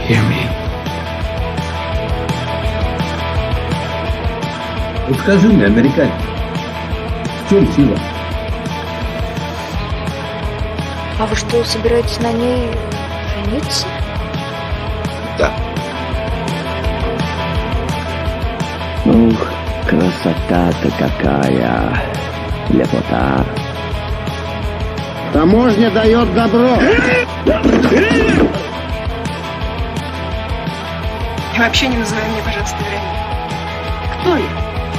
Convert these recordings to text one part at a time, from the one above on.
Hear me. Вот скажи мне, американец, в чем сила? А вы что, собираетесь на ней жениться? Да. Ух, красота-то какая, лепота. Таможня дает добро. И вообще не называй меня, пожалуйста, Вероникой. Кто я?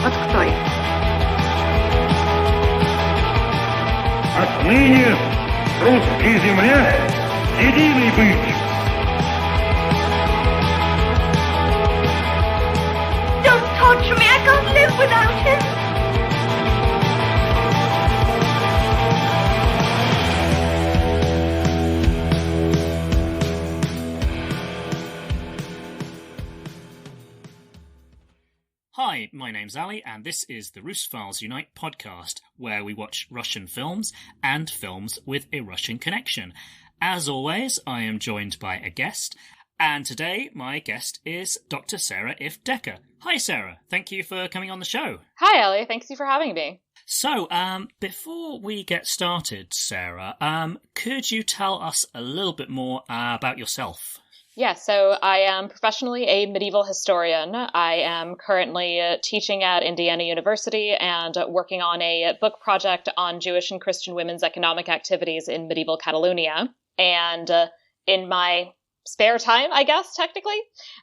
Вот кто я? Отныне в русской земле единый быть. Don't torture me, I can't live without him. Hi, my name's Ali, and this is the Russophiles Unite podcast, where we watch Russian films and films with a Russian connection. As always, I am joined by a guest, and today my guest is Dr. Sarah Ifft. Hi, Sarah. Thank you for coming on the show. Hi, Ali. Thanks you for having me. So, before we get started, Sarah, could you tell us a little bit more about yourself? Yeah, so I am professionally a medieval historian. I am currently teaching at Indiana University and working on a book project on Jewish and Christian women's economic activities in medieval Catalonia. And in my spare time, I guess, technically,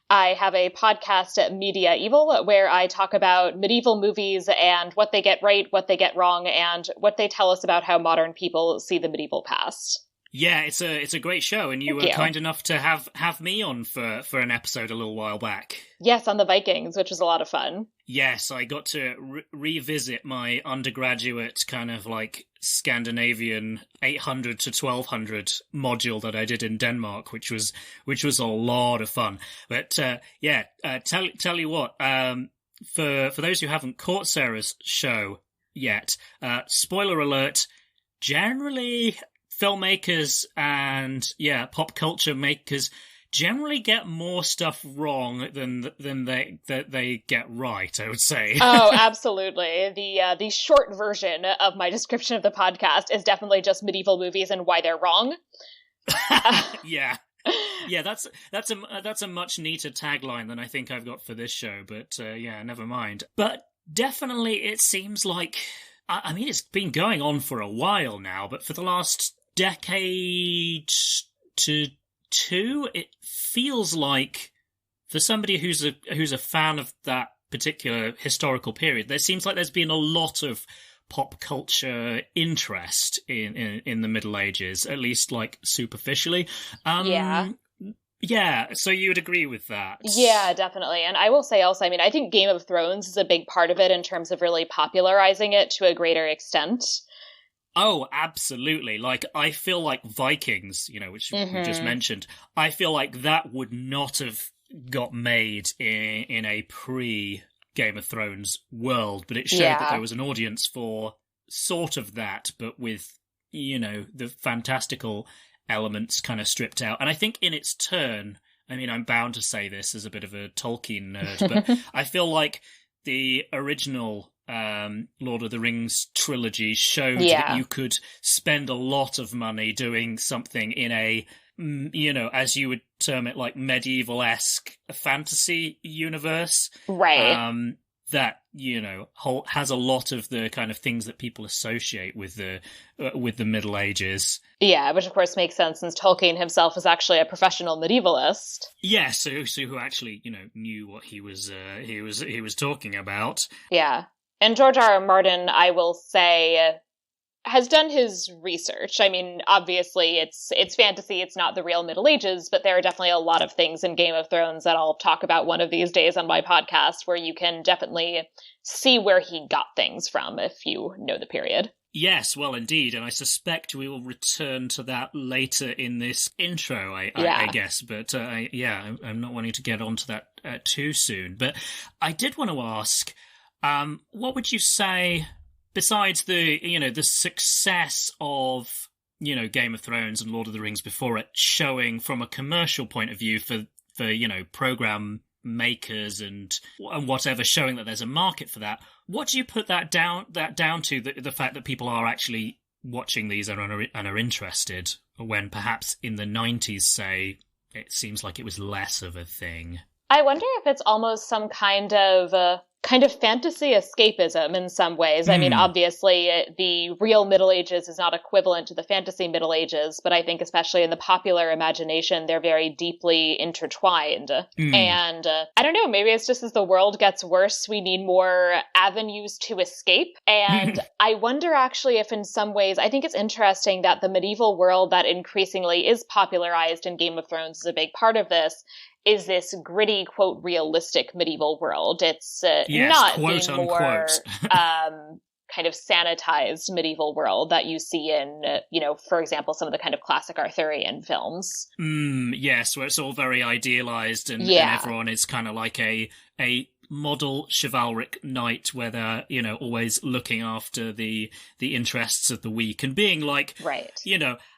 I have a podcast, Media Evil, where I talk about medieval movies and what they get right, what they get wrong, and what they tell us about how modern people see the medieval past. Yeah, it's a great show, and you were kind enough to have me on for an episode a little while back. Yes, on the Vikings, which was a lot of fun. Yes, I got to revisit my undergraduate kind of like Scandinavian 800 to 1200 module that I did in Denmark, which was a lot of fun. But tell you what, for those who haven't caught Sarah's show yet, spoiler alert, generally filmmakers and pop culture makers generally get more stuff wrong than they get right, I would say. Oh, absolutely. The short version of my description of the podcast is definitely just medieval movies and why they're wrong. Yeah, that's a much neater tagline than I think I've got for this show. But never mind. But definitely, it seems like I mean it's been going on for a while now, but for the last decade to two, it feels like for somebody who's a fan of that particular historical period, there seems like there's been a lot of pop culture interest in the Middle Ages, at least like superficially. Yeah, so you would agree with that? Yeah, definitely. And I will say also, I mean, I think Game of Thrones is a big part of it in terms of really popularizing it to a greater extent. Oh, absolutely. Like, I feel like Vikings, which we just mentioned, I feel like that would not have got made in a pre-Game of Thrones world, but it showed that there was an audience for sort of that, but with, the fantastical elements kind of stripped out. And I think in its turn, I mean, I'm bound to say this as a bit of a Tolkien nerd, but I feel like the original Lord of the Rings trilogy showed that you could spend a lot of money doing something in a, as you would term it, like medieval-esque fantasy universe. Right. That, has a lot of the kind of things that people associate with the Middle Ages. Yeah, which of course makes sense since Tolkien himself was actually a professional medievalist. Yeah, so who actually, knew what he was talking about. Yeah. And George R.R. Martin, I will say, has done his research. I mean, obviously, it's fantasy, it's not the real Middle Ages, but there are definitely a lot of things in Game of Thrones that I'll talk about one of these days on my podcast where you can definitely see where he got things from if you know the period. Yes, well, indeed, and I suspect we will return to that later in this intro, I guess, but I'm not wanting to get onto that too soon. But I did want to ask, what would you say, besides the success of, Game of Thrones and Lord of the Rings before it showing from a commercial point of view for program makers and whatever, showing that there's a market for that. What do you put that down to, the fact that people are actually watching these and are interested, when perhaps in the 90s, say, it seems like it was less of a thing? I wonder if it's almost some kind of fantasy escapism in some ways. I mean, obviously, the real Middle Ages is not equivalent to the fantasy Middle Ages, but I think especially in the popular imagination, they're very deeply intertwined. And I don't know, maybe it's just as the world gets worse, we need more avenues to escape. And I wonder actually if in some ways, I think it's interesting that the medieval world that increasingly is popularized in Game of Thrones is a big part of this, is this gritty, quote, realistic medieval world. It's not quote, the more unquote. kind of sanitized medieval world that you see in, for example, some of the kind of classic Arthurian films. Yes, where it's all very idealized and everyone is kind of like a model chivalric knight where they're, always looking after the interests of the weak and being like, right.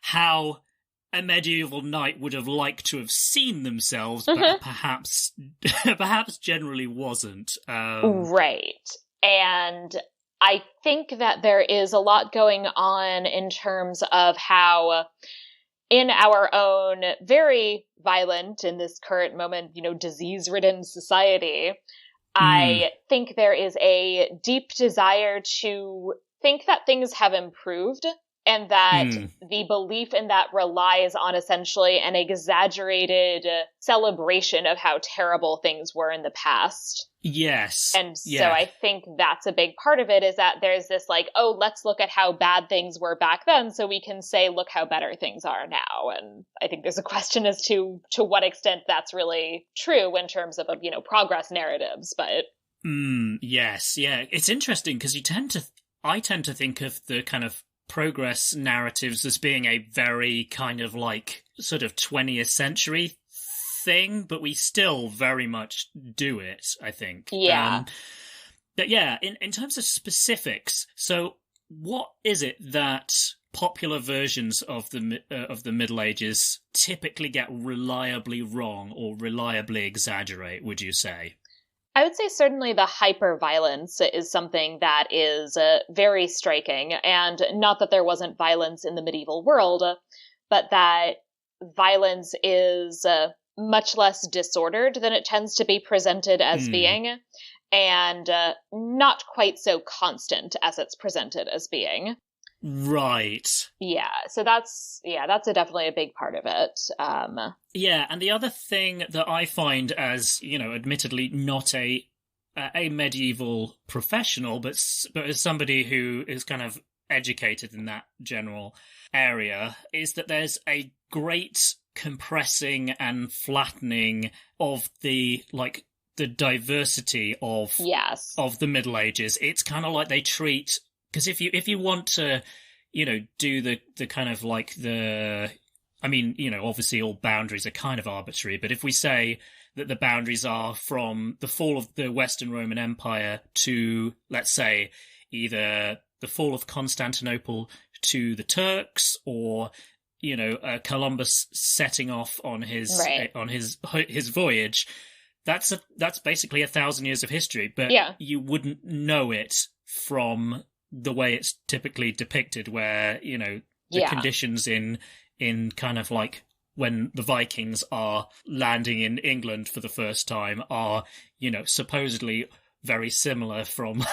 How a medieval knight would have liked to have seen themselves, but perhaps generally wasn't. Right. And I think that there is a lot going on in terms of how in our own very violent, in this current moment, disease-ridden society, I think there is a deep desire to think that things have improved, and that the belief in that relies on essentially an exaggerated celebration of how terrible things were in the past. Yes. And so I think that's a big part of it, is that there's this like, oh, let's look at how bad things were back then so we can say, look how better things are now. And I think there's a question as to what extent that's really true in terms of, progress narratives. But yes, yeah. It's interesting because I tend to think of the kind of progress narratives as being a very kind of like sort of 20th century thing, but we still very much do it, I think. Yeah. But yeah, in terms of specifics, so what is it that popular versions of the Middle Ages typically get reliably wrong or reliably exaggerate, would you say? I would say certainly the hyper-violence is something that is very striking, and not that there wasn't violence in the medieval world, but that violence is much less disordered than it tends to be presented as being, and not quite so constant as it's presented as being. Right. Yeah, so that's definitely a big part of it. Yeah, and the other thing that I find as, admittedly not a medieval professional, but as somebody who is kind of educated in that general area, is that there's a great compressing and flattening of the diversity of the Middle Ages. It's kind of like they treat, because if you want to, do the kind of like obviously all boundaries are kind of arbitrary, but if we say that the boundaries are from the fall of the Western Roman Empire to, let's say, either the fall of Constantinople to the Turks, or Columbus setting off on his voyage, that's basically 1,000 years of history, but you wouldn't know it from the way it's typically depicted, where the conditions in kind of like when the Vikings are landing in England for the first time are supposedly very similar from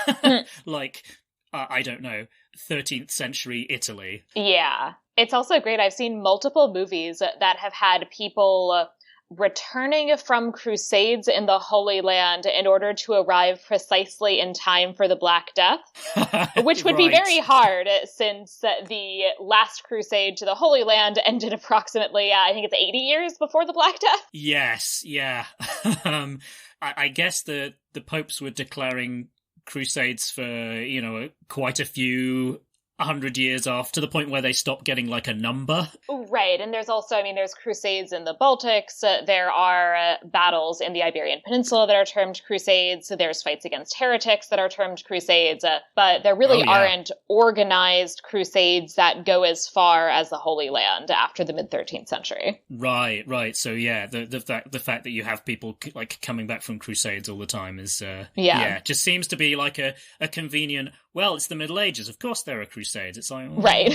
I don't know, 13th century Italy. Yeah. It's also great. I've seen multiple movies that have had people returning from crusades in the Holy Land in order to arrive precisely in time for the Black Death, which would be very hard since the last crusade to the Holy Land ended approximately, I think it's 80 years before the Black Death. Yes, yeah. I guess the popes were declaring crusades for, quite a few 100 years off, to the point where they stop getting like a number. Right, and there's also, there's crusades in the Baltics, there are battles in the Iberian Peninsula that are termed crusades, there's fights against heretics that are termed crusades, but there really aren't organized crusades that go as far as the Holy Land after the mid-13th century. Right, so yeah, the fact that you have people like coming back from crusades all the time is, just seems to be like a convenient, well, it's the Middle Ages, of course there are crusades. It's like, right.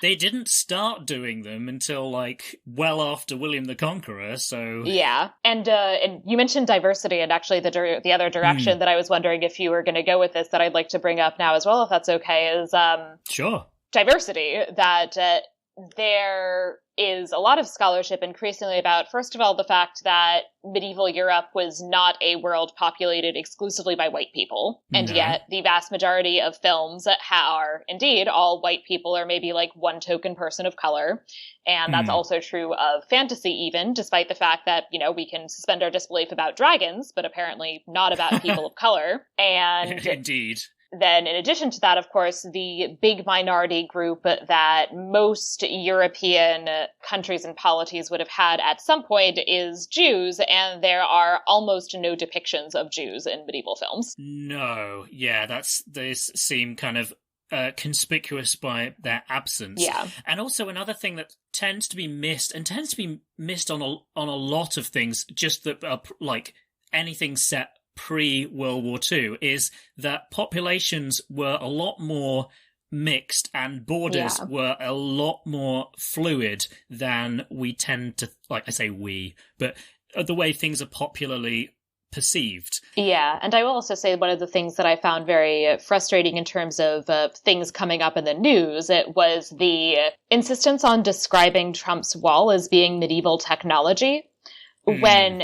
They didn't start doing them until like well after William the Conqueror, so yeah. And you mentioned diversity, and actually the other direction that I was wondering if you were going to go with this that I'd like to bring up now as well, if that's okay, is sure, diversity. That there is a lot of scholarship increasingly about, first of all, the fact that medieval Europe was not a world populated exclusively by white people. And yet the vast majority of films are indeed all white people, or maybe like one token person of color. And that's also true of fantasy even, despite the fact that, we can suspend our disbelief about dragons, but apparently not about people of color. And indeed. Then, in addition to that, of course, the big minority group that most European countries and polities would have had at some point is Jews, and there are almost no depictions of Jews in medieval films. No, yeah, they seem kind of conspicuous by their absence. Yeah. And also another thing that tends to be missed on a lot of things, just that like anything set pre-World War II, is that populations were a lot more mixed and borders were a lot more fluid than we tend to, like I say we, but the way things are popularly perceived. Yeah, and I will also say one of the things that I found very frustrating in terms of things coming up in the news, it was the insistence on describing Trump's wall as being medieval technology, when,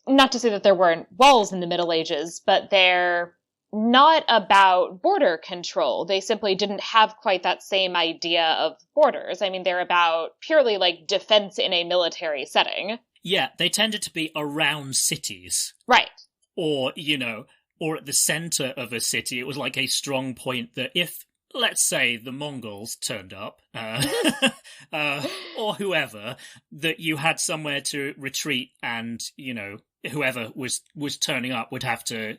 not to say that there weren't walls in the Middle Ages, but they're not about border control. They simply didn't have quite that same idea of borders. They're about purely like defense in a military setting. Yeah, they tended to be around cities. Right. Or, or at the center of a city. It was like a strong point that if, let's say, the Mongols turned up, or whoever, that you had somewhere to retreat, and, whoever was turning up would have to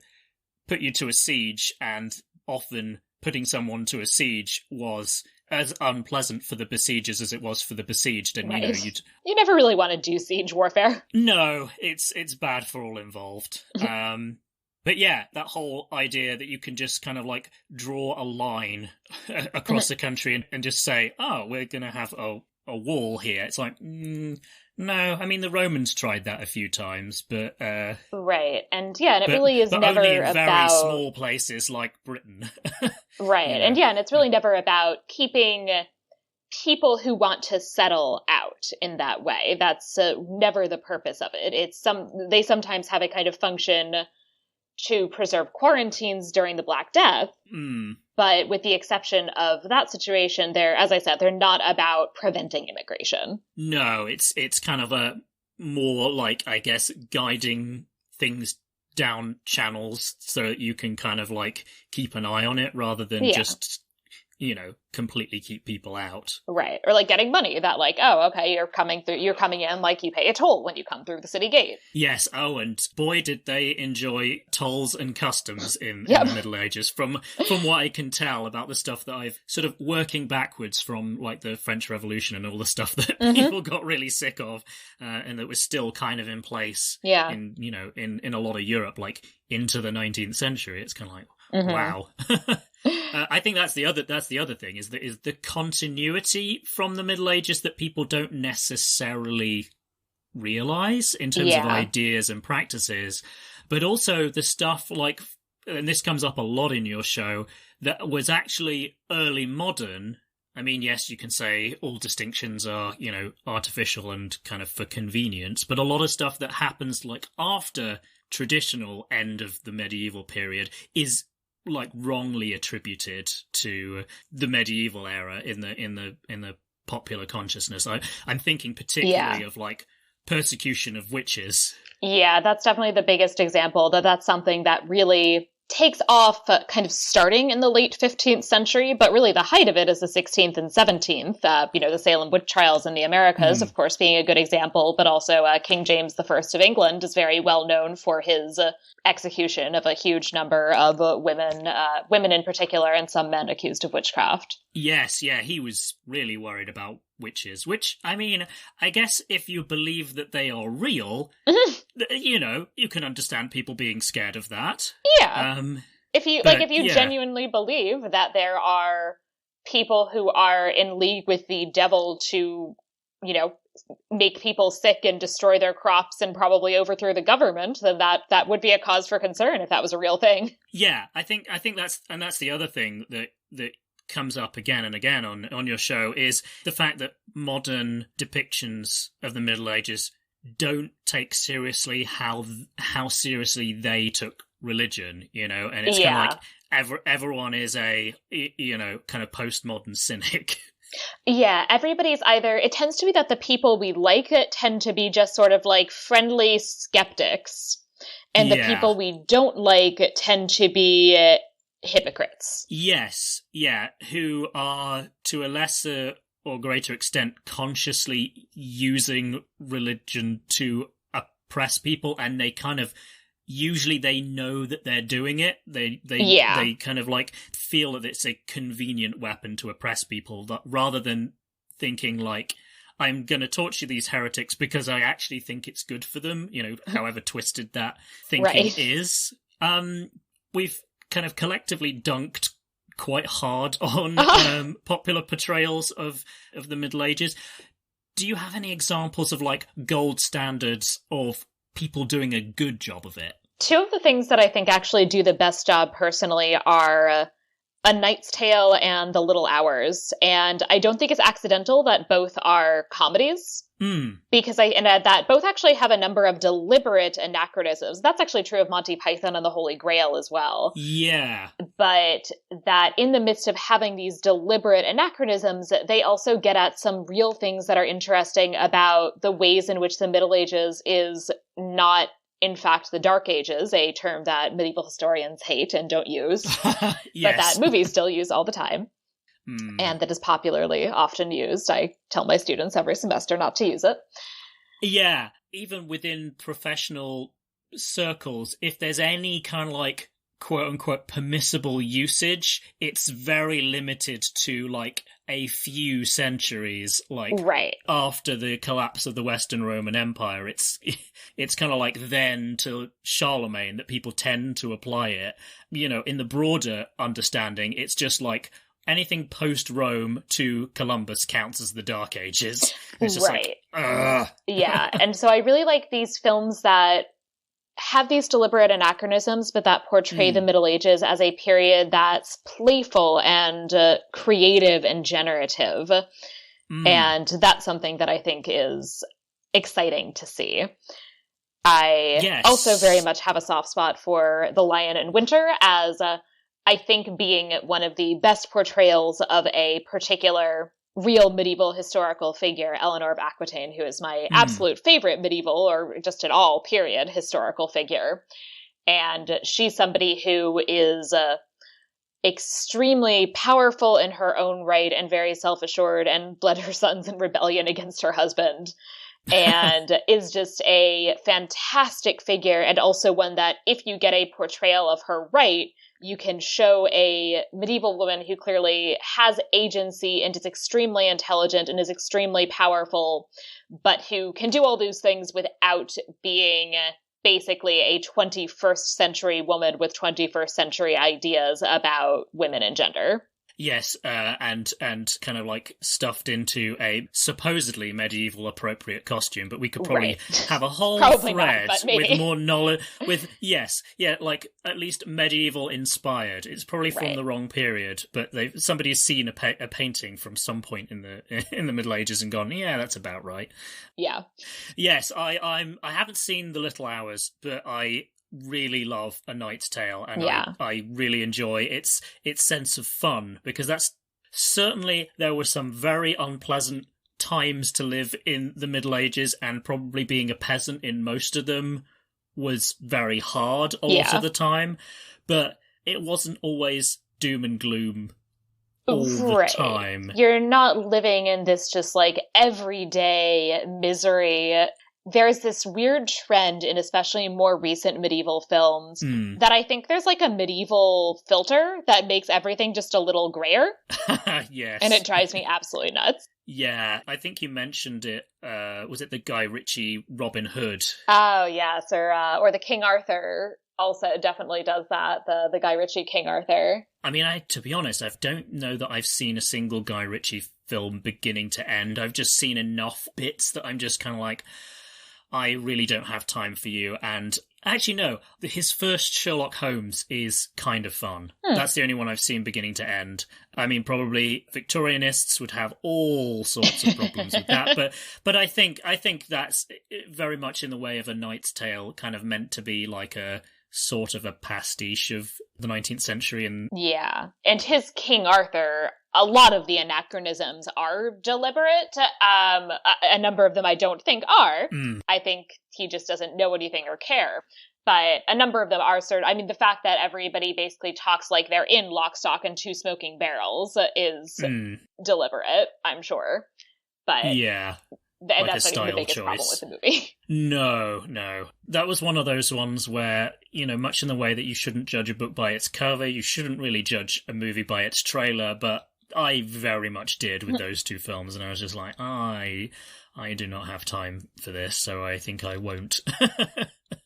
put you to a siege, and often putting someone to a siege was as unpleasant for the besiegers as it was for the besieged, and you never really want to do siege warfare. No, it's bad for all involved. But yeah, that whole idea that you can just kind of like draw a line across the country and just say, oh, we're going to have a wall here. It's like, no. The Romans tried that a few times, but... right. And it really is never only in about... very small places like Britain. Right. And and it's really never about keeping people who want to settle out in that way. That's never the purpose of it. They sometimes have a kind of function to preserve quarantines during the Black Death. But with the exception of that situation, as I said, they're not about preventing immigration. No, it's kind of a more like, I guess, guiding things down channels so that you can kind of like keep an eye on it rather than just, completely keep people out. Right. Or like getting money that like, oh, okay, you're coming in, like you pay a toll when you come through the city gate. Yes. Oh, and boy, did they enjoy tolls and customs in the Middle Ages. From what I can tell about the stuff that I've sort of working backwards from like the French Revolution and all the stuff that people got really sick of, and that was still kind of in place in a lot of Europe, like into the 19th century. It's kind of like, wow. I think that's the other thing is the continuity from the Middle Ages that people don't necessarily realize in terms of ideas and practices, but also the stuff like, and this comes up a lot in your show, that was actually early modern. Yes, you can say all distinctions are, artificial and kind of for convenience, but a lot of stuff that happens like after traditional end of the medieval period is like wrongly attributed to the medieval era in the popular consciousness. I'm thinking particularly of like persecution of witches. Yeah, that's definitely the biggest example. That's something that really takes off kind of starting in the late 15th century, but really the height of it is the 16th and 17th. The Salem witch trials in the Americas, of course, being a good example, but also King James I of England is very well known for his execution of a huge number of women in particular, and some men accused of witchcraft. Yes, yeah, he was really worried about witches, which, I mean, I guess if you believe that they are real, you can understand people being scared of that. Yeah. If you genuinely believe that there are people who are in league with the devil to, make people sick and destroy their crops and probably overthrow the government, then that would be a cause for concern if that was a real thing. Yeah, I think that's the other thing that comes up again and again on your show is the fact that modern depictions of the Middle Ages don't take seriously how seriously they took religion, and it's kind of like everyone is a kind of postmodern cynic. Yeah, everybody's it tends to be that the people we like tend to be just sort of like friendly skeptics, and the people we don't like tend to be hypocrites. Yes, yeah, who are to a lesser or greater extent consciously using religion to oppress people, and they kind of usually they know that they're doing it. They kind of like feel that it's a convenient weapon to oppress people, rather than thinking like, I'm going to torture these heretics because I actually think it's good for them, however twisted that thinking is. We've kind of collectively dunked quite hard on popular portrayals of the Middle Ages. Do you have any examples of like gold standards of people doing a good job of it? Two of the things that I think actually do the best job personally are A Knight's Tale and The Little Hours. And I don't think it's accidental that both are comedies. Because that both actually have a number of deliberate anachronisms. That's actually true of Monty Python and the Holy Grail as well. Yeah. But that in the midst of having these deliberate anachronisms, they also get at some real things that are interesting about the ways in which the Middle Ages is not, in fact, the Dark Ages, a term that medieval historians hate and don't use, but that movies still use all the time. And that is popularly often used. I tell my students every semester not to use it. Yeah, even within professional circles, if there's any kind of like quote-unquote permissible usage, it's very limited to like a few centuries, like after the collapse of the Western Roman Empire. It's kind of like then to Charlemagne that people tend to apply it. In the broader understanding, it's just like anything post-Rome to Columbus counts as the Dark Ages. It's just like, ugh. Yeah, and so I really like these films that have these deliberate anachronisms, but that portray the Middle Ages as a period that's playful and creative and generative. And that's something that I think is exciting to see. I also very much have a soft spot for The Lion in Winter as I think being one of the best portrayals of a particular real medieval historical figure, Eleanor of Aquitaine, who is my absolute favorite medieval, or just at all, period, historical figure. And she's somebody who is extremely powerful in her own right and very self-assured, and led her sons in rebellion against her husband. And is just a fantastic figure, and also one that, if you get a portrayal of her right, you can show a medieval woman who clearly has agency and is extremely intelligent and is extremely powerful, but who can do all those things without being basically a 21st century woman with 21st century ideas about women and gender. Yes, and kind of like stuffed into a supposedly medieval appropriate costume, but we could probably have a whole thread with more knowledge. Like at least medieval inspired. It's probably from the wrong period, but somebody's seen a painting from some point in the Middle Ages and gone, yeah, that's about right. Yeah. Yes, I haven't seen The Little Hours, but I really love A Knight's Tale, and I really enjoy its sense of fun, because that's certainly, there were some very unpleasant times to live in the Middle Ages, and probably being a peasant in most of them was very hard a lot of the time, but it wasn't always doom and gloom all the time. You're not living in this just like everyday misery. There's this weird trend in especially more recent medieval films that I think there's like a medieval filter that makes everything just a little grayer. Yes. And it drives me absolutely nuts. Yeah, I think you mentioned it. Was it the Guy Ritchie Robin Hood? Oh, yes. Or the King Arthur also definitely does that. The Guy Ritchie King Arthur. I mean, to be honest, I don't know that I've seen a single Guy Ritchie film beginning to end. I've just seen enough bits that I'm just kind of like, I really don't have time for you. And actually, no, his first Sherlock Holmes is kind of fun. That's the only one I've seen beginning to end. I mean, probably Victorianists would have all sorts of problems with that. But I think that's very much in the way of A Knight's Tale, kind of meant to be like a sort of a pastiche of the 19th century. And and his King Arthur, a lot of the anachronisms are deliberate. A number of them I don't think are. I think he just doesn't know anything or care. But a number of them are the fact that everybody basically talks like they're in Lock, Stock, and Two Smoking Barrels is deliberate, I'm sure. But yeah. And like that's a style the biggest choice. problem with the movie. No. That was one of those ones where, much in the way that you shouldn't judge a book by its cover, you shouldn't really judge a movie by its trailer, but I very much did with those two films, and I was just like, I do not have time for this, so I think I won't.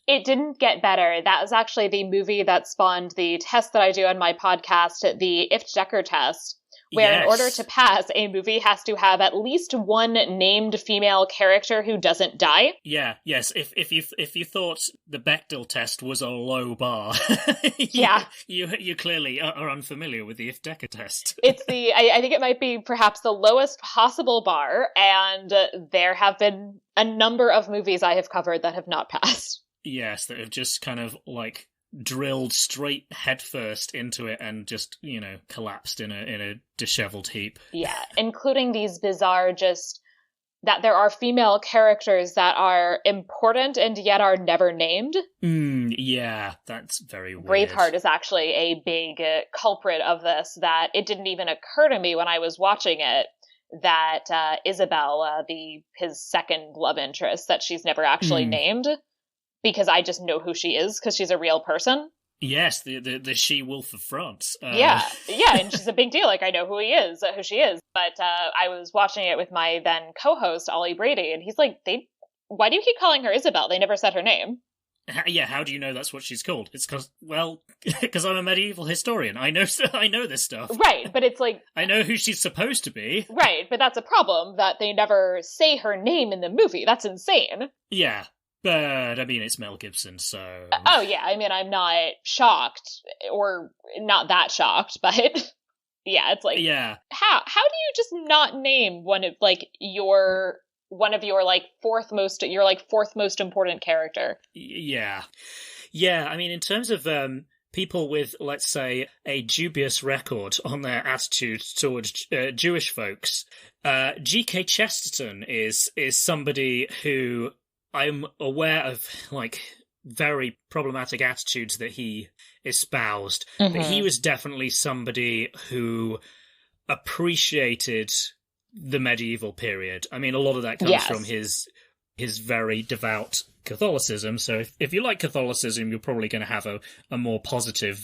It didn't get better. That was actually the movie that spawned the test that I do on my podcast, the Ifft test, where in order to pass, a movie has to have at least one named female character who doesn't die. Yeah, yes. If you thought the Bechdel test was a low bar, you clearly are unfamiliar with the Ifft test. It's I think it might be perhaps the lowest possible bar, and there have been a number of movies I have covered that have not passed. Yes, that have just kind of like drilled straight headfirst into it and just, collapsed in a disheveled heap. Yeah, including these bizarre just that there are female characters that are important and yet are never named. Yeah, that's very weird. Braveheart is actually a big culprit of this, that it didn't even occur to me when I was watching it that Isabel, his second love interest, that she's never actually named. Because I just know who she is, because she's a real person. Yes, the she-wolf of France. Yeah, and she's a big deal. Like, I know who she is. But I was watching it with my then co-host, Ollie Brady, and he's like, why do you keep calling her Isabel? They never said her name. How do you know that's what she's called? It's because I'm a medieval historian. I know this stuff. Right, but it's like... I know who she's supposed to be. Right, but that's a problem, that they never say her name in the movie. That's insane. Yeah. But, I mean, it's Mel Gibson, so... Oh, yeah, I mean, I'm not shocked, or not that shocked, but... Yeah, it's like... Yeah. How do you just not name one of your fourth most important character? Yeah. Yeah, I mean, in terms of people with, let's say, a dubious record on their attitude towards Jewish folks, G.K. Chesterton is somebody who... I'm aware of, very problematic attitudes that he espoused, but he was definitely somebody who appreciated the medieval period. I mean, a lot of that comes from his very devout Catholicism, so if you like Catholicism, you're probably going to have a more positive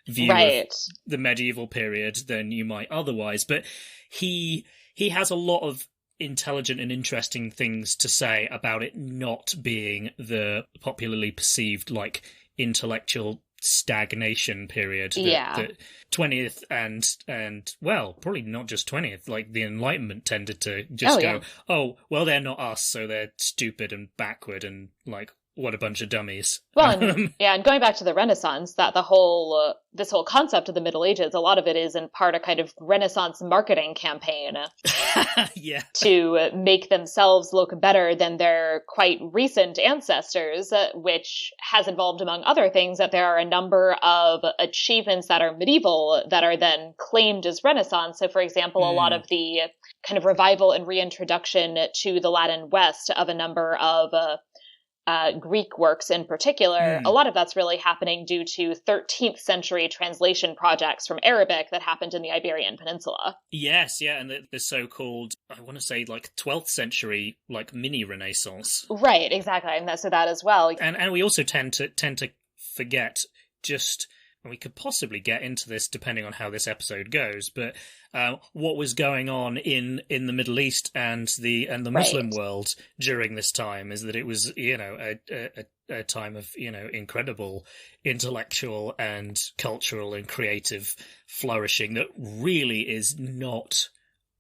view of the medieval period than you might otherwise, but he has a lot of intelligent and interesting things to say about it not being the popularly perceived intellectual stagnation period that 20th and well, probably not just 20th, the Enlightenment tended to just they're not us, so they're stupid and backward and what a bunch of dummies. Well, and going back to the Renaissance, that the whole this whole concept of the Middle Ages, a lot of it is in part a kind of Renaissance marketing campaign to make themselves look better than their quite recent ancestors, which has involved, among other things, that there are a number of achievements that are medieval that are then claimed as Renaissance. So, for example, a lot of the kind of revival and reintroduction to the Latin West of a number of Greek works in particular, a lot of that's really happening due to 13th century translation projects from Arabic that happened in the Iberian Peninsula. Yes, yeah, and the so-called, I want to say, like 12th century, like mini Renaissance. Right, exactly, and so that as well. And we also tend to forget just. And we could possibly get into this depending on how this episode goes, but what was going on in the Middle East and the Muslim world during this time is that it was, a time of, incredible intellectual and cultural and creative flourishing that really is not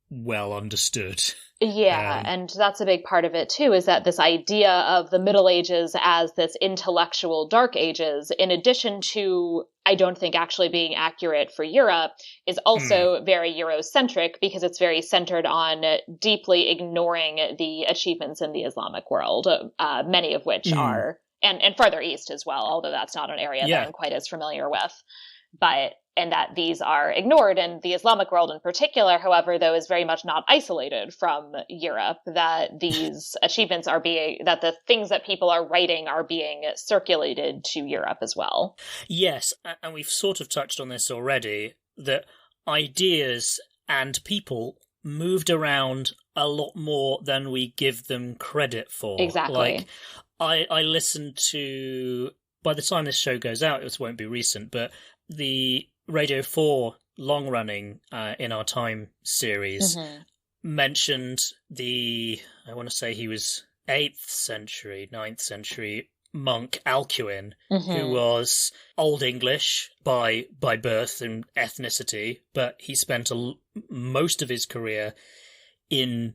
well understood. Yeah, and that's a big part of it too, is that this idea of the Middle Ages as this intellectual dark ages, in addition to, I don't think actually being accurate for Europe, is also very Eurocentric because it's very centered on deeply ignoring the achievements in the Islamic world, many of which are, and farther east as well, although that's not an area that I'm quite as familiar with. And that these are ignored. And the Islamic world in particular, however, though, is very much not isolated from Europe, that these achievements are that the things that people are writing are being circulated to Europe as well. Yes, and we've sort of touched on this already, that ideas and people moved around a lot more than we give them credit for. Exactly. Like, I listened to, by the time this show goes out, it won't be recent, but the Radio 4 long-running In Our Time series mentioned I want to say he was 8th century, 9th century monk Alcuin, who was Old English by birth and ethnicity, but he spent most of his career in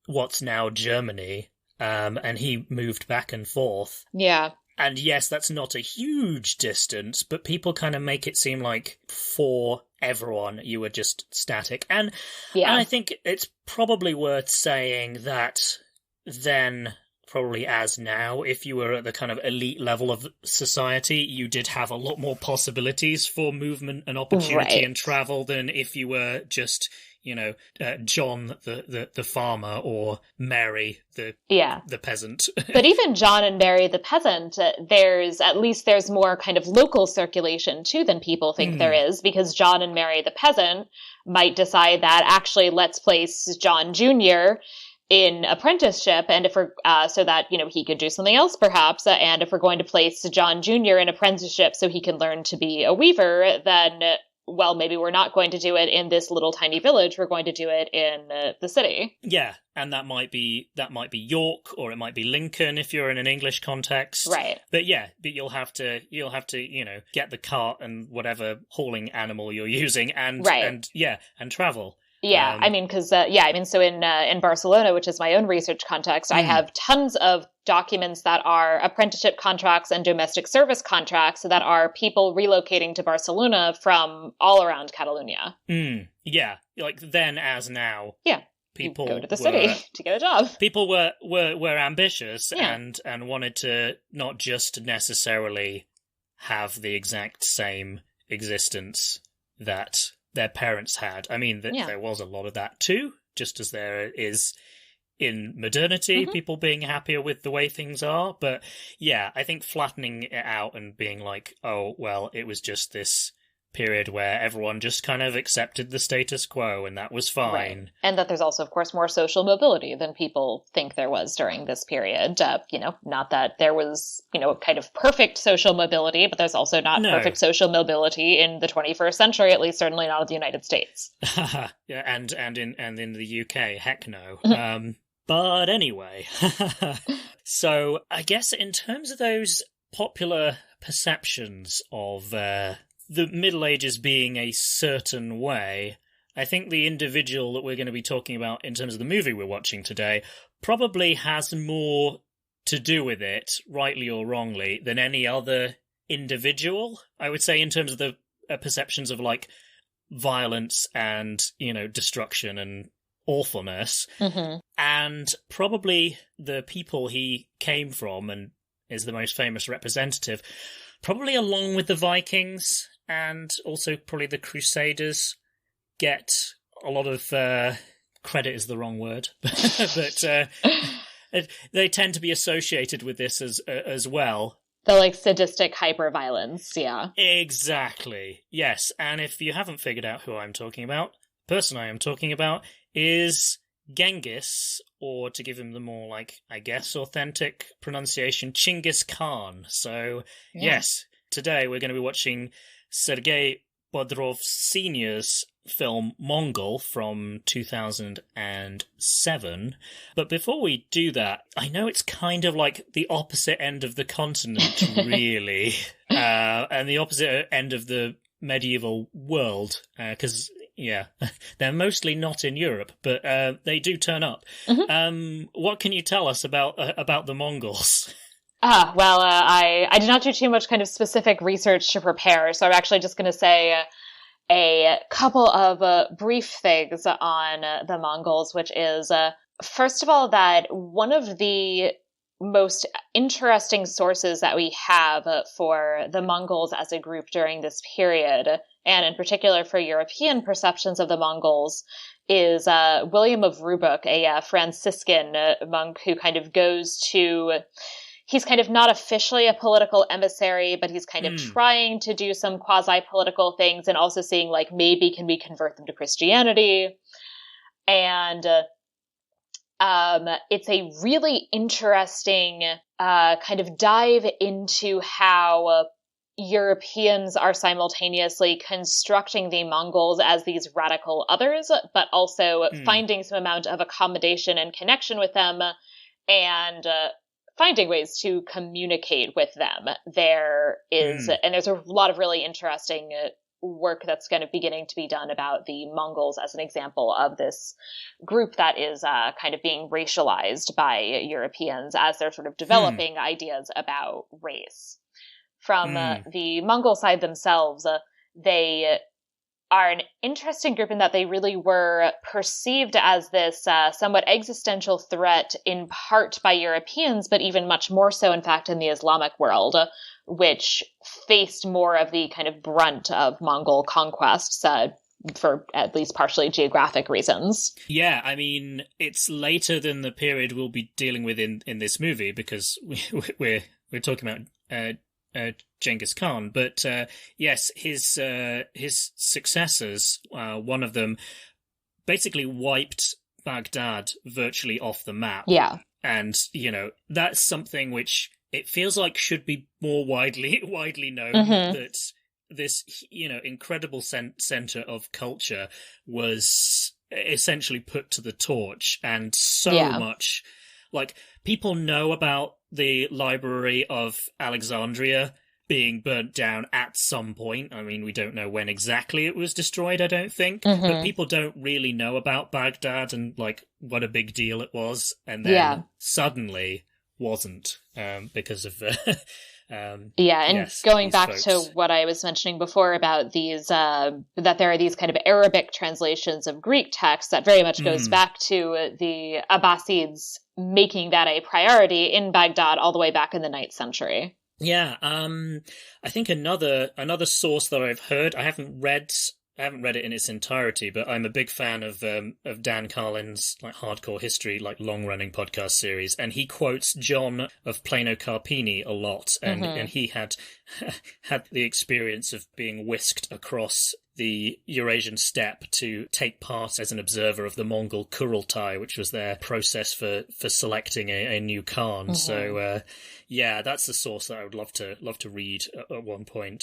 what's now Germany, and he moved back and forth. Yeah. And yes, that's not a huge distance, but people kind of make it seem like for everyone you were just static. And I think it's probably worth saying that then, probably as now, if you were at the kind of elite level of society, you did have a lot more possibilities for movement and opportunity and travel than if you were just, John the farmer or Mary the peasant. But even John and Mary the peasant, there's more kind of local circulation too than people think there is, because John and Mary the peasant might decide that actually let's place John Jr. in apprenticeship, and if we're so that he could do something else perhaps, and if we're going to place John Jr. in apprenticeship so he can learn to be a weaver, then maybe we're not going to do it in this little tiny village. We're going to do it in the city. Yeah, and that might be York, or it might be Lincoln if you're in an English context. Right. But you'll have to get the cart and whatever hauling animal you're using and travel. Yeah, so in Barcelona, which is my own research context, I have tons of documents that are apprenticeship contracts and domestic service contracts that are people relocating to Barcelona from all around Catalonia. Yeah, like then as now. Yeah. People go to the city to get a job. People were ambitious and wanted to not just necessarily have the exact same existence that their parents had. I mean, there was a lot of that too, just as there is in modernity, people being happier with the way things are. But yeah, I think flattening it out and being like, oh, well, it was just this period where everyone just kind of accepted the status quo and that was fine. Right. And that there's also, of course, more social mobility than people think there was during this period. Not that there was, kind of perfect social mobility, but there's also not perfect social mobility in the 21st century, at least certainly not in the United States. Yeah, and in the UK, heck no. But anyway, so I guess in terms of those popular perceptions of the Middle Ages being a certain way, I think the individual that we're going to be talking about in terms of the movie we're watching today probably has more to do with it, rightly or wrongly, than any other individual, I would say, in terms of the perceptions of, like, violence and, destruction and awfulness. And probably the people he came from and is the most famous representative, probably along with the Vikings and also probably the Crusaders, get a lot of credit is the wrong word, but They tend to be associated with this as well. The, like, sadistic hyper-violence, yeah. Exactly. Yes, and if you haven't figured out who I'm talking about, the person I am talking about is Genghis, or to give him the more, like, I guess, authentic pronunciation, Genghis Khan. So, yes, today we're going to be watching Sergei Bodrov Sr.'s film Mongol from 2007. But before we do that, I know it's kind of like the opposite end of the continent, really, and the opposite end of the medieval world, because, they're mostly not in Europe, but they do turn up. What can you tell us about the Mongols? I did not do too much kind of specific research to prepare, so I'm actually just going to say a couple of brief things on the Mongols, which is, first of all, that one of the most interesting sources that we have for the Mongols as a group during this period, and in particular for European perceptions of the Mongols, is William of Rubruck, a Franciscan monk who kind of goes to... He's kind of not officially a political emissary, but he's kind of trying to do some quasi-political things and also seeing, like, maybe can we convert them to Christianity? And it's a really interesting kind of dive into how Europeans are simultaneously constructing the Mongols as these radical others, but also finding some amount of accommodation and connection with them, and finding ways to communicate with them. There's a lot of really interesting work that's kind of beginning to be done about the Mongols as an example of this group that is kind of being racialized by Europeans as they're sort of developing ideas about race. From the Mongol side themselves, they are an interesting group in that they really were perceived as this somewhat existential threat in part by Europeans, but even much more so, in fact, in the Islamic world, which faced more of the kind of brunt of Mongol conquests for at least partially geographic reasons. Yeah, I mean, it's later than the period we'll be dealing with in this movie, because we're talking about Genghis Khan, but yes, his successors, one of them basically wiped Baghdad virtually off the map. Yeah. And, that's something which it feels like should be more widely known, that this, incredible center of culture was essentially put to the torch, and so much, like, people know about the Library of Alexandria being burnt down at some point. I mean, we don't know when exactly it was destroyed, I don't think, but people don't really know about Baghdad and, like, what a big deal it was, and then suddenly wasn't, because of going back folks. To what I was mentioning before about these, that there are these kind of Arabic translations of Greek texts, that very much goes back to the Abbasids making that a priority in Baghdad all the way back in the 9th century. Yeah, I think another source that I've heard, I haven't read it in its entirety, but I'm a big fan of Dan Carlin's, like, Hardcore History, like, long-running podcast series, and he quotes John of Plano Carpini a lot, and he had the experience of being whisked across the Eurasian steppe to take part as an observer of the Mongol Kurultai, which was their process for selecting a new Khan. So, that's the source that I would love to read at one point.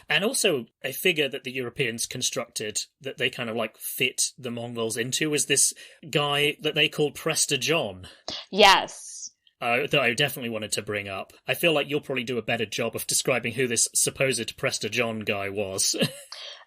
And also, a figure that the Europeans constructed that they kind of, like, fit the Mongols into was this guy that they called Prester John. Yes. That I definitely wanted to bring up. I feel like you'll probably do a better job of describing who this supposed Prester John guy was.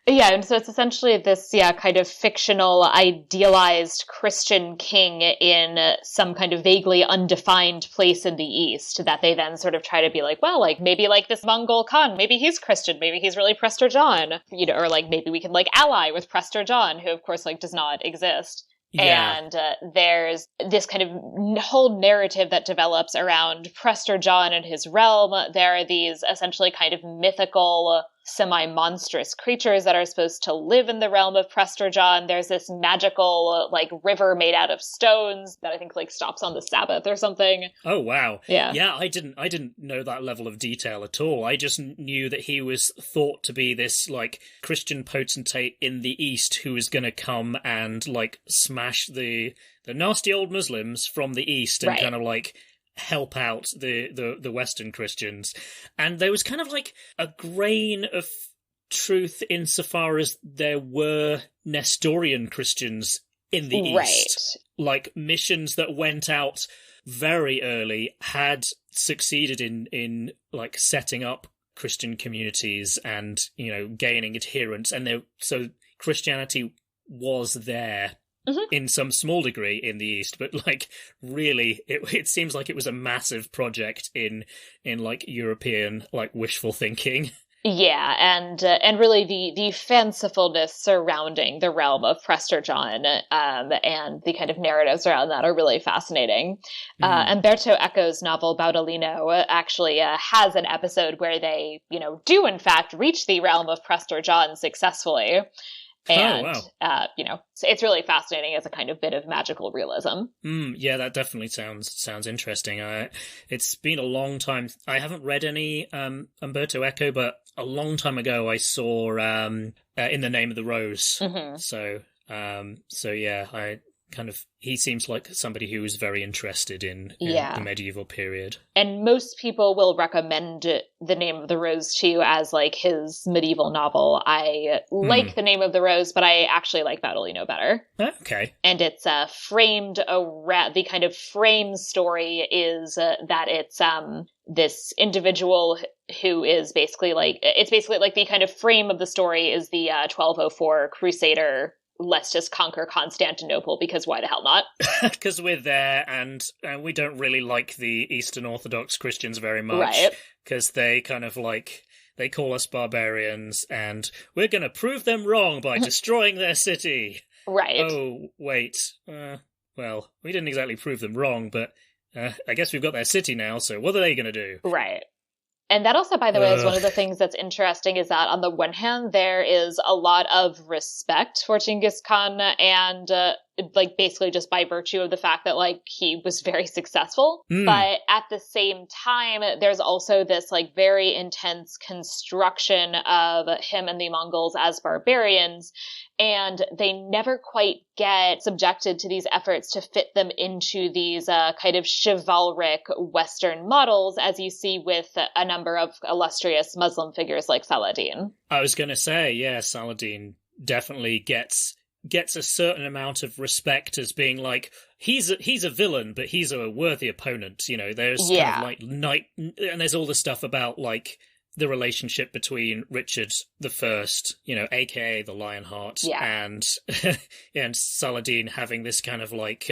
Yeah, and so it's essentially this, kind of fictional, idealized Christian king in some kind of vaguely undefined place in the East that they then sort of try to be like, well, like, maybe like this Mongol Khan, maybe he's Christian, maybe he's really Prester John, or like maybe we can like ally with Prester John, who of course like does not exist. Yeah. And there's this kind of whole narrative that develops around Prester John and his realm. There are these essentially kind of mythical semi-monstrous creatures that are supposed to live in the realm of Prester John. There's this magical, like, river made out of stones that I think, like, stops on the Sabbath or something. Oh, wow. Yeah. Yeah, I didn't know that level of detail at all. I just knew that he was thought to be this, like, Christian potentate in the East who was going to come and, like, smash the nasty old Muslims from the East and kind of, like, help out the Western Christians. And there was kind of like a grain of truth insofar as there were Nestorian Christians in the East. Like missions that went out very early had succeeded in like setting up Christian communities and, you know, gaining adherents. And so Christianity was there in some small degree in the East, but like really it seems like it was a massive project in like European like wishful thinking. Yeah, and really the fancifulness surrounding the realm of Prester John and the kind of narratives around that are really fascinating. Umberto Eco's novel Baudolino actually has an episode where they, you know, do in fact reach the realm of Prester John successfully. And, you know, it's really fascinating as a kind of bit of magical realism. Yeah, that definitely sounds interesting. It's been a long time. I haven't read any Umberto Eco, but a long time ago I saw In the Name of the Rose. So yeah, he seems like somebody who is very interested in the medieval period. And most people will recommend The Name of the Rose to you as like his medieval novel. I like The Name of the Rose, but I actually like Baudolino better. Okay. And it's framed around, the kind of frame story is that it's this individual who is basically like, it's basically like the kind of frame of the story is the 1204 Crusader. Let's just conquer Constantinople, because why the hell not? Because we're there, and we don't really like the Eastern Orthodox Christians very much. Right. Because they kind of like, they call us barbarians, and we're going to prove them wrong by destroying their city. Right. Oh, wait. Well, we didn't exactly prove them wrong, but I guess we've got their city now, so what are they going to do? Right. And that also, by the way, is one of the things that's interesting is that on the one hand, there is a lot of respect for Genghis Khan and like basically just by virtue of the fact that like he was very successful. But at the same time, there's also this like very intense construction of him and the Mongols as barbarians. And they never quite get subjected to these efforts to fit them into these kind of chivalric Western models, as you see with a number of illustrious Muslim figures like Saladin. I was going to say, yeah, Saladin definitely gets a certain amount of respect as being like, he's a villain, but he's a worthy opponent. You know, there's kind of like and there's all the stuff about like the relationship between Richard I, you know, aka the Lionheart, and Saladin having this kind of like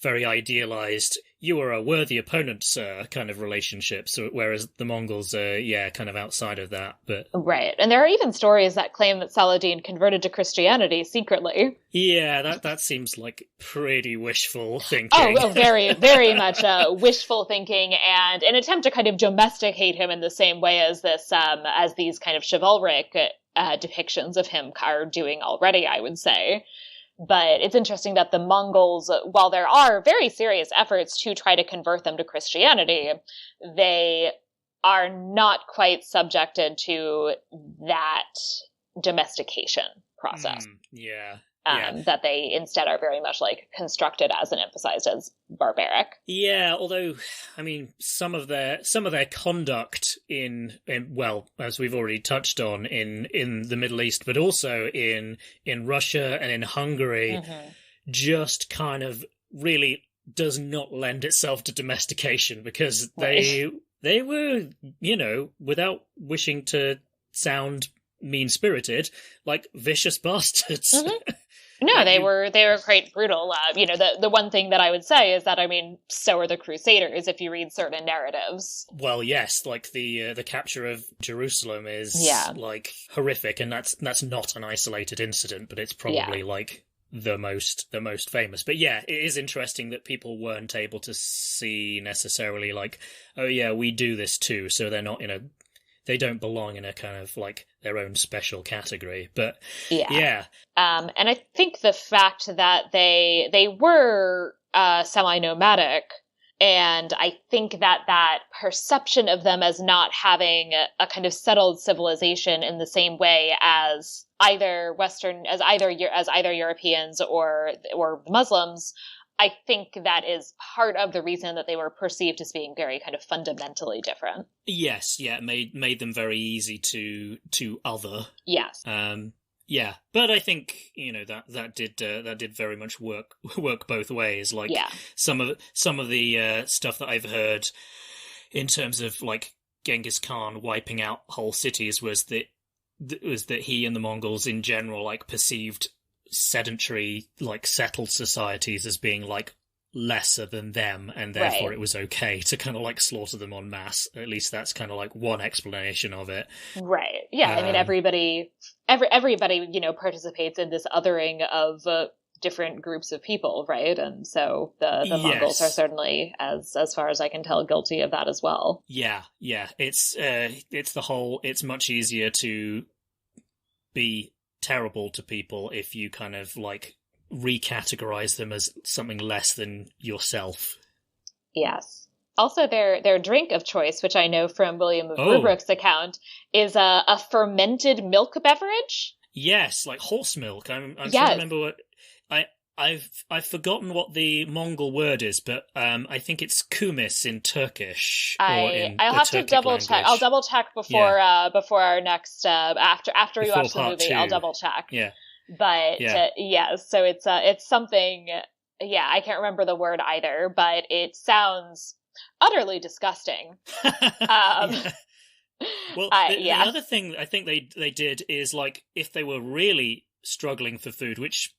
very idealized, you are a worthy opponent, sir, kind of relationship. So whereas the Mongols are, kind of outside of that. But right. And there are even stories that claim that Saladin converted to Christianity secretly. Yeah, that seems like pretty wishful thinking. Oh, very, very much wishful thinking, and an attempt to kind of domesticate him in the same way as this, as these kind of chivalric depictions of him are doing already, I would say. But it's interesting that the Mongols, while there are very serious efforts to try to convert them to Christianity, they are not quite subjected to that domestication process. That they instead are very much like constructed as and emphasized as barbaric. Yeah, although, I mean, some of their conduct in well, as we've already touched on, in the Middle East, but also in Russia and in Hungary, just kind of really does not lend itself to domestication, because they were, you know, without wishing to sound mean-spirited, like vicious bastards. No, they were quite brutal. You know, the one thing that I would say is that, I mean, so are the Crusaders if you read certain narratives. Well, yes, like the capture of Jerusalem is like horrific, and that's not an isolated incident, but it's probably like the most famous. But yeah, it is interesting that people weren't able to see necessarily like, oh yeah, we do this too, so they're not in a they don't belong in a kind of like their own special category. But and I think the fact that they were semi-nomadic, and I think that perception of them as not having a kind of settled civilization in the same way as either Europeans or Muslims, I think that is part of the reason that they were perceived as being very kind of fundamentally different. Yes, yeah, it made them very easy to other. Yes. Yeah, but I think that did very much work both ways. Like some of the stuff that I've heard in terms of like Genghis Khan wiping out whole cities was that he and the Mongols in general like perceived sedentary like settled societies as being like lesser than them, and therefore it was okay to kind of like slaughter them en masse. At least that's kind of like one explanation of it. Right. Yeah. I mean, everybody, participates in this othering of different groups of people, right? And so the Mongols are certainly, as far as I can tell, guilty of that as well. Yeah. Yeah. It's much easier to be terrible to people if you kind of like recategorize them as something less than yourself. Yes. Also, their drink of choice, which I know from William of Rubruck's account, is a fermented milk beverage. Yes, like horse milk. I'm trying to remember what I've forgotten what the Mongol word is, but I think it's kumis in Turkish. I'll have to double check. I'll double check before our next after we watch the movie. 2. I'll double check. Yeah. But so it's something. Yeah, I can't remember the word either, but it sounds utterly disgusting. Well, the other thing I think they did is like if they were really struggling for food, which,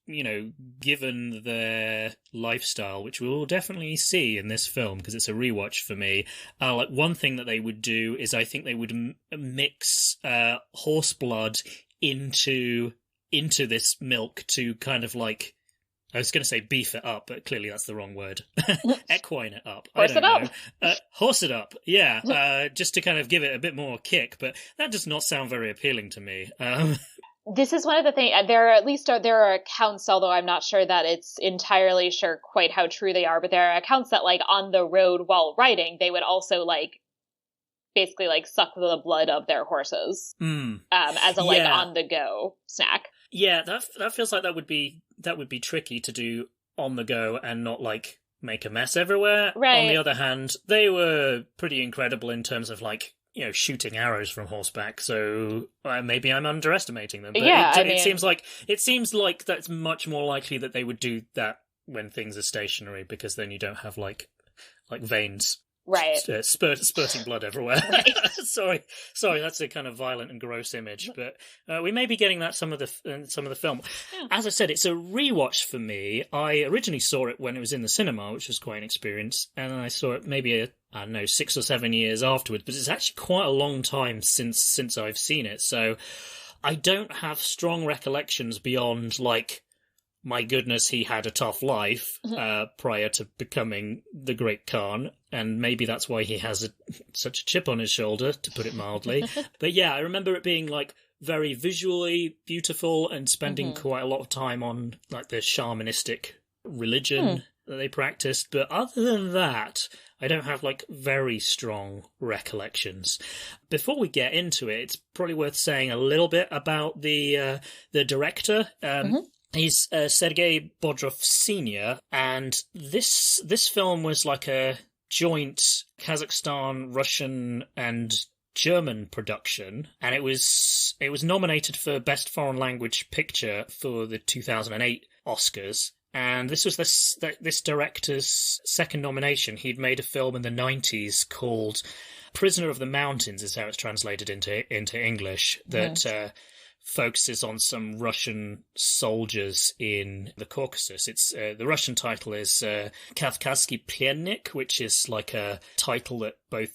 given their lifestyle, which we'll definitely see in this film because it's a rewatch for me, like one thing that they would do is I think they would mix horse blood into this milk to kind kind I was going to say beef it up, but clearly that's the wrong word. Equine it up. Horse it up. Horse it up, yeah. Just to kind of give it a bit more kick, but that does not sound very appealing to me. This is one of the things, there are accounts, although I'm not sure that it's entirely sure quite how true they are, but there are accounts that like on the road while riding, they would also like basically like suck the blood of their horses as a like on the go snack. Yeah, that feels like that would be tricky to do on the go and not like make a mess everywhere. Right. On the other hand, they were pretty incredible in terms of like, shooting arrows from horseback. So maybe I'm underestimating them. But it seems like that's much more likely that they would do that when things are stationary, because then you don't have like veins. Right. Spurting blood everywhere. Right. Sorry, that's a kind of violent and gross image, but we may be getting that some of the film. Yeah. As I said, it's a rewatch for me. I originally saw it when it was in the cinema, which was quite an experience, and then I saw it maybe 6 or 7 years afterwards. But it's actually quite a long time since I've seen it, so I don't have strong recollections beyond like, my goodness, he had a tough life prior to becoming the Great Khan, and maybe that's why he has such a chip on his shoulder, to put it mildly. But yeah, I remember it being like very visually beautiful and spending quite a lot of time on like the shamanistic religion that they practiced. But other than that, I don't have like very strong recollections. Before we get into it, it's probably worth saying a little bit about the director. He's Sergei Bodrov Sr., and this film was like a joint Kazakhstan, Russian, and German production, and it was nominated for Best Foreign Language Picture for the 2008 Oscars. And this was this director's second nomination. He'd made a film in the 90s called Prisoner of the Mountains, is how it's translated into English, that focuses on some Russian soldiers in the Caucasus. It's the Russian title is Kavkazsky Plennik, which is like a title that both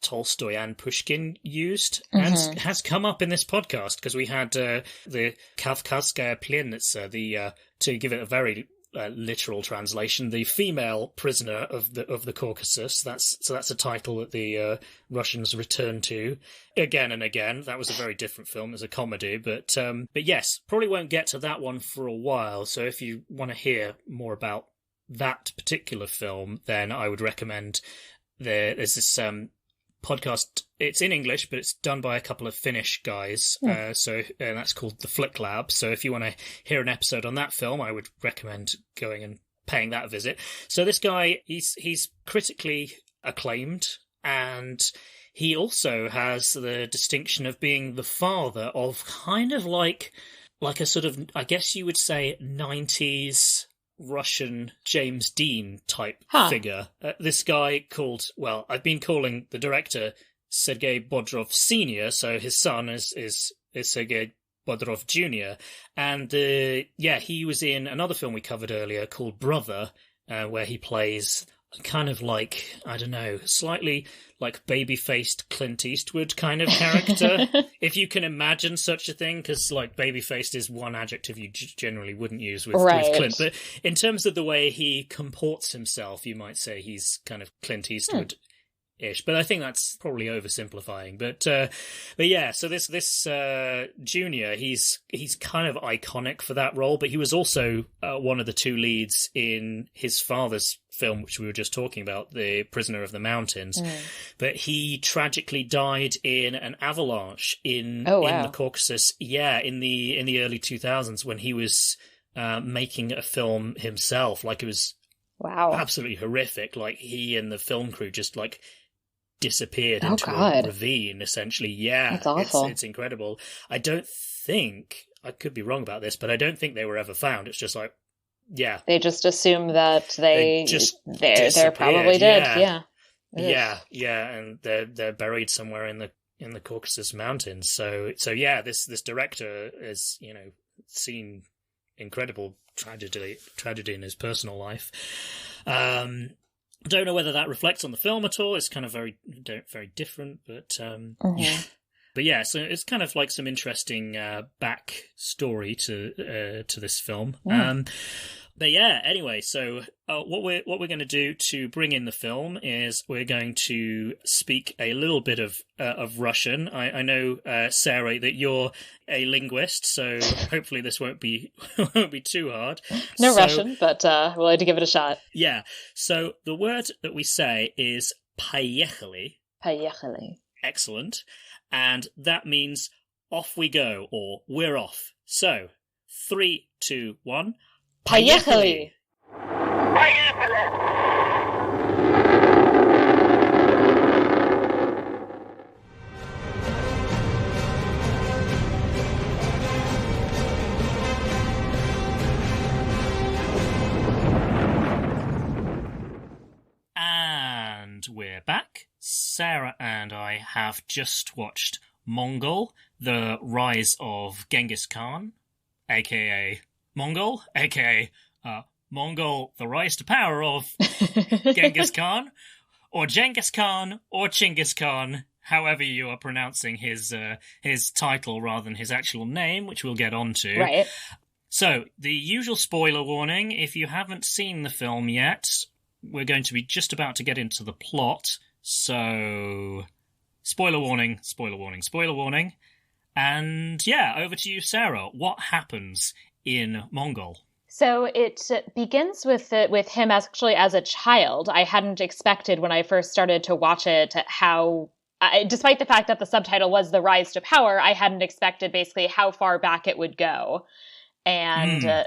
Tolstoy and Pushkin used, and has come up in this podcast because we had the Kavkazskaya Plennica, to give it a very literal translation, the female prisoner of the Caucasus. That's a title that the Russians return to again and again. That was a very different film as a comedy, but yes, probably won't get to that one for a while. So if you want to hear more about that particular film, then I would recommend there's this podcast. It's in English, but it's done by a couple of Finnish guys. So that's called The Flick Lab. So if you want to hear an episode on that film, I would recommend going and paying that a visit. So this guy, he's critically acclaimed, and he also has the distinction of being the father of kind of like a sort of, I guess you would say, 90s Russian James Dean type figure. This guy called, well, I've been calling the director Sergei Bodrov Sr., so his son is Sergei Bodrov Jr. And he was in another film we covered earlier called Brother, where he plays kind of like, I don't know, slightly like baby-faced Clint Eastwood kind of character, if you can imagine such a thing, because like baby-faced is one adjective you generally wouldn't use with Clint. But in terms of the way he comports himself, you might say he's kind of Clint Eastwood-ish. But I think that's probably oversimplifying. But yeah, so this Junior, he's kind of iconic for that role, but he was also one of the two leads in his father's film, which we were just talking about, The Prisoner of the Mountains. But he tragically died in an avalanche in the Caucasus. Yeah, in the early 2000s when he was making a film himself. Like, it was absolutely horrific. Like, he and the film crew just like disappeared into a ravine, essentially. Yeah, that's awful. It's incredible. I don't think, I could be wrong about this, but I don't think they were ever found. It's just like, yeah, they just assume that they're probably dead. Yeah, and they're buried somewhere in the Caucasus Mountains. So yeah, this director has, you know, seen incredible tragedy in his personal life. Don't know whether that reflects on the film at all. It's kind of very different, but yeah. But yeah, so it's kind of like some interesting back story to this film. But yeah, anyway, so what we're going to do to bring in the film is we're going to speak a little bit of Russian. I know, Sarah, that you're a linguist, so hopefully this won't be too hard. No Russian, but we'll have to give it a shot. Yeah. So the word that we say is "поехали." Поехали. Excellent. And that means off we go, or we're off. So 3, 2, 1. Поехали! And we're back. Sarah and I have just watched Mongol, The Rise of Genghis Khan, aka Mongol, aka Mongol, The Rise to Power of Genghis Khan, or Genghis Khan, or Chinggis Khan, however you are pronouncing his title rather than his actual name, which we'll get onto. Right. So, the usual spoiler warning, if you haven't seen the film yet, we're going to be just about to get into the plot, so spoiler warning, spoiler warning, spoiler warning. And yeah, over to you, Sarah. What happens in Mongol? So it begins with him actually as a child. I hadn't expected when I first started to watch it how, despite the fact that the subtitle was The Rise to Power, I hadn't expected basically how far back it would go. And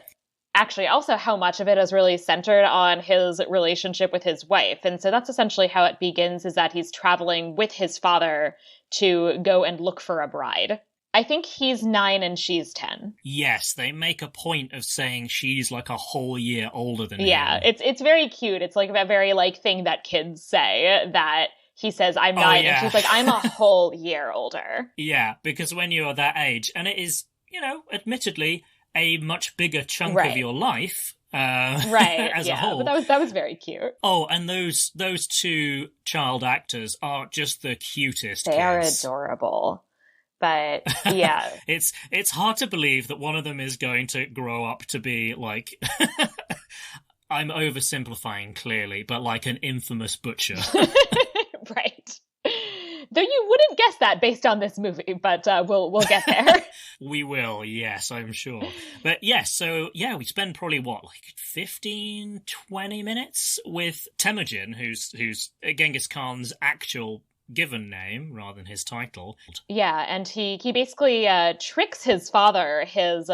actually also how much of it is really centered on his relationship with his wife. And so that's essentially how it begins, is that he's traveling with his father to go and look for a bride. I think he's 9 and she's 10. Yes, they make a point of saying she's like a whole year older than him. Yeah, it's very cute. It's like that very like thing that kids say, that he says, I'm 9, and she's like, I'm a whole year older. Yeah, because when you're that age, and it is, you know, admittedly, a much bigger chunk of your life, right, as a whole. But that was very cute. Oh, and those two child actors are just the cutest. They are adorable. But yeah, it's hard to believe that one of them is going to grow up to be like I'm oversimplifying, clearly, but like an infamous butcher. Right. Though you wouldn't guess that based on this movie, but we'll get there. We will, yes, I'm sure. But yes, so yeah, we spend probably 15, 20 minutes with Temujin, who's Genghis Khan's actual given name rather than his title. Yeah, and he basically tricks his father. His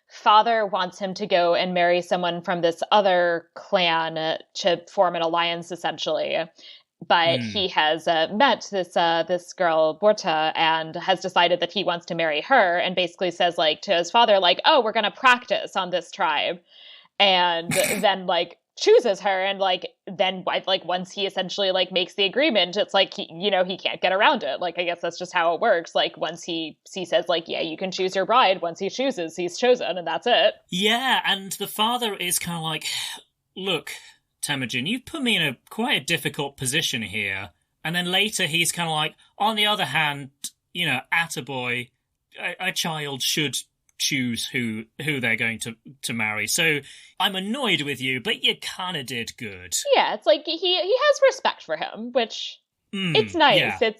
father wants him to go and marry someone from this other clan to form an alliance, essentially. But he has met this girl, Borta, and has decided that he wants to marry her, and basically says, like, to his father, like, oh, we're going to practice on this tribe. And then, like, chooses her, and, like, then, like, once he essentially, like, makes the agreement, it's like, he can't get around it. Like, I guess that's just how it works. Like, once he says, like, yeah, you can choose your bride. Once he chooses, he's chosen, and that's it. Yeah, and the father is kind of like, look, Temujin, you've put me in quite a difficult position here. And then later he's kind of like, on the other hand, attaboy, a child should choose who they're going to marry. So I'm annoyed with you, but you kind of did good. Yeah, it's like he has respect for him, which it's nice. Yeah.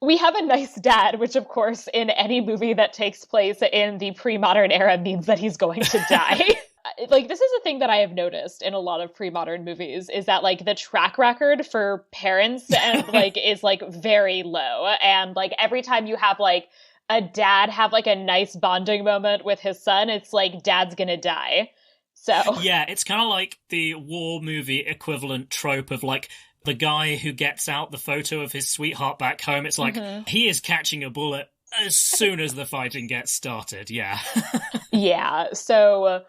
We have a nice dad, which of course in any movie that takes place in the pre-modern era means that he's going to die. Like, this is a thing that I have noticed in a lot of pre-modern movies, is that, like, the track record for parents and, like, is, like, very low. And, like, every time you have, like, a dad have, like, a nice bonding moment with his son, it's like, dad's gonna die. So yeah, it's kind of like the war movie equivalent trope of, like, the guy who gets out the photo of his sweetheart back home. It's like, he is catching a bullet as soon as the fighting gets started. Yeah. Yeah, so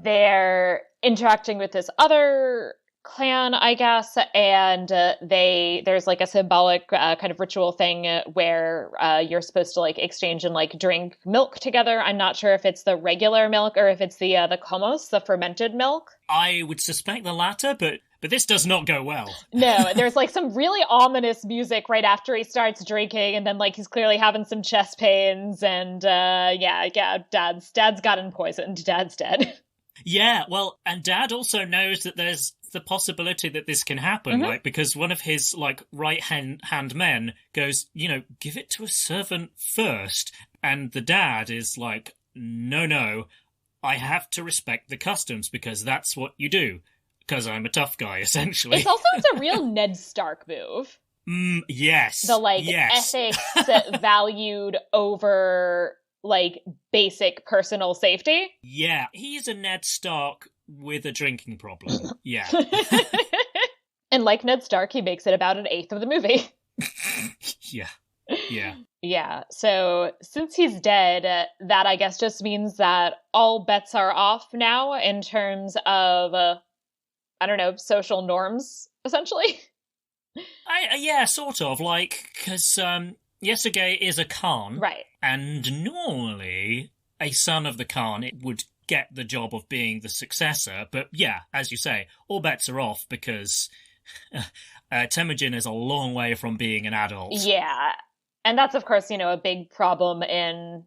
they're interacting with this other clan, I guess, and there's like a symbolic kind of ritual thing where you're supposed to like exchange and like drink milk together. I'm not sure if it's the regular milk or if it's the komos, the fermented milk. I would suspect the latter, but this does not go well. No, there's like some really ominous music right after he starts drinking, and then like he's clearly having some chest pains, and dad's gotten poisoned. Dad's dead. Yeah, well, and Dad also knows that there's the possibility that this can happen, right? Because one of his, like, right-hand men goes, give it to a servant first. And the dad is like, no, I have to respect the customs because that's what you do. Because I'm a tough guy, essentially. It's a real Ned Stark move. Yes. The, like, ethics valued over, like, basic personal safety. Yeah, he's a Ned Stark with a drinking problem. Yeah. And like Ned Stark, he makes it about 1/8 of the movie. Yeah. Yeah, so since he's dead, that I guess just means that all bets are off now in terms of, social norms, essentially. Yeah, sort of, like, because Sergei is a Khan. Right. And normally, a son of the Khan would get the job of being the successor. But yeah, as you say, all bets are off because Temujin is a long way from being an adult. Yeah. And that's, of course, a big problem in,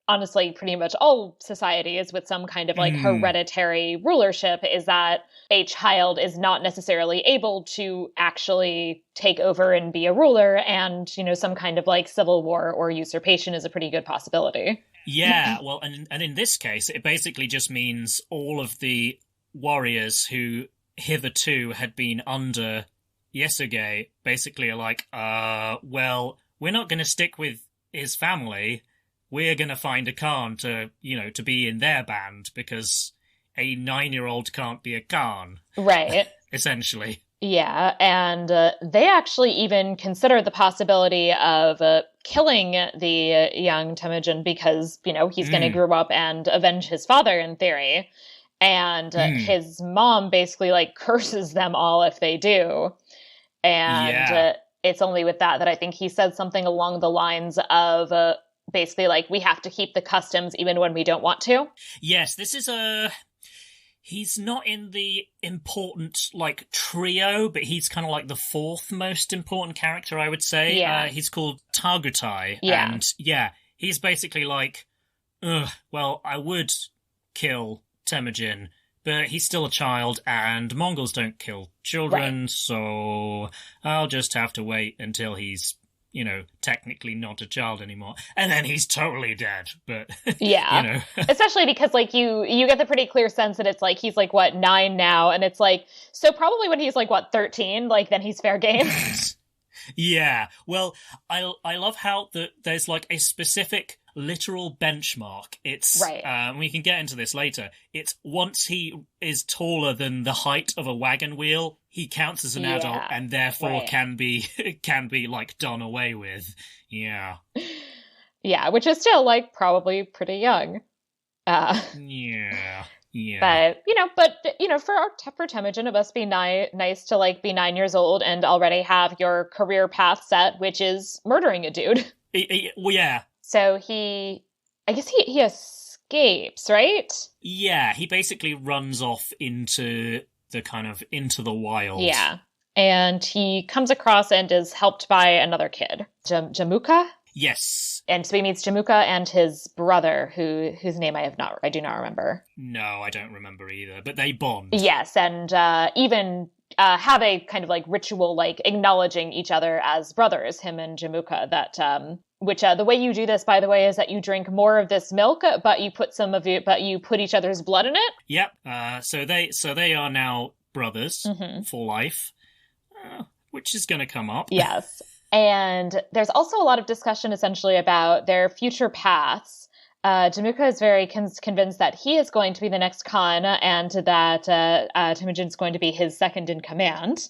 honestly, pretty much all societies with some kind of, like, hereditary rulership, is that a child is not necessarily able to actually take over and be a ruler, and, some kind of, like, civil war or usurpation is a pretty good possibility. Yeah, well, and in this case, it basically just means all of the warriors who hitherto had been under Sergei basically are like, well, we're not going to stick with his family. We're going to find a Khan to be in their band because a 9-year-old can't be a Khan. Right. Essentially. Yeah, and they actually even considered the possibility of killing the young Temujin because, he's going to grow up and avenge his father, in theory. And his mom basically, like, curses them all if they do. And it's only with that I think he said something along the lines of basically, like, we have to keep the customs even when we don't want to. Yes, this is he's not in the important, like, trio, but he's kind of like the fourth most important character, I would say. Yeah. He's called Targutai. Yeah. And, he's basically like, well, I would kill Temujin, but he's still a child, and Mongols don't kill children, so I'll just have to wait until he's, technically not a child anymore. And then he's totally dead, but, yeah. Especially because, like, you get the pretty clear sense that it's, like, he's, like, 9 now, and it's, like, so probably when he's, like, 13, like, then he's fair game. Yeah, well, I love how there's, like, a specific literal benchmark. It's we can get into this later. It's once he is taller than the height of a wagon wheel, he counts as an adult and therefore can be like done away with. Yeah, which is still like probably pretty young. Yeah. But for Temujin, it must be nice to like be 9 years old and already have your career path set, which is murdering a dude. Well, yeah. So I guess he escapes, right? Yeah, he basically runs off into the wild. Yeah. And he comes across and is helped by another kid, Jamuka? Yes. And so he meets Jamuka and his brother, whose name I do not remember. No, I don't remember either, but they bond. Yes, and even have a kind of like ritual, like acknowledging each other as brothers, him and Jamuka, that which the way you do this, by the way, is that you drink more of this milk, but you put each other's blood in it. Yep. So they are now brothers for life, which is going to come up. Yes. And there's also a lot of discussion essentially about their future paths. Jamuka is very convinced that he is going to be the next Khan and that Temujin is going to be his second in command.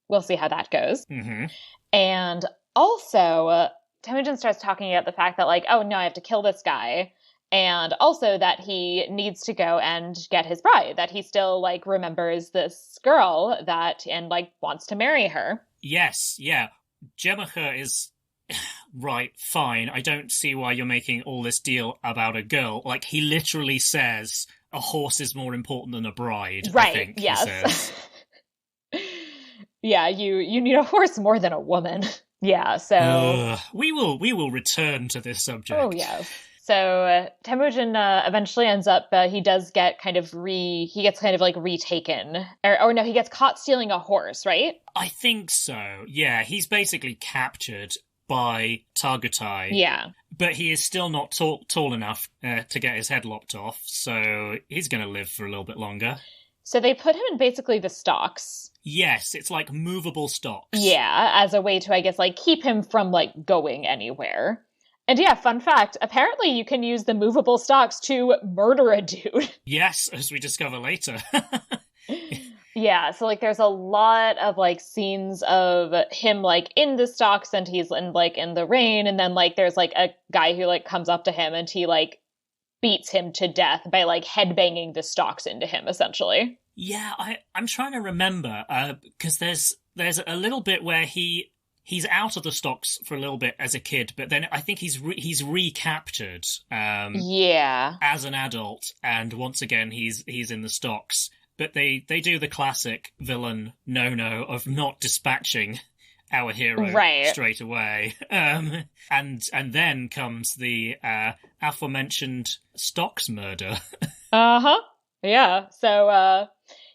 We'll see how that goes. Mm-hmm. And also, Temujin starts talking about the fact that, like, oh, no, I have to kill this guy. And also that he needs to go and get his bride, that he still, like, remembers this girl and, like, wants to marry her. Yes, yeah. Jamuka is... Right, fine. I don't see why you're making all this deal about a girl. Like, he literally says a horse is more important than a bride. Right, I think, yes. He says. Yeah, you need a horse more than a woman. Yeah, so... we will return to this subject. Oh, yeah. So Temujin eventually ends up, he gets kind of retaken. Or no, he gets caught stealing a horse, right? I think so. Yeah, he's basically captured by Targutai. Yeah. But he is still not tall enough to get his head lopped off, so he's going to live for a little bit longer. So they put him in basically the stocks. Yes, it's like movable stocks. Yeah, as a way to, I guess, like keep him from like going anywhere. And yeah, fun fact, apparently you can use the movable stocks to murder a dude. Yes, as we discover later. Yeah, so like there's a lot of like scenes of him like in the stocks and he's in the rain, and then like there's like a guy who like comes up to him and he like beats him to death by like headbanging the stocks into him essentially. Yeah, I'm trying to remember because there's a little bit where he's out of the stocks for a little bit as a kid, but then I think he's recaptured as an adult, and once again he's in the stocks. But they do the classic villain no of not dispatching our hero straight away. And then comes the aforementioned stocks murder. Uh-huh. Yeah. So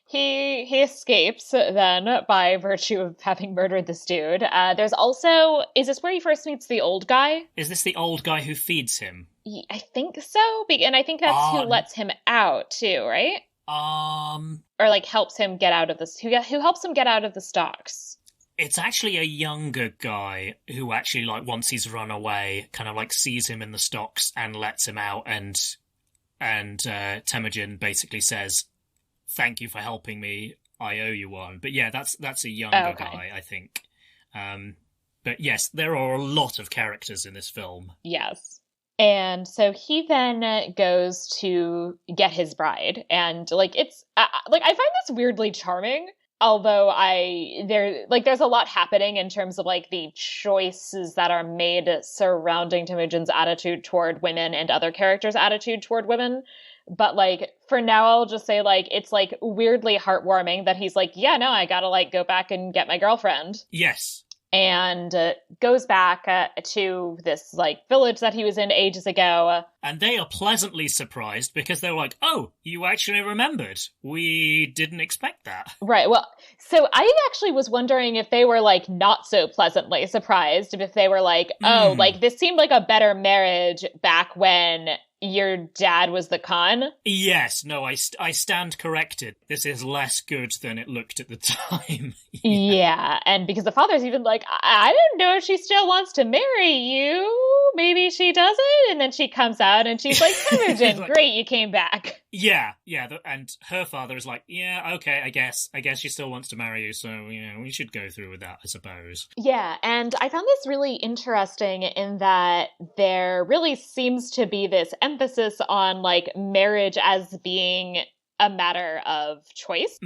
he escapes then by virtue of having murdered this dude. There's also, is this where he first meets the old guy? Is this the old guy who feeds him? I think so. And I think that's who lets him out too, right? Or like helps him get out of this. Who helps him get out of the stocks? It's actually a younger guy who actually, like, once he's run away, kind of like sees him in the stocks and lets him out, and Temujin basically says, "Thank you for helping me. I owe you one." But yeah, that's a younger guy, I think. But yes, there are a lot of characters in this film. Yes. And so he then goes to get his bride, and like it's I find this weirdly charming. Although there's a lot happening in terms of like the choices that are made surrounding Temujin's attitude toward women and other characters' attitude toward women. But like for now, I'll just say like it's like weirdly heartwarming that he's like, yeah, no, I gotta like go back and get my girlfriend. Yes. and goes back to this like village that he was in ages ago. And they are pleasantly surprised because they're like, oh, you actually remembered. We didn't expect that. Right. Well, so I actually was wondering if they were like not so pleasantly surprised, if they were like, oh, like this seemed like a better marriage back when your dad was the Khan. Yes, no, I stand corrected. This is less good than it looked at the time. Yeah, and because the father's even like, I don't know if she still wants to marry you. Maybe she doesn't. And then she comes out and she's like, Temujin, like, great, you came back. Yeah, and her father is like, yeah, okay, I guess she still wants to marry you, so, we should go through with that, I suppose. Yeah, and I found this really interesting in that there really seems to be this emphasis on, like, marriage as being a matter of choice.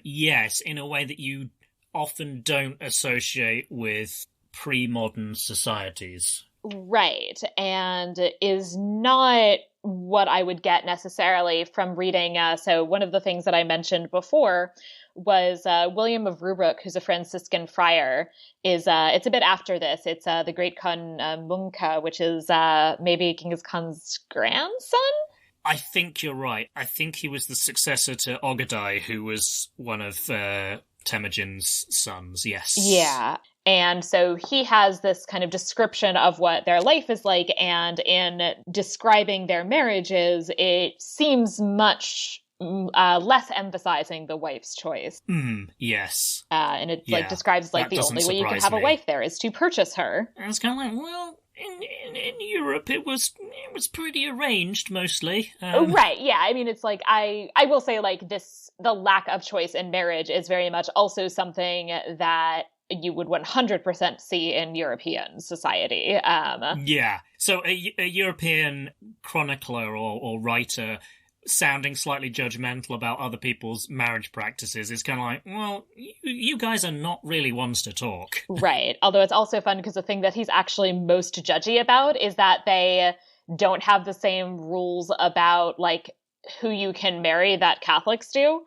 Yes, in a way that you often don't associate with pre-modern societies. Right, and is not what I would get necessarily from reading. So one of the things that I mentioned before was William of Rubruck, who's a Franciscan friar, is it's a bit after this. It's the Great Khan Munka, which is maybe Genghis Khan's grandson? I think you're right. I think he was the successor to Ogadai, who was one of Temujin's sons, yes. Yeah. And so he has this kind of description of what their life is like, and in describing their marriages, it seems much less emphasizing the wife's choice. Yes. And it describes like the only way you can have a wife there is to purchase her. And it's kind of like, well, in Europe it was pretty arranged mostly. Right, yeah. I mean, it's like I will say like the lack of choice in marriage is very much also something that you would 100% see in European society. Yeah. So a European chronicler or writer sounding slightly judgmental about other people's marriage practices is kind of like, well, you guys are not really ones to talk. Right. Although it's also fun because the thing that he's actually most judgy about is that they don't have the same rules about like who you can marry that Catholics do.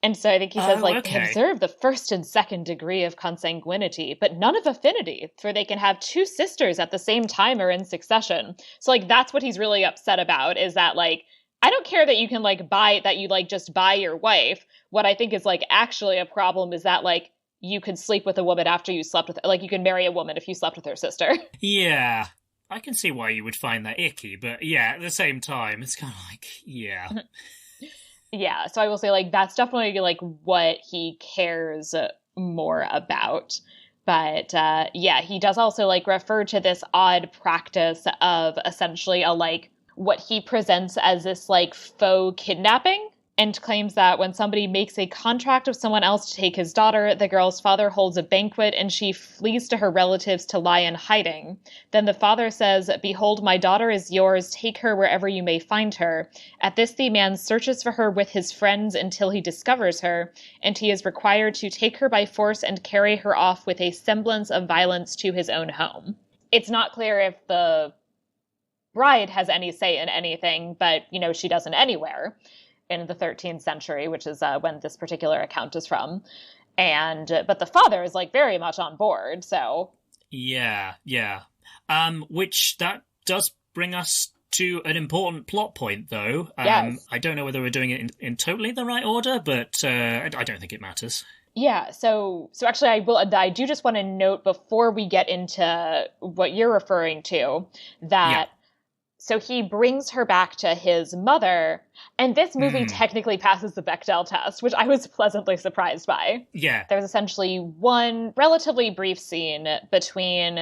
And so I think he says, they observe the first and second degree of consanguinity, but none of affinity, for they can have two sisters at the same time or in succession. So, like, that's what he's really upset about, is that, like, I don't care that you can, like, just buy your wife. What I think is, like, actually a problem is that, like, you can sleep with a woman after you slept with, like, you can marry a woman if you slept with her sister. Yeah. I can see why you would find that icky, but yeah, at the same time, it's kind of like, yeah. Yeah, so I will say, like, that's definitely, like, what he cares more about. But, he does also, like, refer to this odd practice of essentially what he presents as this, like, faux kidnapping, and claims that when somebody makes a contract with someone else to take his daughter, the girl's father holds a banquet and she flees to her relatives to lie in hiding. Then the father says, "Behold, my daughter is yours. Take her wherever you may find her." At this, the man searches for her with his friends until he discovers her, and he is required to take her by force and carry her off with a semblance of violence to his own home. It's not clear if the bride has any say in anything, but, she doesn't anywhere. In the 13th century, which is when this particular account is from. But the father is, like, very much on board, so... Yeah. Which that does bring us to an important plot point, though. Yes. I don't know whether we're doing it in totally the right order, but I don't think it matters. Yeah, so actually I do just want to note before we get into what you're referring to, that... So he brings her back to his mother, and this movie technically passes the Bechdel test, which I was pleasantly surprised by. Yeah. There's essentially one relatively brief scene between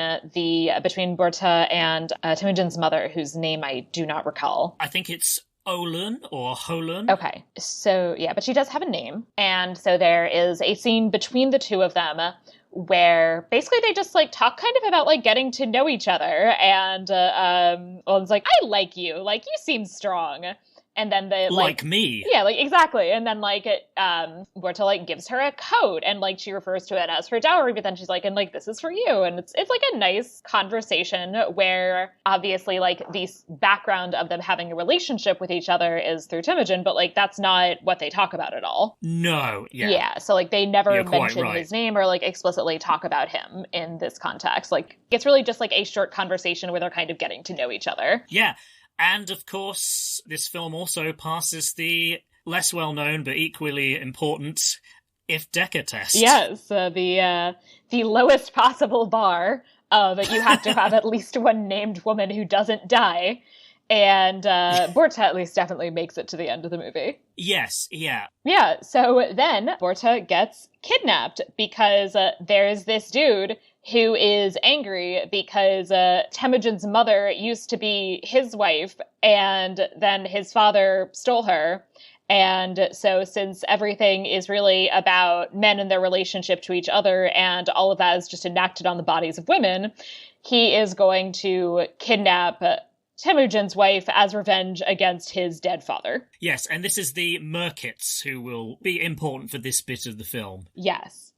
Borta and Temujin's mother, whose name I do not recall. I think it's Olun or Holun. Okay, so but she does have a name, and so there is a scene between the two of them where basically they just like talk kind of about like getting to know each other, and Owen's like, "I like you, like you seem strong," And then the like me. Yeah, like exactly. And then like Borta like gives her a coat and like she refers to it as her dowry, but then she's like, and like this is for you. And it's like a nice conversation where obviously like the background of them having a relationship with each other is through Temujin, but like that's not what they talk about at all. No, yeah. Yeah, so like they never You're mention quite right. his name or like explicitly talk about him in this context. Like it's really just like a short conversation where they're kind of getting to know each other. Yeah. And, of course, this film also passes the less well-known but equally important Ifft Decker test. Yes, the lowest possible bar of you have to have at least one named woman who doesn't die. And Borta at least definitely makes it to the end of the movie. Yes, yeah. Yeah, so then Borta gets kidnapped because there's this dude who is angry because Temujin's mother used to be his wife, and then his father stole her. And so since everything is really about men and their relationship to each other, and all of that is just enacted on the bodies of women, he is going to kidnap Temujin's wife as revenge against his dead father. Yes, and this is the Merkits who will be important for this bit of the film. Yes.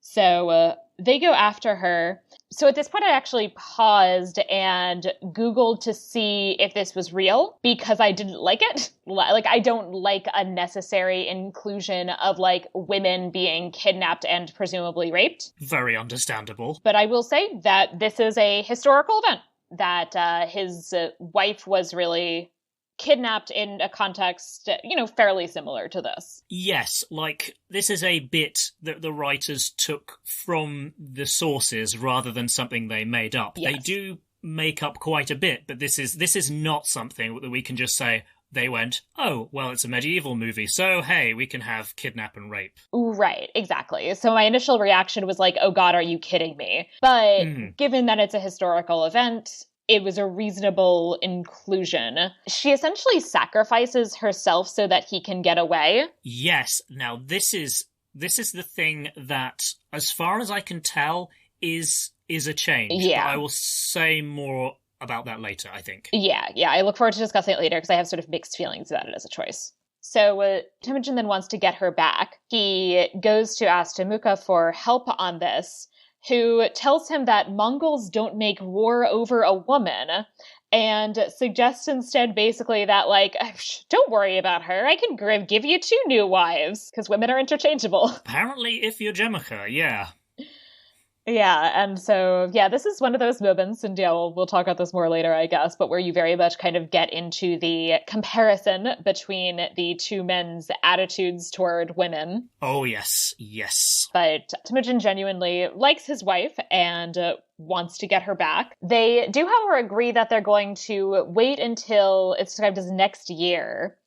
So they go after her. So at this point, I actually paused and Googled to see if this was real because I didn't like it. Like, I don't like unnecessary inclusion of, like, women being kidnapped and presumably raped. Very understandable. But I will say that this is a historical event, that his wife was really kidnapped in a context, fairly similar to this. Yes, like, this is a bit that the writers took from the sources rather than something they made up. Yes. They do make up quite a bit, but this is not something that we can just say, they went, oh, well, it's a medieval movie, so, hey, we can have kidnap and rape. Right, exactly. So my initial reaction was like, oh God, are you kidding me? But given that it's a historical event, it was a reasonable inclusion. She essentially sacrifices herself so that he can get away. Yes. Now, this is the thing that, as far as I can tell, is a change. Yeah. But I will say more about that later, I think. Yeah. I look forward to discussing it later because I have sort of mixed feelings about it as a choice. So Temujin then wants to get her back. He goes to ask Temuka for help on this, who tells him that Mongols don't make war over a woman, and suggests instead basically that, like, don't worry about her, I can give you 2 new wives, because women are interchangeable. Apparently, if you're Jemicha, yeah. Yeah, and so, yeah, this is one of those moments, and yeah, we'll talk about this more later, I guess, but where you very much kind of get into the comparison between the 2 men's attitudes toward women. Oh, yes. But Temujin genuinely likes his wife and wants to get her back. They do, however, agree that they're going to wait until it's described as next year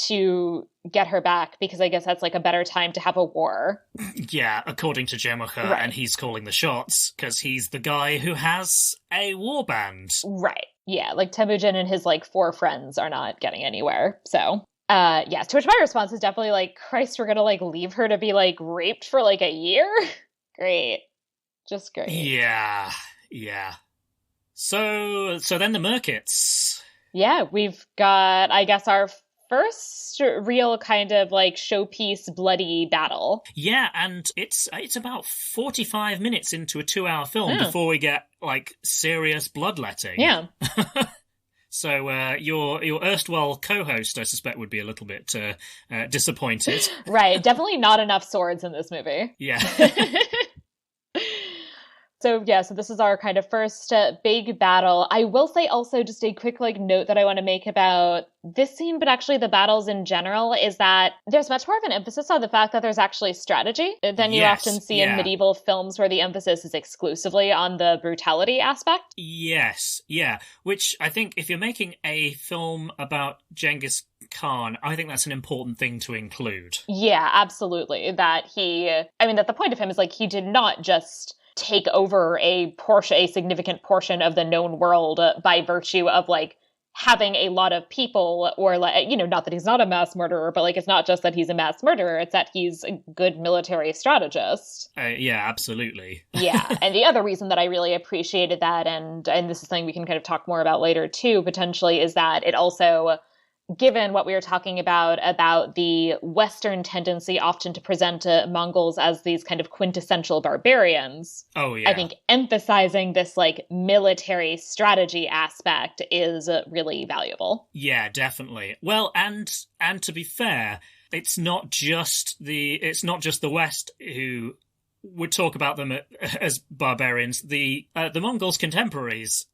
to get her back, because I guess that's like a better time to have a war. Yeah, according to Jemicha, right. And he's calling the shots, because he's the guy who has a war band. Right. Yeah, like Temujin and his, like, 4 friends are not getting anywhere, so... yes, to which my response is definitely like, Christ, we're gonna, like, leave her to be, like, raped for, like, a year? Great. Just great. Yeah. So then the Merkits. Yeah, we've got, I guess, our first real kind of, like, showpiece bloody battle. Yeah, and it's about 45 minutes into a 2-hour film before we get, like, serious bloodletting. Yeah. So your erstwhile co-host, I suspect, would be a little bit disappointed. Right, definitely not enough swords in this movie. Yeah. So this is our kind of first big battle. I will say also just a quick, like, note that I want to make about this scene, but actually the battles in general, is that there's much more of an emphasis on the fact that there's actually strategy than you often see in medieval films, where the emphasis is exclusively on the brutality aspect. Yes, yeah. Which I think if you're making a film about Genghis Khan, I think that's an important thing to include. Yeah, absolutely. That the point of him is, like, he did not just take over a significant portion of the known world by virtue of, like, having a lot of people, or, like, not that he's not a mass murderer, but, like, it's not just that he's a mass murderer, it's that he's a good military strategist. Yeah, absolutely. Yeah, and the other reason that I really appreciated that, and this is something we can kind of talk more about later too, potentially, is that it also given what we were talking about the Western tendency often to present Mongols as these kind of quintessential barbarians. Oh, yeah. I think emphasizing this like military strategy aspect is really valuable. Yeah, definitely. Well, and to be fair, it's not just the West who would talk about them as barbarians. The Mongols' contemporaries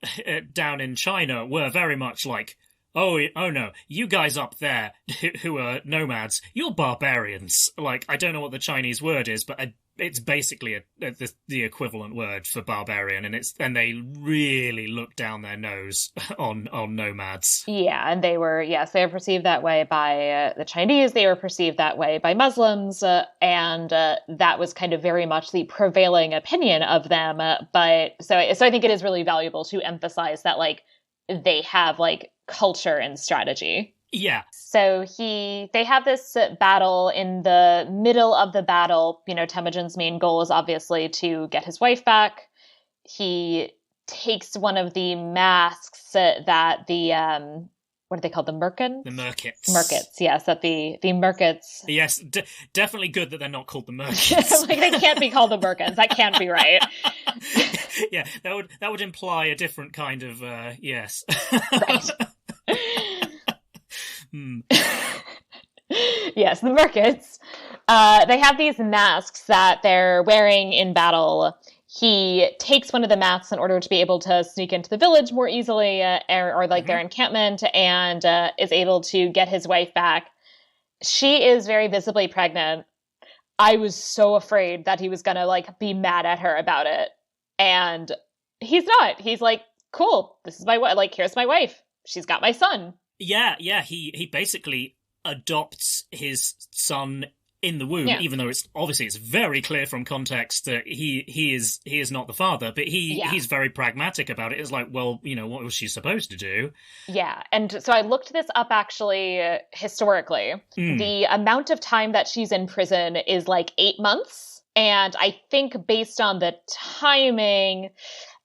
down in China were very much like, oh no, you guys up there who are nomads, you're barbarians. Like, I don't know what the Chinese word is, but it's basically the equivalent word for barbarian, and they really look down their nose on nomads. Yeah, and they were perceived that way by the Chinese. They were perceived that way by Muslims, and that was kind of very much the prevailing opinion of them. But so I think it is really valuable to emphasize that like they have like culture and strategy. Yeah. So they have this battle. In the middle of the battle, Temujin's main goal is obviously to get his wife back. He takes one of the masks that the, what are they called? The Merkins? The Merkits. Merkits, yes. That the Merkits. Yes, definitely good that they're not called the Merkits. Like, they can't be called the Merkins. That can't be right. Yeah, that would imply a different kind of, yes. Right. Yes, the Merkits. They have these masks that they're wearing in battle. He takes one of the masks in order to be able to sneak into the village more easily, or their encampment, and is able to get his wife back. She is very visibly pregnant. I was so afraid that he was gonna like be mad at her about it, and he's not. He's like, "Cool, this is my wife. Like, here's my wife. She's got my son." Yeah. He basically adopts his son in the womb, even though it's very clear from context that he is not the father, but he's very pragmatic about it. It's like, well, what was she supposed to do? Yeah, and so I looked this up actually historically. The amount of time that she's in prison is like 8 months, and I think based on the timing,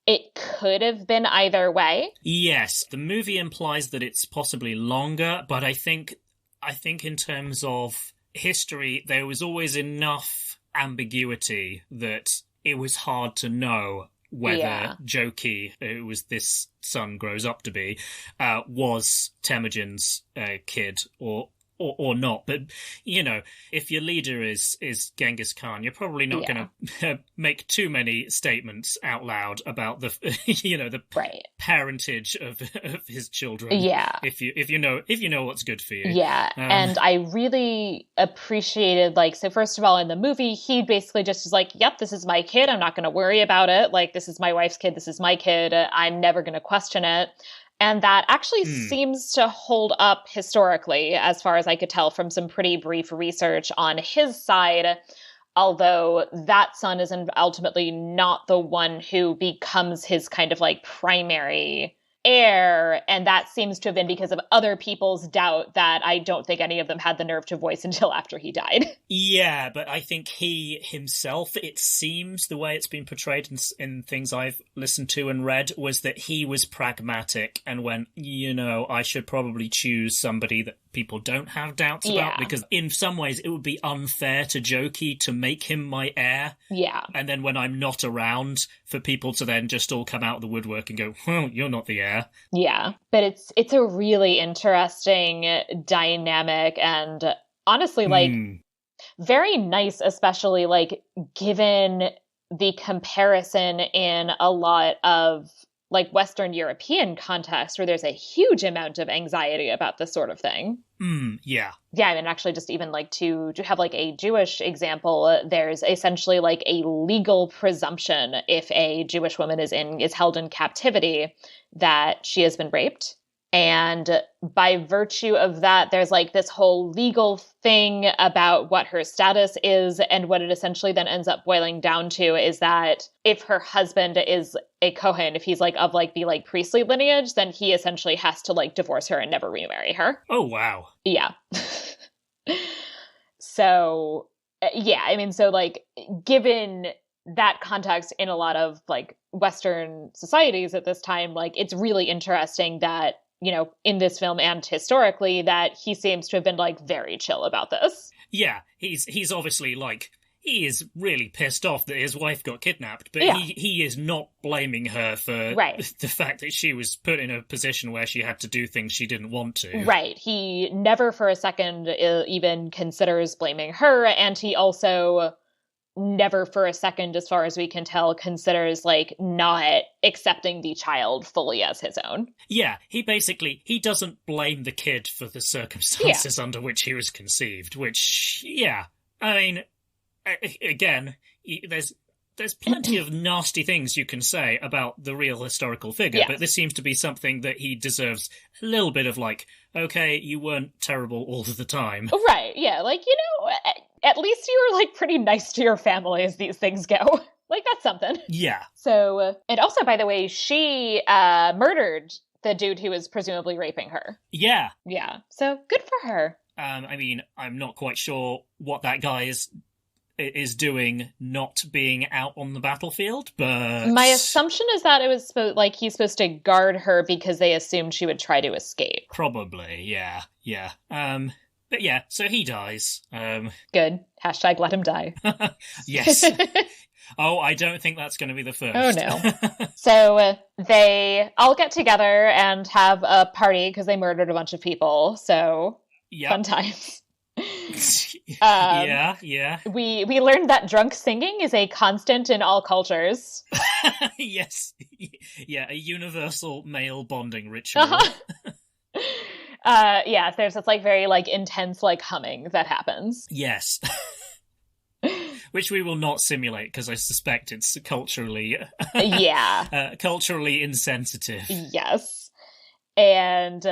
it could have been either way. Yes, the movie implies that it's possibly longer, but I think in terms of history, there was always enough ambiguity that it was hard to know whether Joki, who was this son grows up to be, was Temujin's kid or not. But, if your leader is Genghis Khan, you're probably not going to make too many statements out loud about the, the parentage of his children. Yeah. If you know what's good for you. Yeah. And I really appreciated, so first of all, in the movie, he basically just is like, yep, this is my kid. I'm not going to worry about it. Like, this is my wife's kid. This is my kid. I'm never going to question it. And that actually seems to hold up historically, as far as I could tell from some pretty brief research on his side, although that son is ultimately not the one who becomes his kind of primary heir. And that seems to have been because of other people's doubt that I don't think any of them had the nerve to voice until after he died. Yeah, but I think he himself, it seems the way it's been portrayed in things I've listened to and read, was that he was pragmatic and went, I should probably choose somebody that people don't have doubts about, because in some ways it would be unfair to Joki to make him my heir. Yeah. And then when I'm not around, for people to then just all come out of the woodwork and go, well, you're not the heir. Yeah. But it's a really interesting dynamic, and honestly, very nice, especially given the comparison in a lot of Western European context where there's a huge amount of anxiety about this sort of thing. Yeah. Yeah, and actually just even to have a Jewish example, there's essentially a legal presumption if a Jewish woman is held in captivity that she has been raped. And by virtue of that, there's this whole legal thing about what her status is. And what it essentially then ends up boiling down to is that if her husband is a Kohen, if he's of the priestly lineage, then he essentially has to divorce her and never remarry her. Oh, wow. Yeah. So, given that context in a lot of Western societies at this time, it's really interesting that in this film and historically, that he seems to have been, like, very chill about this. Yeah, he's obviously, like, he is really pissed off that his wife got kidnapped, but he is not blaming her for the fact that she was put in a position where she had to do things she didn't want to. Right. He never for a second even considers blaming her, and he also never for a second, as far as we can tell, considers, like, not accepting the child fully as his own. Yeah, he doesn't blame the kid for the circumstances under which he was conceived, which, I mean, again, there's plenty of nasty things you can say about the real historical figure, but this seems to be something that he deserves a little bit of, like, okay, you weren't terrible all of the time. Right, yeah, like, at least you were, like, pretty nice to your family as these things go. Like, that's something. Yeah. So, and also, by the way, she murdered the dude who was presumably raping her. Yeah. Yeah, so good for her. I mean, I'm not quite sure what that guy is doing not being out on the battlefield, but my assumption is that it was he's supposed to guard her because they assumed she would try to escape. Probably, yeah. But yeah, so he dies. Good. # let him die. Yes. Oh, I don't think that's going to be the first. Oh, no. So they all get together and have a party because they murdered a bunch of people. So fun times. Yeah. We learned that drunk singing is a constant in all cultures. Yes. Yeah, a universal male bonding ritual. There's this, like, very, like, intense, like, humming that happens. Yes. Which we will not simulate because I suspect it's culturally culturally insensitive. Yes. And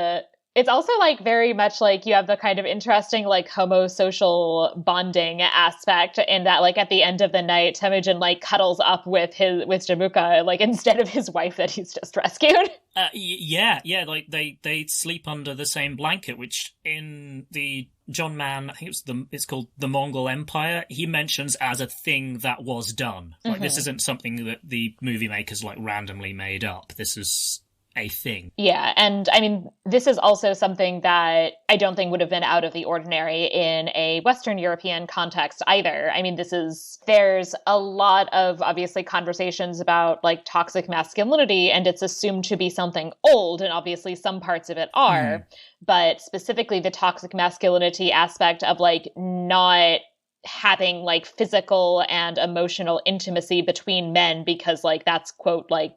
it's also, like, very much, like, you have the kind of interesting, like, homosocial bonding aspect in that, like, at the end of the night, Temujin, like, cuddles up with Jamuka, like, instead of his wife that he's just rescued. Like, they sleep under the same blanket, which in the John Mann, I think it's called The Mongol Empire, he mentions as a thing that was done. Like, this isn't something that the movie makers, like, randomly made up. This is a thing. Yeah, and I mean, this is also something that I don't think would have been out of the ordinary in a Western European context either. I mean, there's a lot of, obviously, conversations about, like, toxic masculinity, and it's assumed to be something old, and obviously some parts of it are, but specifically the toxic masculinity aspect of, like, not having, like, physical and emotional intimacy between men because, like, that's, quote, like,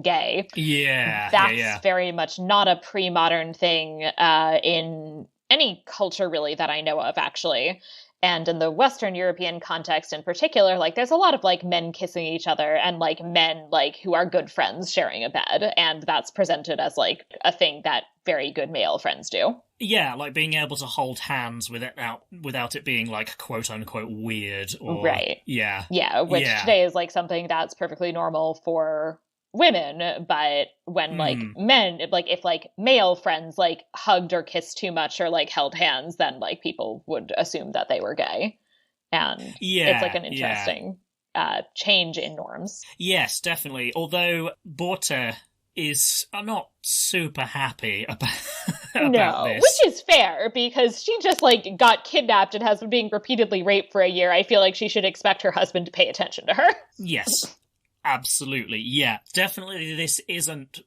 gay. Yeah. That's very much not a pre-modern thing in any culture, really, that I know of, actually. And in the Western European context in particular, like, there's a lot of, like, men kissing each other and, like, men, like, who are good friends sharing a bed. And that's presented as, like, a thing that very good male friends do. Yeah, like being able to hold hands without it being, like, quote-unquote weird. Or, right. Yeah. Yeah, which today is, like, something that's perfectly normal for women, but when like men, like if like male friends like hugged or kissed too much or like held hands, then like people would assume that they were gay, and it's like an interesting change in norms. Yes, definitely. Although Borta is not super happy about this. Which is fair because she just like got kidnapped and has been being repeatedly raped for a year. I feel like she should expect her husband to pay attention to her. Yes. Absolutely, yeah. Definitely this isn't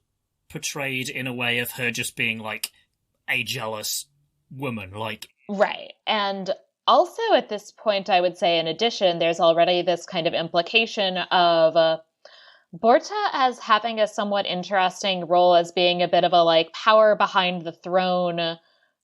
portrayed in a way of her just being, like, a jealous woman, like... Right, and also at this point, I would say, in addition, there's already this kind of implication of Borta as having a somewhat interesting role as being a bit of a, like, power behind the throne,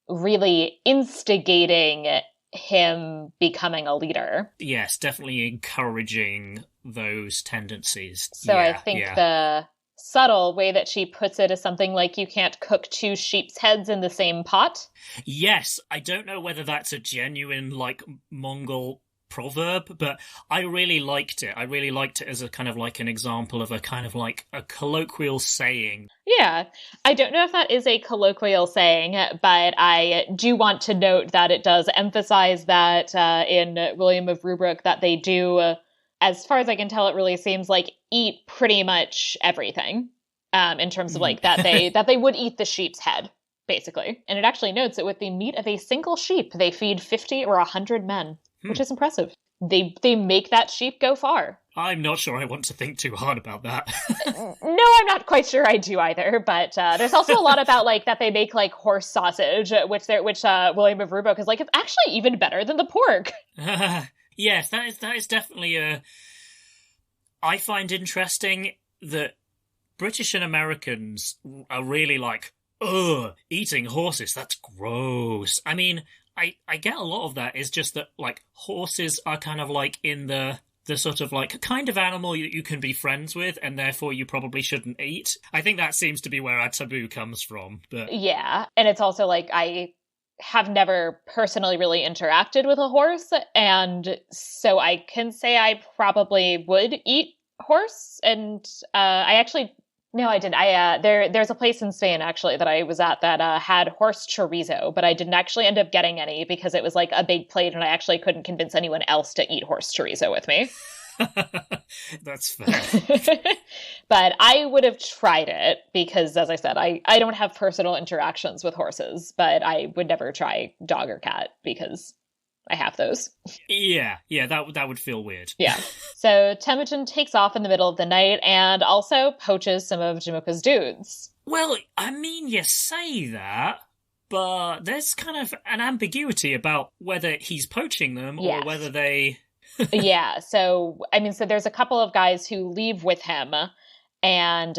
really instigating him becoming a leader. Yes, definitely encouraging those tendencies. So I think the subtle way that she puts it is something like you can't cook two sheep's heads in the same pot. Yes, I don't know whether that's a genuine, like, Mongol proverb, but I really liked it. I really liked it as a kind of like an example of a kind of like a colloquial saying. Yeah, I don't know if that is a colloquial saying, but I do want to note that it does emphasize that in William of Rubric that they do, as far as I can tell, it really seems like eat pretty much everything. in terms of like that they would eat the sheep's head, basically. And it actually notes that with the meat of a single sheep, they feed 50 or 100 men, which is impressive. They make that sheep go far. I'm not sure I want to think too hard about that. No, I'm not quite sure I do either. But there's also a lot about like that they make like horse sausage, which William of Rubo, because like it's actually even better than the pork. Yes, that is definitely I find interesting that British and Americans are really like, ugh, eating horses, that's gross. I mean, I get a lot of that is just that, like, horses are kind of like in the sort of like kind of animal that you can be friends with, and therefore you probably shouldn't eat. I think that seems to be where our taboo comes from. But yeah, and it's also like I have never personally really interacted with a horse, and so I can say I probably would eat horse. And I actually, no, I didn't. There's a place in Spain actually that I was at that had horse chorizo, but I didn't actually end up getting any because it was like a big plate, and I actually couldn't convince anyone else to eat horse chorizo with me. That's fair. But I would have tried it because, as I said, I don't have personal interactions with horses, but I would never try dog or cat because I have those. Yeah, that would feel weird. Yeah. So Temujin takes off in the middle of the night and also poaches some of Jamuka's dudes. Well, I mean, you say that, but there's kind of an ambiguity about whether he's poaching them or whether they... Yeah, so, I mean, so there's a couple of guys who leave with him, and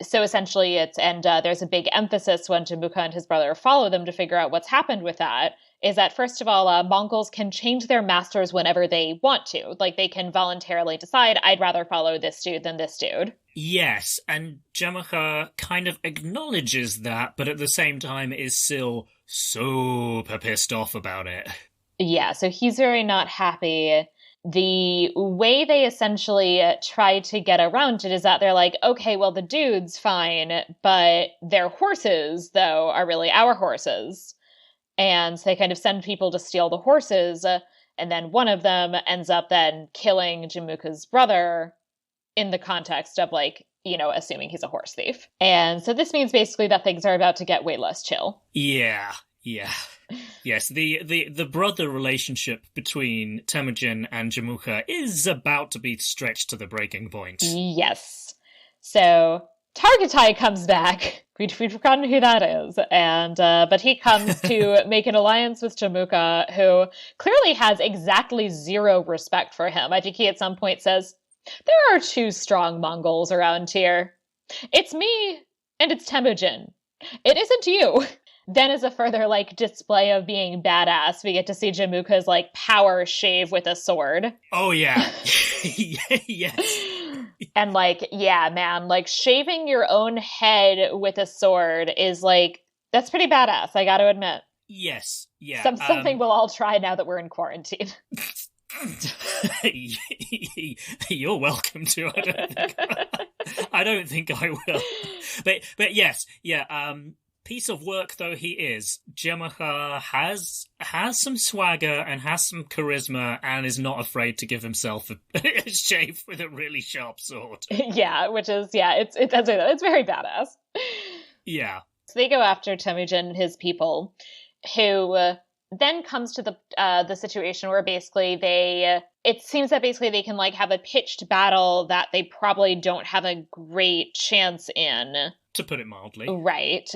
so essentially there's a big emphasis when Jamuka and his brother follow them to figure out what's happened with that, is that, first of all, Mongols can change their masters whenever they want to. Like, they can voluntarily decide, I'd rather follow this dude than this dude. Yes, and Jamuka kind of acknowledges that, but at the same time is still super pissed off about it. Yeah, so he's very not happy. The way they essentially try to get around it is that they're like, okay, well, the dude's fine, but their horses, though, are really our horses. And so they kind of send people to steal the horses, and then one of them ends up then killing Jamuka's brother in the context of, like, you know, assuming he's a horse thief. And so this means basically that things are about to get way less chill. Yeah. Yes, the brother relationship between Temujin and Jamuka is about to be stretched to the breaking point. Yes. So Targetai comes back. We'd forgotten who that is. And but he comes to make an alliance with Jamuka, who clearly has exactly zero respect for him. I think he at some point says, there are two strong Mongols around here. It's me and it's Temujin. It isn't you. Then as a further, like, display of being badass, we get to see Jamuka's, like, power shave with a sword. Oh, yeah. Yes. And, like, yeah, man, like, shaving your own head with a sword is, like, that's pretty badass, I gotta admit. Yes, yeah. Something we'll all try now that we're in quarantine. You're welcome to. I don't think I will. But yes, yeah, piece of work though he is, Jamuka has some swagger and has some charisma and is not afraid to give himself a shave with a really sharp sword. Yeah, which is, yeah, it's very badass. Yeah. So they go after Temujin and his people, who then comes to the situation where basically it seems that basically they can, like, have a pitched battle that they probably don't have a great chance in. To put it mildly. Right.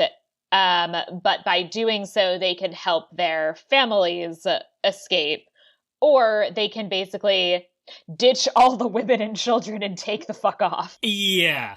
But by doing so, they can help their families escape, or they can basically ditch all the women and children and take the fuck off. Yeah.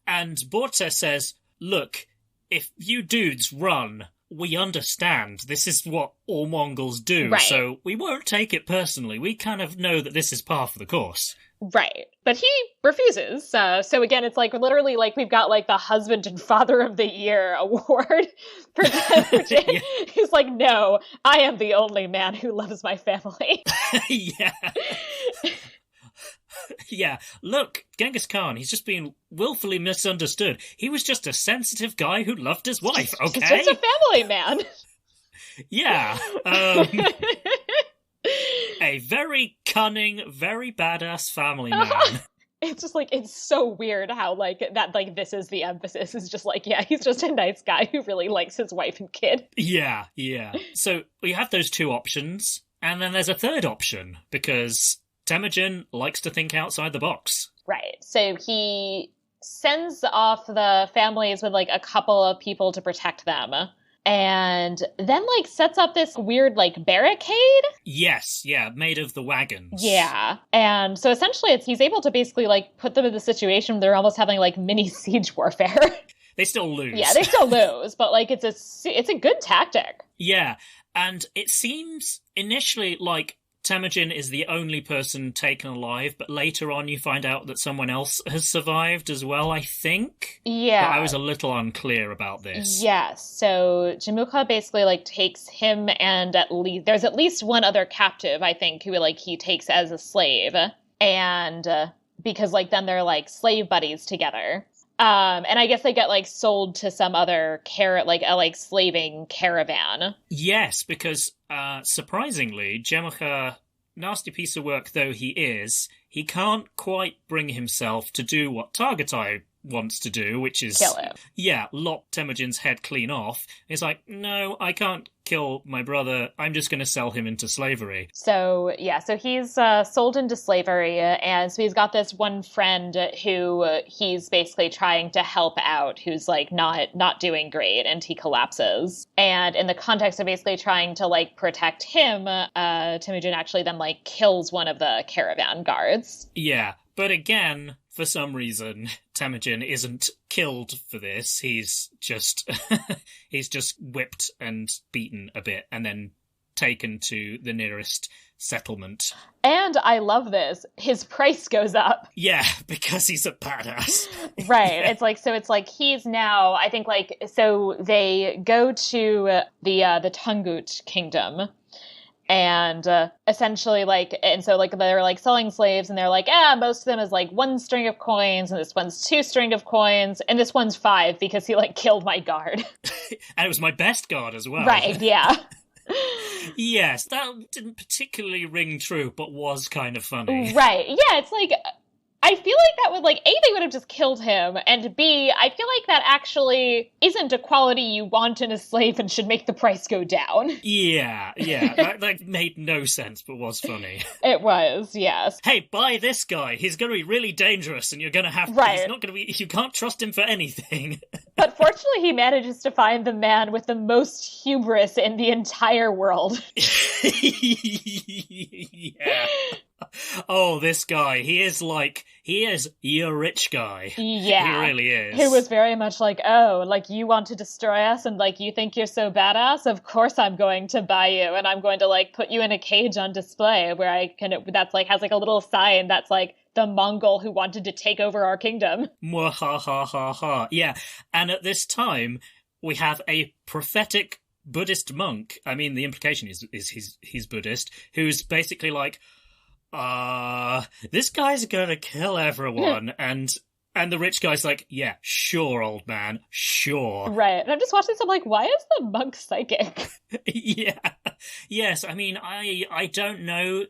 And Borte says, look, if you dudes run, we understand. This is what all Mongols do, right. So we won't take it personally. We kind of know that this is par for the course. Right. But he refuses. So again, it's like literally like we've got like the husband and father of the year award for Temujin. Yeah. He's like, no, I am the only man who loves my family. Yeah. Yeah, look, Genghis Khan, he's just been willfully misunderstood. He was just a sensitive guy who loved his wife, okay? He's just a family man. Yeah. A very cunning, very badass family man. It's just like, it's so weird how like that, like this is the emphasis, is just like, yeah, he's just a nice guy who really likes his wife and kid. Yeah. So we have those two options, and then there's a third option, because Temujin likes to think outside the box. Right. So he sends off the families with like a couple of people to protect them, and then like sets up this weird like barricade. Yes, yeah, made of the wagons. Yeah. And so essentially he's able to basically like put them in the situation where they're almost having like mini siege warfare. They still lose. Yeah, they still lose, but like it's a good tactic. Yeah, and it seems initially like Temujin is the only person taken alive, but later on you find out that someone else has survived as well, I think. Yeah. But I was a little unclear about this. Yes. So Jamuka basically like takes him, and there's at least one other captive, I think, who like he takes as a slave. And because like then they're like slave buddies together. And I guess they get like sold to some other slaving caravan. Yes, because surprisingly, Jemuka, nasty piece of work though he is, he can't quite bring himself to do what Targetai wants to do, which is kill him. Yeah, lop Temujin's head clean off. It's like, no, I can't kill my brother. I'm just going to sell him into slavery. So he's sold into slavery, and so he's got this one friend who he's basically trying to help out, who's like not doing great, and he collapses. And in the context of basically trying to like protect him, Temujin actually then like kills one of the caravan guards. Yeah, but again, for some reason, Temujin isn't killed for this. He's just whipped and beaten a bit and then taken to the nearest settlement. And I love this. His price goes up. Yeah, because he's a badass. Right. Yeah. It's like he's now, I think like, so they go to the Tungut kingdom. And essentially, like, and so, like, they're, like, selling slaves, and they're like, most of them is, like, 1 string of coins, and this one's 2 string of coins, and this one's 5, because he, like, killed my guard. And it was my best guard as well. Right, yeah. Yes, that didn't particularly ring true, but was kind of funny. Right, yeah, it's like, I feel like that would, like, A, they would have just killed him, and B, I feel like that actually isn't a quality you want in a slave and should make the price go down. Yeah, that made no sense, but was funny. It was, yes. Hey, buy this guy, he's going to be really dangerous, and you're going to have to, right. He's not going to be, you can't trust him for anything. But fortunately, he manages to find the man with the most hubris in the entire world. Yeah. Oh, this guy. He is your rich guy. Yeah. He really is. Who was very much like, oh, like, you want to destroy us and, like, you think you're so badass? Of course I'm going to buy you, and I'm going to, like, put you in a cage on display where that's, like, has, like, a little sign that's, like, the Mongol who wanted to take over our kingdom. Mwahahaha. Yeah. And at this time, we have a prophetic Buddhist monk. I mean, the implication is he's Buddhist, who's basically like, this guy's gonna kill everyone. and the rich guy's like, yeah, sure, old man, sure. Right. And I'm just watching this, I'm like, why is the monk psychic? Yeah. Yes, I mean, I don't know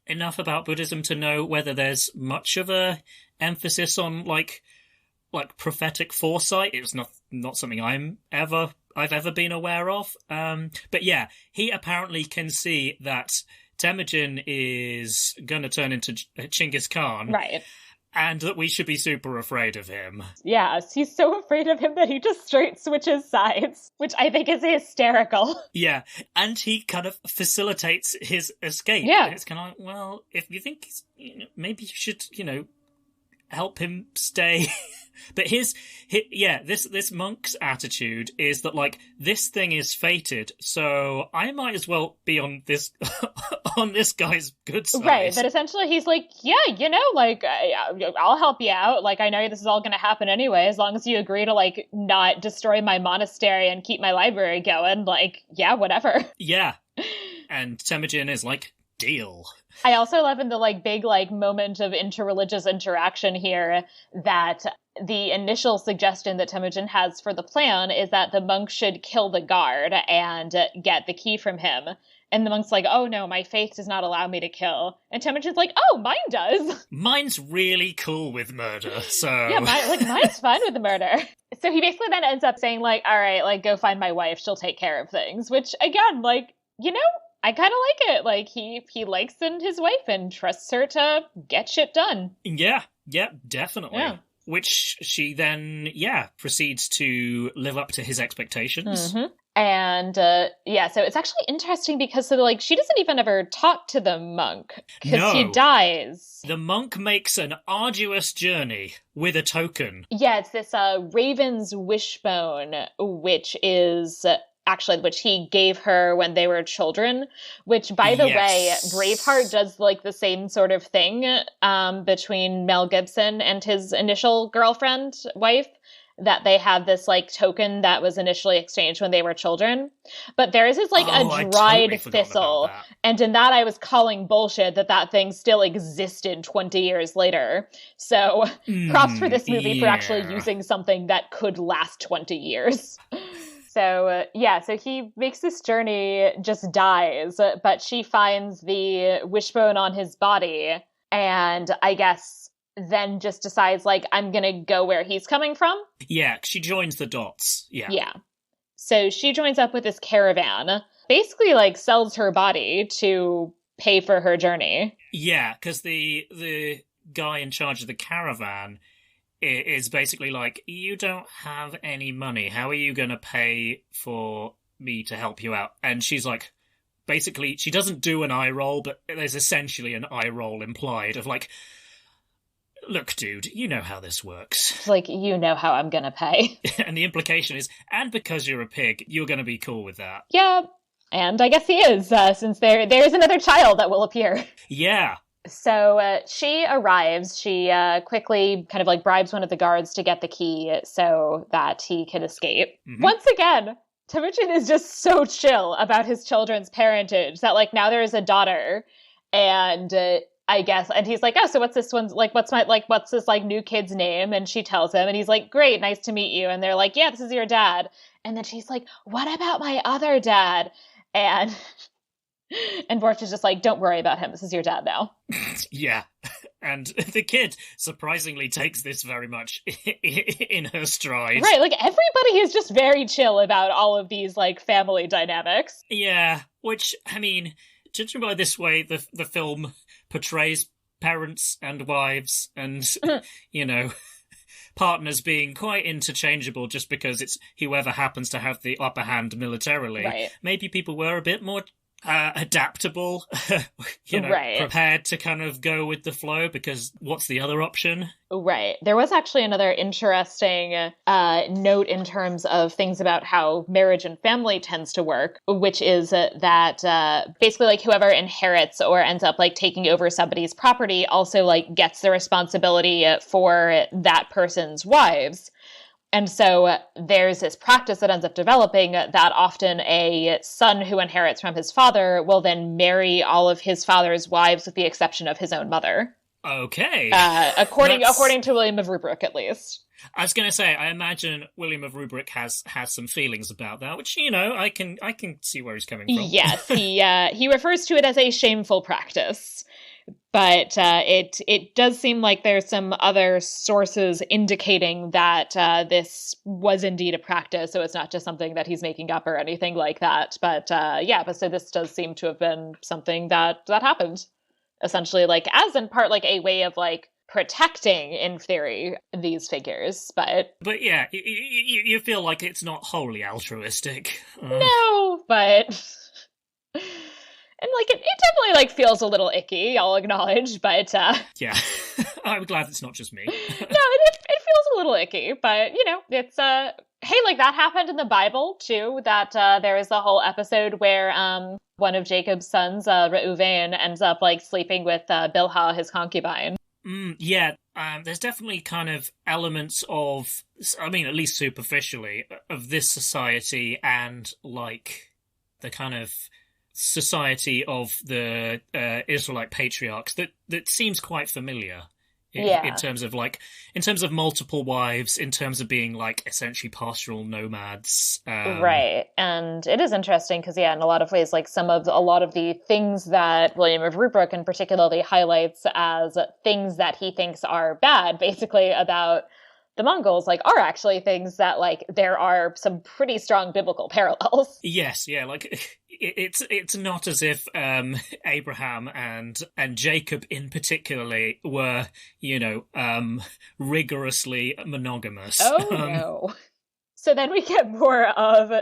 enough about Buddhism to know whether there's much of a emphasis on like prophetic foresight. It's not something I've ever been aware of. But yeah, he apparently can see that Temujin is going to turn into Genghis Khan. Right. And that we should be super afraid of him. Yes, he's so afraid of him that he just straight switches sides, which I think is hysterical. Yeah, and he kind of facilitates his escape. Yeah. And it's kind of like, well, if you think maybe you should, help him stay. But this monk's attitude is that, like, this thing is fated, so I might as well be on this on this guy's good side. Right, but essentially he's like, yeah, like, I'll help you out. Like, I know this is all going to happen anyway, as long as you agree to, like, not destroy my monastery and keep my library going. Like, yeah, whatever. Yeah. And Temujin is like, deal. I also love in the, like, big, like, moment of interreligious interaction here that the initial suggestion that Temujin has for the plan is that the monk should kill the guard and get the key from him. And the monk's like, oh no, my faith does not allow me to kill. And Temujin's like, oh, mine does. Mine's really cool with murder, so... Yeah, mine's fine with the murder. So he basically then ends up saying, like, all right, like, go find my wife, she'll take care of things. Which, again, like, you know, I kind of like it. Like, he likes his wife and trusts her to get shit done. Yeah, definitely. Yeah. Which she then, proceeds to live up to his expectations. Mm-hmm. And, so it's actually interesting because, she doesn't even ever talk to the monk. Because he dies. The monk makes an arduous journey with a token. Yeah, it's this Raven's Wishbone, which he gave her when they were children, which, by the way, Braveheart does, the same sort of thing between Mel Gibson and his initial girlfriend, wife, that they have this, token that was initially exchanged when they were children. But there is this, a dried thistle, and in that I was calling bullshit that thing still existed 20 years later. So, props for this movie for actually using something that could last 20 years. So, so he makes this journey, just dies, but she finds the wishbone on his body, and I guess then just decides, I'm gonna go where he's coming from. Yeah, she joins the dots. Yeah. So she joins up with this caravan, basically, sells her body to pay for her journey. Yeah, because the guy in charge of the caravan is basically like, you don't have any money. How are you going to pay for me to help you out? And she's like, basically, she doesn't do an eye roll, but there's essentially an eye roll implied of look, dude, you know how this works. It's you know how I'm going to pay. And the implication is, and because you're a pig, you're going to be cool with that. Yeah, and I guess he is, since there is another child that will appear. Yeah. So she arrives. She quickly kind of bribes one of the guards to get the key so that he can escape. Mm-hmm. Once again, Temujin is just so chill about his children's parentage that now there is a daughter, and I guess, and he's like, oh, so what's this one's what's this new kid's name? And she tells him, and he's like, great, nice to meet you. And they're like, yeah, this is your dad. And then she's like, what about my other dad? And Vorch is just like, don't worry about him. This is your dad now. Yeah. And the kid surprisingly takes this very much in her stride. Right. Everybody is just very chill about all of these family dynamics. Yeah. Which, I mean, judging by this way, the film portrays parents and wives and, partners being quite interchangeable just because it's whoever happens to have the upper hand militarily. Right. Maybe people were a bit more adaptable, right. Prepared to kind of go with the flow, because what's the other option? Right. There was actually another interesting note in terms of things about how marriage and family tends to work, which is that basically whoever inherits or ends up taking over somebody's property also gets the responsibility for that person's wives. And so there's this practice that ends up developing that often a son who inherits from his father will then marry all of his father's wives with the exception of his own mother. Okay. According to William of Rubric, at least. I was going to say, I imagine William of Rubric has some feelings about that, which, I can see where he's coming from. Yes, he refers to it as a shameful practice. But it does seem like there's some other sources indicating that this was indeed a practice, so it's not just something that he's making up or anything like that. But so this does seem to have been something that happened, essentially, as in part a way of protecting, in theory, these figures. But yeah, you feel like it's not wholly altruistic. No, but. And, it definitely, feels a little icky, I'll acknowledge, but, Yeah, I'm glad it's not just me. No, it feels a little icky, but, it's, hey, that happened in the Bible, too, that, there is a whole episode where, one of Jacob's sons, Reuven, ends up, sleeping with, Bilhah, his concubine. Yeah, there's definitely kind of elements of, I mean, at least superficially, of this society and, the kind of society of the Israelite patriarchs that seems quite familiar in terms of multiple wives, in terms of being like essentially pastoral nomads. Right. And it is interesting because, in a lot of ways, like a lot of the things that William of Rupert in particularly highlights as things that he thinks are bad, basically about the Mongols, like, are actually things that, like, there are some pretty strong biblical parallels. Yes, yeah, like it's not as if Abraham and Jacob in particularly were, rigorously monogamous. Oh no. So then we get more of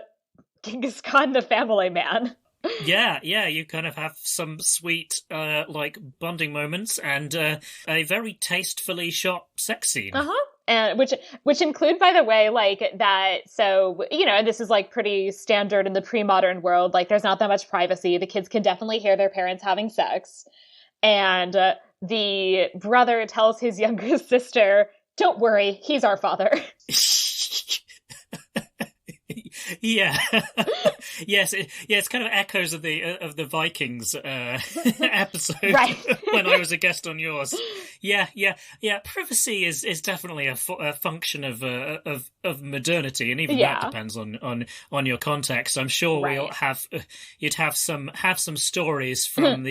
Genghis Khan, the family man. Yeah, you kind of have some sweet, bonding moments and a very tastefully shot sex scene. And which include, by the way, like that. So, and this is like pretty standard in the pre-modern world. Like, there's not that much privacy. The kids can definitely hear their parents having sex. And the brother tells his younger sister, "Don't worry, he's our father." Yeah. Yes, it's kind of echoes of the Vikings episode when I was a guest on yours. Yeah. Privacy is definitely a function of modernity, and even that depends on your context. I'm sure you'd have some stories from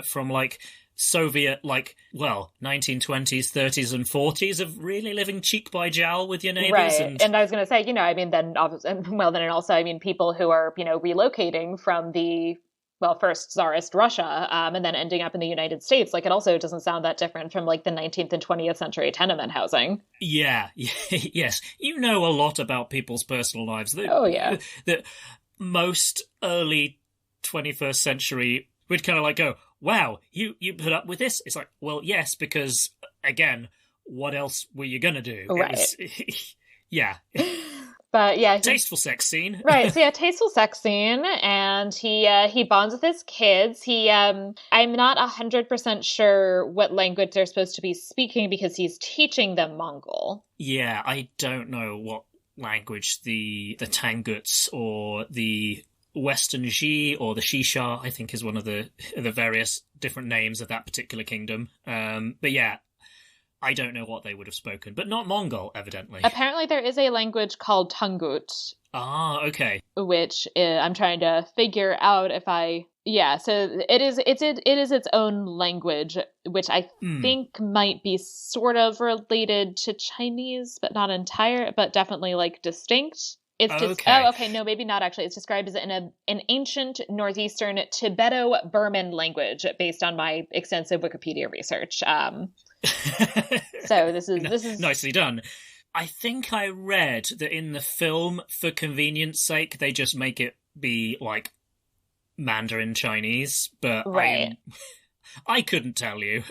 from like Soviet, 1920s, 30s, and 40s of really living cheek by jowl with your neighbors. Right. And I was going to say, people who are, relocating from the, first Tsarist Russia, and then ending up in the United States. Like, it also doesn't sound that different from, like, the 19th and 20th century tenement housing. Yeah. Yes. You know a lot about people's personal lives. That most early 21st century would kind of like go, wow, you put up with this? It's like, well, yes, because, again, what else were you going to do? Right. Yeah. But, yeah. Tasteful sex scene. Right, so tasteful sex scene, and he bonds with his kids. I'm not 100% sure what language they're supposed to be speaking because he's teaching them Mongol. Yeah, I don't know what language the Tanguts or the Western Xi or the Shisha, I think, is one of the various different names of that particular kingdom. But yeah, I don't know what they would have spoken, but not Mongol, evidently. Apparently there is a language called Tungut. Ah, okay. Which I'm trying to figure out so it is its own language, which I think might be sort of related to Chinese, but not entire, but definitely like distinct. It's just, no, maybe not actually. It's described as an ancient northeastern Tibeto-Burman language based on my extensive Wikipedia research. So this is nicely done. I think I read that in the film, for convenience sake, they just make it be like Mandarin Chinese, but right. I couldn't tell you.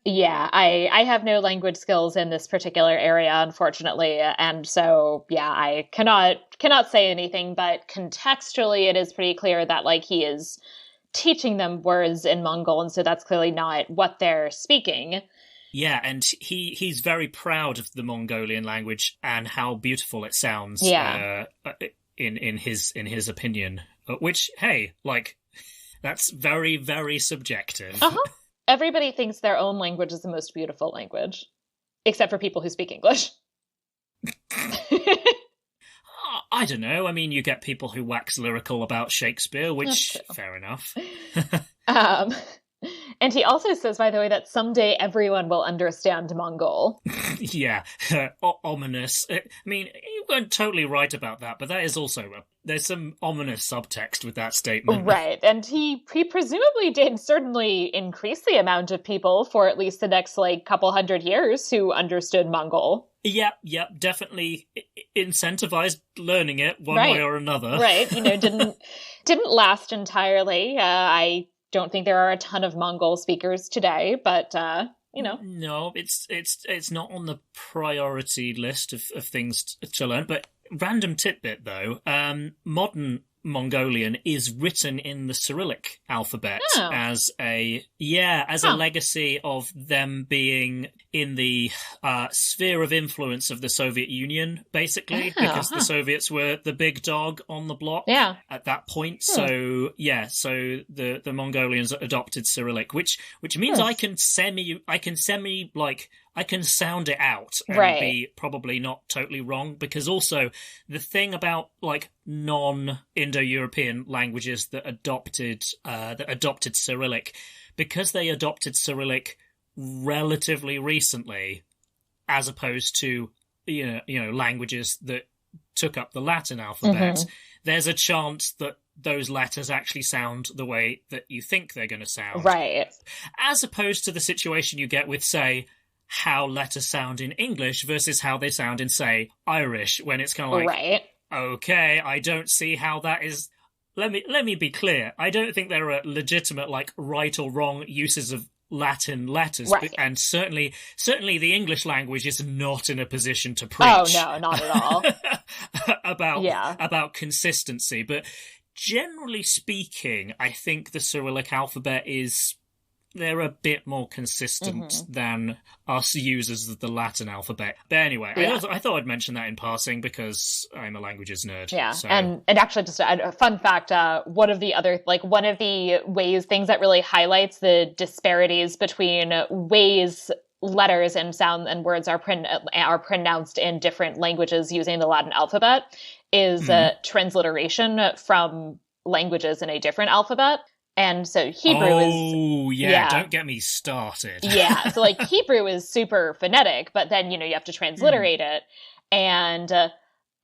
Yeah, I have no language skills in this particular area, unfortunately, and so I cannot say anything. But contextually, it is pretty clear that like he is teaching them words in Mongol, and so that's clearly not what they're speaking. Yeah, and he's very proud of the Mongolian language and how beautiful it sounds. Yeah. In his opinion, which that's very, very subjective. Everybody thinks their own language is the most beautiful language, except for people who speak English. I don't know. I mean, you get people who wax lyrical about Shakespeare, which, fair enough. And he also says, by the way, that someday everyone will understand Mongol. Yeah, ominous. I mean, you weren't totally right about that, but that is also there's some ominous subtext with that statement. Right, and he presumably did certainly increase the amount of people for at least the next couple hundred years who understood Mongol. Yep, definitely incentivized learning it one way or another. Right, didn't last entirely. I don't think there are a ton of Mongol speakers today, but No, it's not on the priority list of things to learn. But random tidbit though, modern Mongolian is written in the Cyrillic alphabet as a legacy of them being in the sphere of influence of the Soviet Union, basically, because the Soviets were the big dog on the block at that point. So the Mongolians adopted Cyrillic, which means I can sound it out and be probably not totally wrong, because also the thing about like non-Indo-European languages that adopted Cyrillic, because they adopted Cyrillic relatively recently, as opposed to you know languages that took up the Latin alphabet, there's a chance that those letters actually sound the way that you think they're going to sound. Right. As opposed to the situation you get with, say, how letters sound in English versus how they sound in, say, Irish, when it's kind of like, okay, I don't see how that is. Let me be clear. I don't think there are legitimate, like, right or wrong uses of Latin letters, and certainly the English language is not in a position to preach. Oh no, not at all. about consistency. But generally speaking, I think the Cyrillic alphabet they're a bit more consistent than us users of the Latin alphabet. But anyway, I thought I'd mention that in passing because I'm a languages nerd. Yeah, so. and actually, just a fun fact, one of the things that really highlights the disparities between ways letters and sound and words are pronounced in different languages using the Latin alphabet is transliteration from languages in a different alphabet. And so Hebrew is... don't get me started. So like Hebrew is super phonetic, but then, you have to transliterate it. And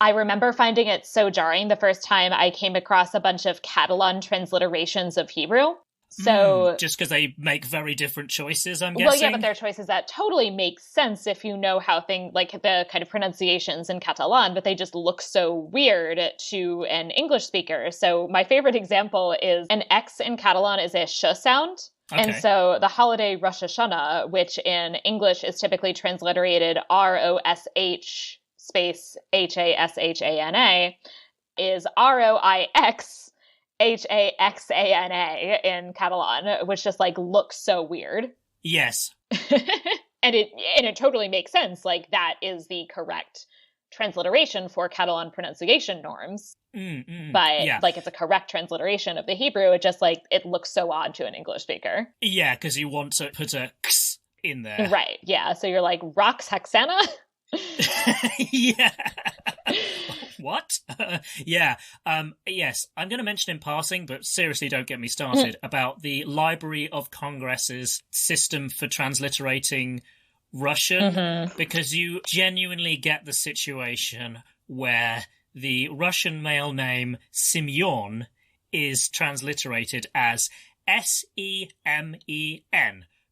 I remember finding it so jarring the first time I came across a bunch of Catalan transliterations of Hebrew. So just because they make very different choices, I'm guessing? Well, yeah, but they're choices that totally make sense if you know how like the kind of pronunciations in Catalan, but they just look so weird to an English speaker. So my favorite example is an X in Catalan is a sh sound. Okay. And so the holiday Rosh Hashanah, which in English is typically transliterated ROSH space HASHANA, is ROIX HAXANA in Catalan, which just like looks so weird. Yes. and it totally makes sense. Like that is the correct transliteration for Catalan pronunciation norms. But like it's a correct transliteration of the Hebrew. It just like it looks so odd to an English speaker. Yeah, because you want to put a x in there. Right. Yeah. So you're like Rox Hexana? Yeah. What? Yes, I'm going to mention in passing, but seriously don't get me started, about the Library of Congress's system for transliterating Russian, because you genuinely get the situation where the Russian male name Simeon is transliterated as Semen.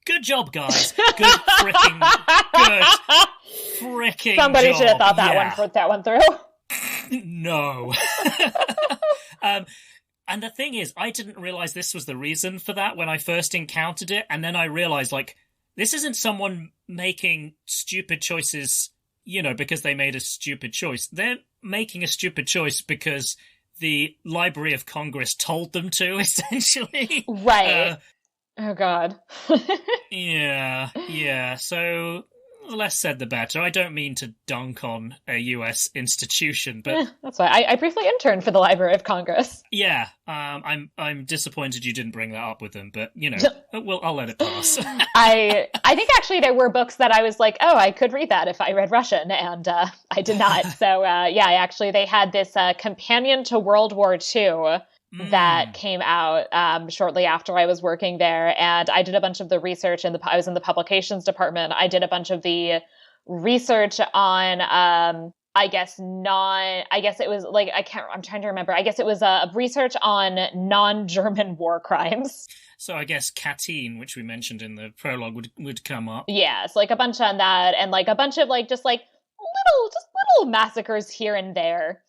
Good job, guys. Good freaking Somebody job. should have thought that one through. No. And the thing is, I didn't realize this was the reason for that when I first encountered it, and then I realized, like, this isn't someone making stupid choices, because they made a stupid choice. They're making a stupid choice because the Library of Congress told them to, essentially. Right. Oh, God. Yeah. So, less said the better. I don't mean to dunk on a US institution, but... that's why I briefly interned for the Library of Congress. Yeah, I'm disappointed you didn't bring that up with them, but, I'll let it pass. I think actually there were books that I was like, oh, I could read that if I read Russian, and I did not. So, they had this companion to World War II that came out shortly after I was working there, and I did a bunch of the research I was in the publications department. I did a bunch of the research on I'm trying to remember. I guess it was a research on non-German war crimes. So I guess Katyn, which we mentioned in the prologue, would come up. Yes, like a bunch on that, and like a bunch of like just little massacres here and there.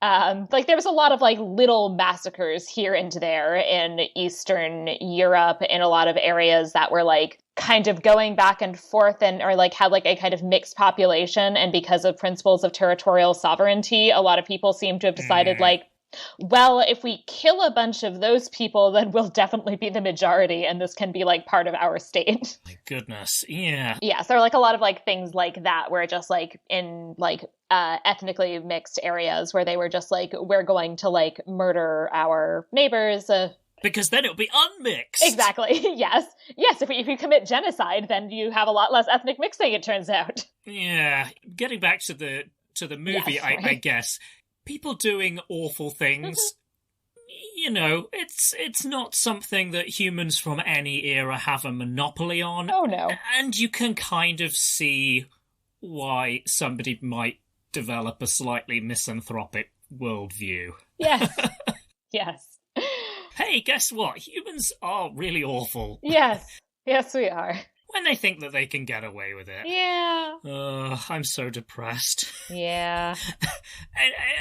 There was a lot of like little massacres here and there in Eastern Europe in a lot of areas that were like kind of going back and forth or like had like a kind of mixed population. And because of principles of territorial sovereignty, a lot of people seem to have decided like, well, if we kill a bunch of those people, then we'll definitely be the majority, and this can be like part of our state. My goodness, yeah. Yeah, so there are like a lot of like things like that where just like in like ethnically mixed areas where they were just like, we're going to like murder our neighbors. Because then it'll be unmixed. Exactly. Yes. If you commit genocide, then you have a lot less ethnic mixing, it turns out. Yeah. Getting back to the movie, Yes, right. I guess. People doing awful things, you know, it's not something that humans from any era have a monopoly on. Oh, no. And you can kind of see why somebody might develop a slightly misanthropic worldview. Yes. Yes. Hey, guess what? Humans are really awful. Yes. Yes, we are. When they think that they can get away with it. Yeah. I'm so depressed. Yeah.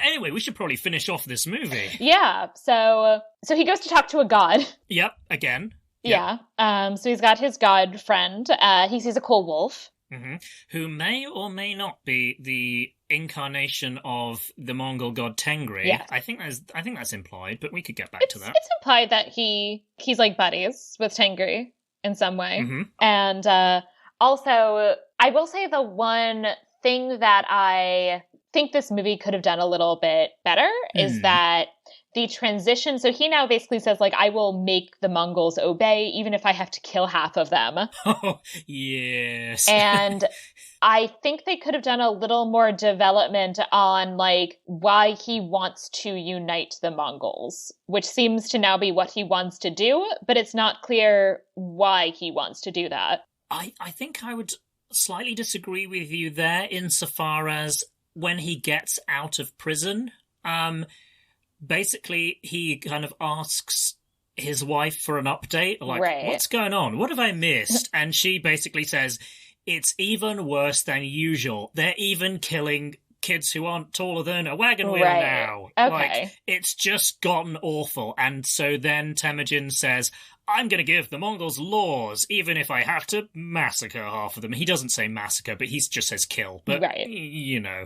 Anyway, we should probably finish off this movie. Yeah. So he goes to talk to a god. Yep, again. Yep. Yeah. So he's got his god friend. He sees a cool wolf. Mm-hmm. Who may or may not be the incarnation of the Mongol god Tengri. Yeah. I think that's implied, but we could get back to that. It's implied that he's like buddies with Tengri in some way. Mm-hmm. And also, I will say the one thing that I think this movie could have done a little bit better is that the transition. So he now basically says, like, I will make the Mongols obey, even if I have to kill half of them. Oh, yes. And I think they could have done a little more development on, like, why he wants to unite the Mongols, which seems to now be what he wants to do, but it's not clear why he wants to do that. I think I would slightly disagree with you there insofar as when he gets out of prison, basically he kind of asks his wife for an update, like, right. What's going on? What have I missed? And she basically says, it's even worse than usual. They're even killing kids who aren't taller than a wagon wheel now. Okay. Like, it's just gotten awful. And so then Temujin says, I'm going to give the Mongols laws, even if I have to massacre half of them. He doesn't say massacre, but he just says kill. But, right. You know.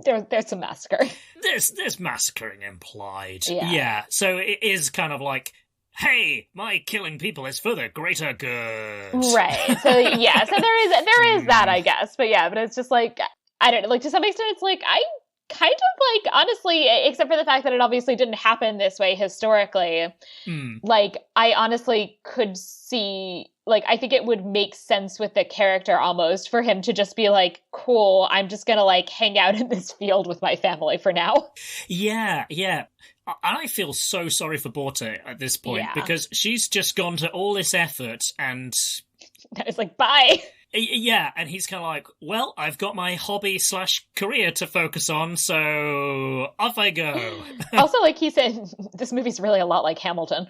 There's some massacre. There's massacring implied. Yeah. So it is kind of like, hey, my killing people is for the greater good. Right. So, yeah. So there is that, I guess. But yeah, but it's just like, I don't know, like, to some extent, it's like, I kind of, like, honestly, except for the fact that it obviously didn't happen this way historically, like, I honestly could see, like, I think it would make sense with the character almost for him to just be like, cool, I'm just gonna, like, hang out in this field with my family for now. Yeah. I feel so sorry for Borte at this point, because she's just gone to all this effort and... It's like, bye! Yeah, and he's kind of like, well, I've got my hobby/career to focus on, so off I go. Also, like he said, this movie's really a lot like Hamilton.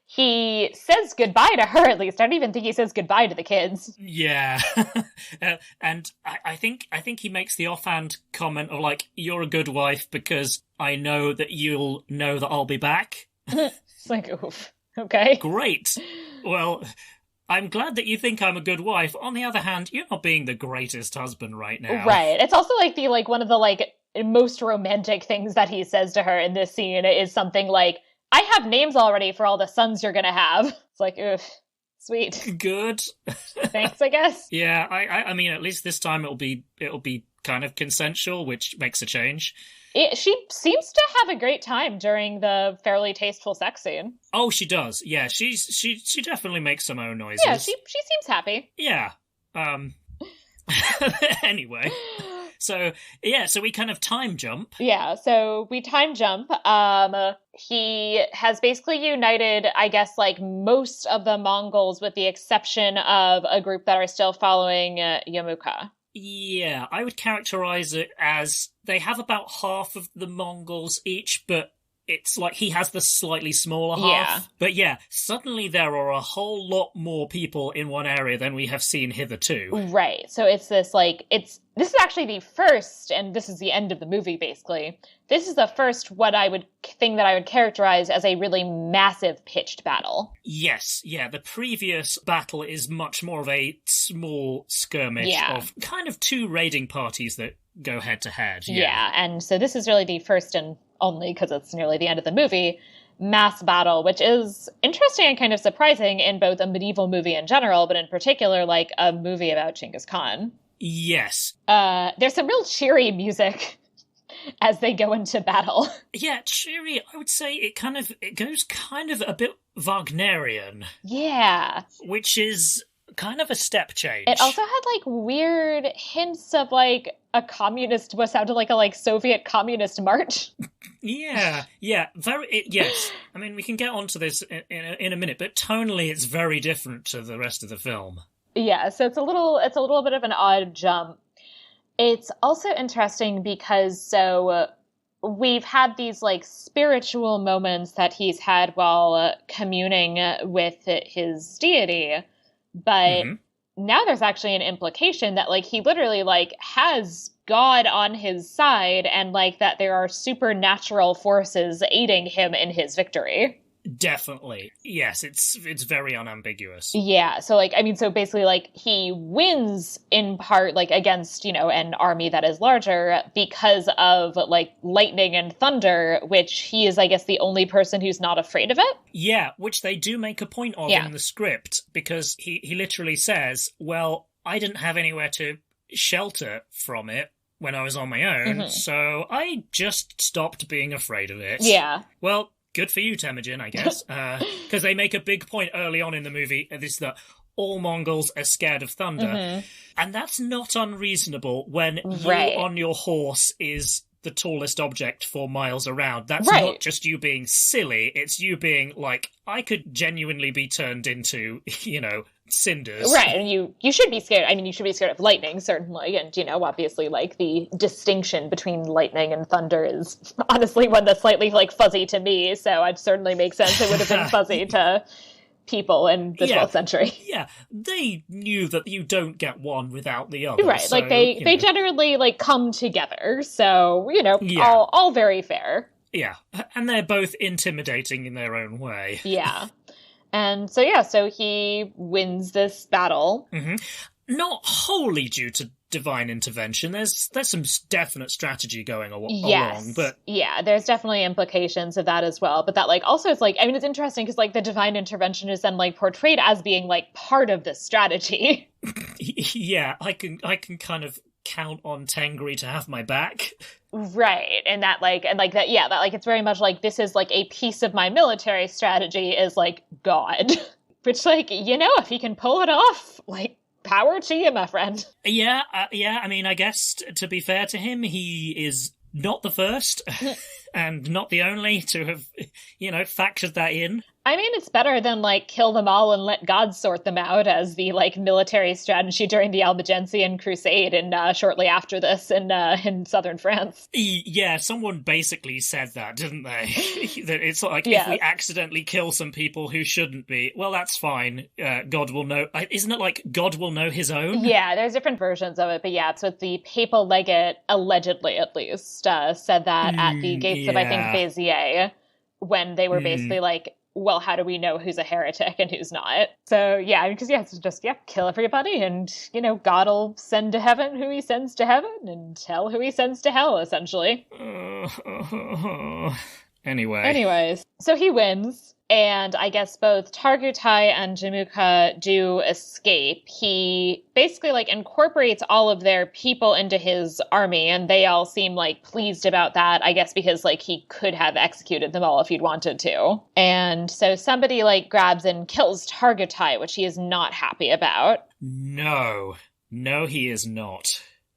He says goodbye to her, at least. I don't even think he says goodbye to the kids. Yeah. And I think he makes the offhand comment of, like, you're a good wife because I know that you'll know that I'll be back. It's like, oof. Okay. Great. Well... I'm glad that you think I'm a good wife. On the other hand, you're not being the greatest husband right now. Right. It's also like one of the most romantic things that he says to her in this scene is something like, I have names already for all the sons you're gonna have. It's like, oof, sweet. Good. Thanks, I guess. Yeah, I mean, at least this time it'll be kind of consensual, which makes a change. She seems to have a great time during the fairly tasteful sex scene. Oh, she does. Yeah, she definitely makes some own noises. Yeah, she seems happy. Yeah. Anyway. So we kind of time jump. Yeah, so we time jump. He has basically united, I guess, like, most of the Mongols with the exception of a group that are still following Yamuka. Yeah, I would characterize it as they have about half of the Mongols each, but it's like he has the slightly smaller half. Yeah. But yeah, suddenly there are a whole lot more people in one area than we have seen hitherto. Right. So it's this, like, this is actually the first, and this is the end of the movie, basically. This is the first thing that I would characterize as a really massive pitched battle. Yes, yeah, the previous battle is much more of a small skirmish of kind of two raiding parties that go head to head. Yeah, and so this is really the first and only, because it's nearly the end of the movie, mass battle, which is interesting and kind of surprising in both a medieval movie in general, but in particular, like a movie about Genghis Khan. Yes. There's some real cheery music as they go into battle. Yeah, cheery. I would say it goes kind of a bit Wagnerian. Yeah. Which is kind of a step change. It also had like weird hints of like a communist, what sounded like a like Soviet communist march. Yeah, yes. I mean, we can get onto this in a minute, but tonally it's very different to the rest of the film. Yeah, so it's a little bit of an odd jump. It's also interesting because we've had these like spiritual moments that he's had while communing with his deity, but now there's actually an implication that like he literally like has God on his side, and like that there are supernatural forces aiding him in his victory. Definitely. Yes, it's very unambiguous. Yeah, so like, I mean, so basically like he wins in part like against, an army that is larger because of like lightning and thunder, which he is, I guess, the only person who's not afraid of it. Yeah, which they do make a point of in the script, because he literally says, well, I didn't have anywhere to shelter from it when I was on my own, so I just stopped being afraid of it. Yeah. Well, good for you, Temujin, I guess. Because they make a big point early on in the movie, this that all Mongols are scared of thunder. And that's not unreasonable when you on your horse is the tallest object for miles around. That's not just you being silly, it's you being like, I could genuinely be turned into, cinders. Right, and you should be scared. I mean, you should be scared of lightning, certainly. And, obviously, like, the distinction between lightning and thunder is honestly one that's slightly, like, fuzzy to me. So it certainly makes sense it would have been fuzzy to people in the 12th century. Yeah, they knew that you don't get one without the other. Right, so, like, they generally, like, come together. So, all very fair. Yeah, and they're both intimidating in their own way. Yeah. And so he wins this battle. Not wholly due to divine intervention. There's some definite strategy going along, but yeah, there's definitely implications of that as well. But that like also it's like, I mean, it's interesting because like the divine intervention is then like portrayed as being like part of the strategy. Yeah, I can kind of count on Tengri to have my back. Right. And that it's very much like this is like a piece of my military strategy is like God. Which like, if he can pull it off, like power to you, my friend. Yeah. I mean, I guess to be fair to him, he is not the first and not the only to have, factored that in. I mean, it's better than, like, kill them all and let God sort them out as the, like, military strategy during the Albigensian Crusade and shortly after this in southern France. Yeah, someone basically said that, didn't they? That it's like, if we accidentally kill some people who shouldn't be, well, that's fine. God will know. Isn't it like God will know his own? Yeah, there's different versions of it, but yeah, so the papal legate, allegedly at least, said that at the gates of, I think, Béziers, when they were basically like, well, how do we know who's a heretic and who's not? So, yeah, because, it's just, kill everybody and, God will send to heaven who he sends to heaven and hell who he sends to hell, essentially. Anyways, so he wins. And I guess both Targutai and Jamuka do escape. He basically like incorporates all of their people into his army, and they all seem like pleased about that, I guess because like he could have executed them all if he'd wanted to. And so somebody like grabs and kills Targutai, which he is not happy about. No, he is not.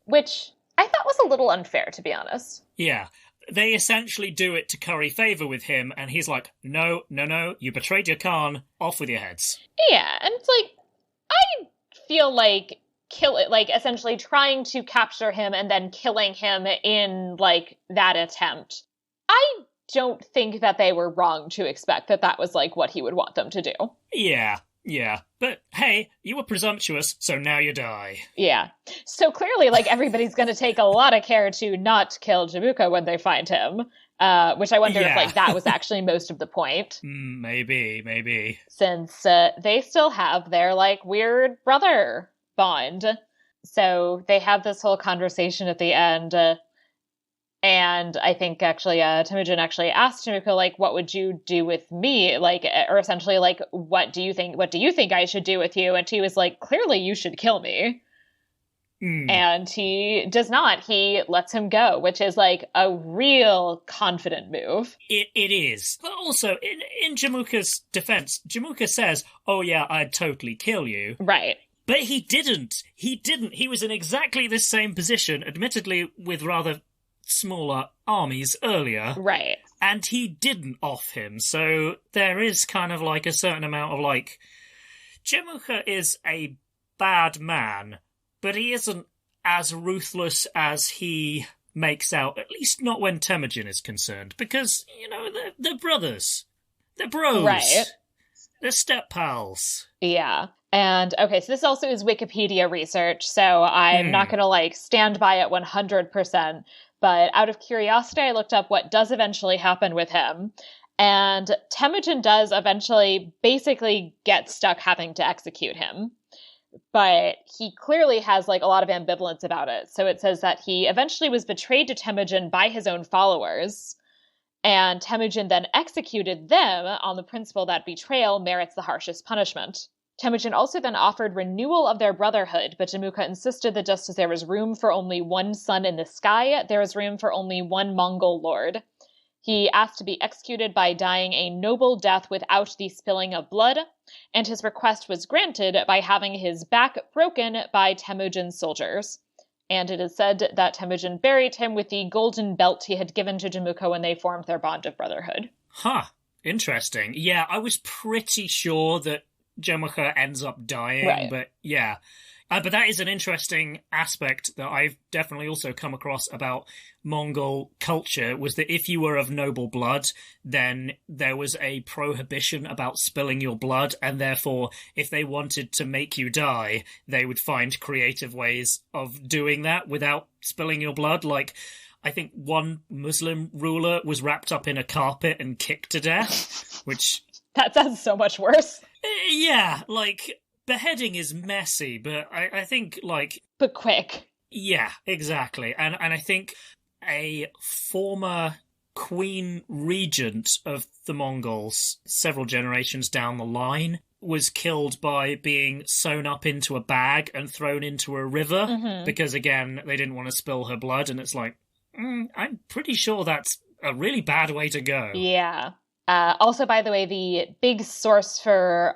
Which I thought was a little unfair, to be honest. Yeah. They essentially do it to curry favour with him, and he's like, no, you betrayed your Khan, off with your heads. Yeah, and it's like, I feel like essentially trying to capture him and then killing him in, like, that attempt. I don't think that they were wrong to expect that that was, like, what he would want them to do. Yeah, but hey, you were presumptuous, so now you die. Yeah. So clearly, like, everybody's going to take a lot of care to not kill Jamuka when they find him, which I wonder if, like, that was actually most of the point. Maybe. Since they still have their, like, weird brother bond. So they have this whole conversation at the end, and I think actually Temujin actually asked Jamuka, like, what would you do with me? Like, or essentially, like, what do you think I should do with you? And she was like, clearly you should kill me. And he does not. He lets him go, which is like a real confident move. It is. But also, in Jamuka's defense, Jamuka says, oh yeah, I'd totally kill you. Right. But he didn't. He was in exactly the same position, admittedly with rather smaller armies earlier. Right. And he didn't off him. So there is kind of like a certain amount of like, Jamuka is a bad man, but he isn't as ruthless as he makes out, at least not when Temujin is concerned, because, you know, they're brothers. They're bros. Right. They're step pals. Yeah. And, okay, so this also is Wikipedia research, so I'm not going to, like, stand by it 100%, but out of curiosity, I looked up what does eventually happen with him, and Temujin does eventually basically get stuck having to execute him. But he clearly has, like, a lot of ambivalence about it. So it says that he eventually was betrayed to Temujin by his own followers, and Temujin then executed them on the principle that betrayal merits the harshest punishment. Temujin also then offered renewal of their brotherhood, but Jamuka insisted that just as there was room for only one sun in the sky, there was room for only one Mongol lord. He asked to be executed by dying a noble death without the spilling of blood, and his request was granted by having his back broken by Temujin's soldiers. And it is said that Temujin buried him with the golden belt he had given to Jamuka when they formed their bond of brotherhood. Huh. Interesting. Yeah, I was pretty sure that Jamuka ends up dying, right. But yeah. But that is an interesting aspect that I've definitely also come across about Mongol culture, was that if you were of noble blood, then there was a prohibition about spilling your blood, and therefore, if they wanted to make you die, they would find creative ways of doing that without spilling your blood. Like, I think one Muslim ruler was wrapped up in a carpet and kicked to death, which... That sounds so much worse. Yeah, like... Beheading is messy, but I think, like... But quick. Yeah, exactly. And I think a former queen regent of the Mongols, several generations down the line, was killed by being sewn up into a bag and thrown into a river, because, again, they didn't want to spill her blood, and it's like, I'm pretty sure that's a really bad way to go. Yeah. Also, by the way, the big source for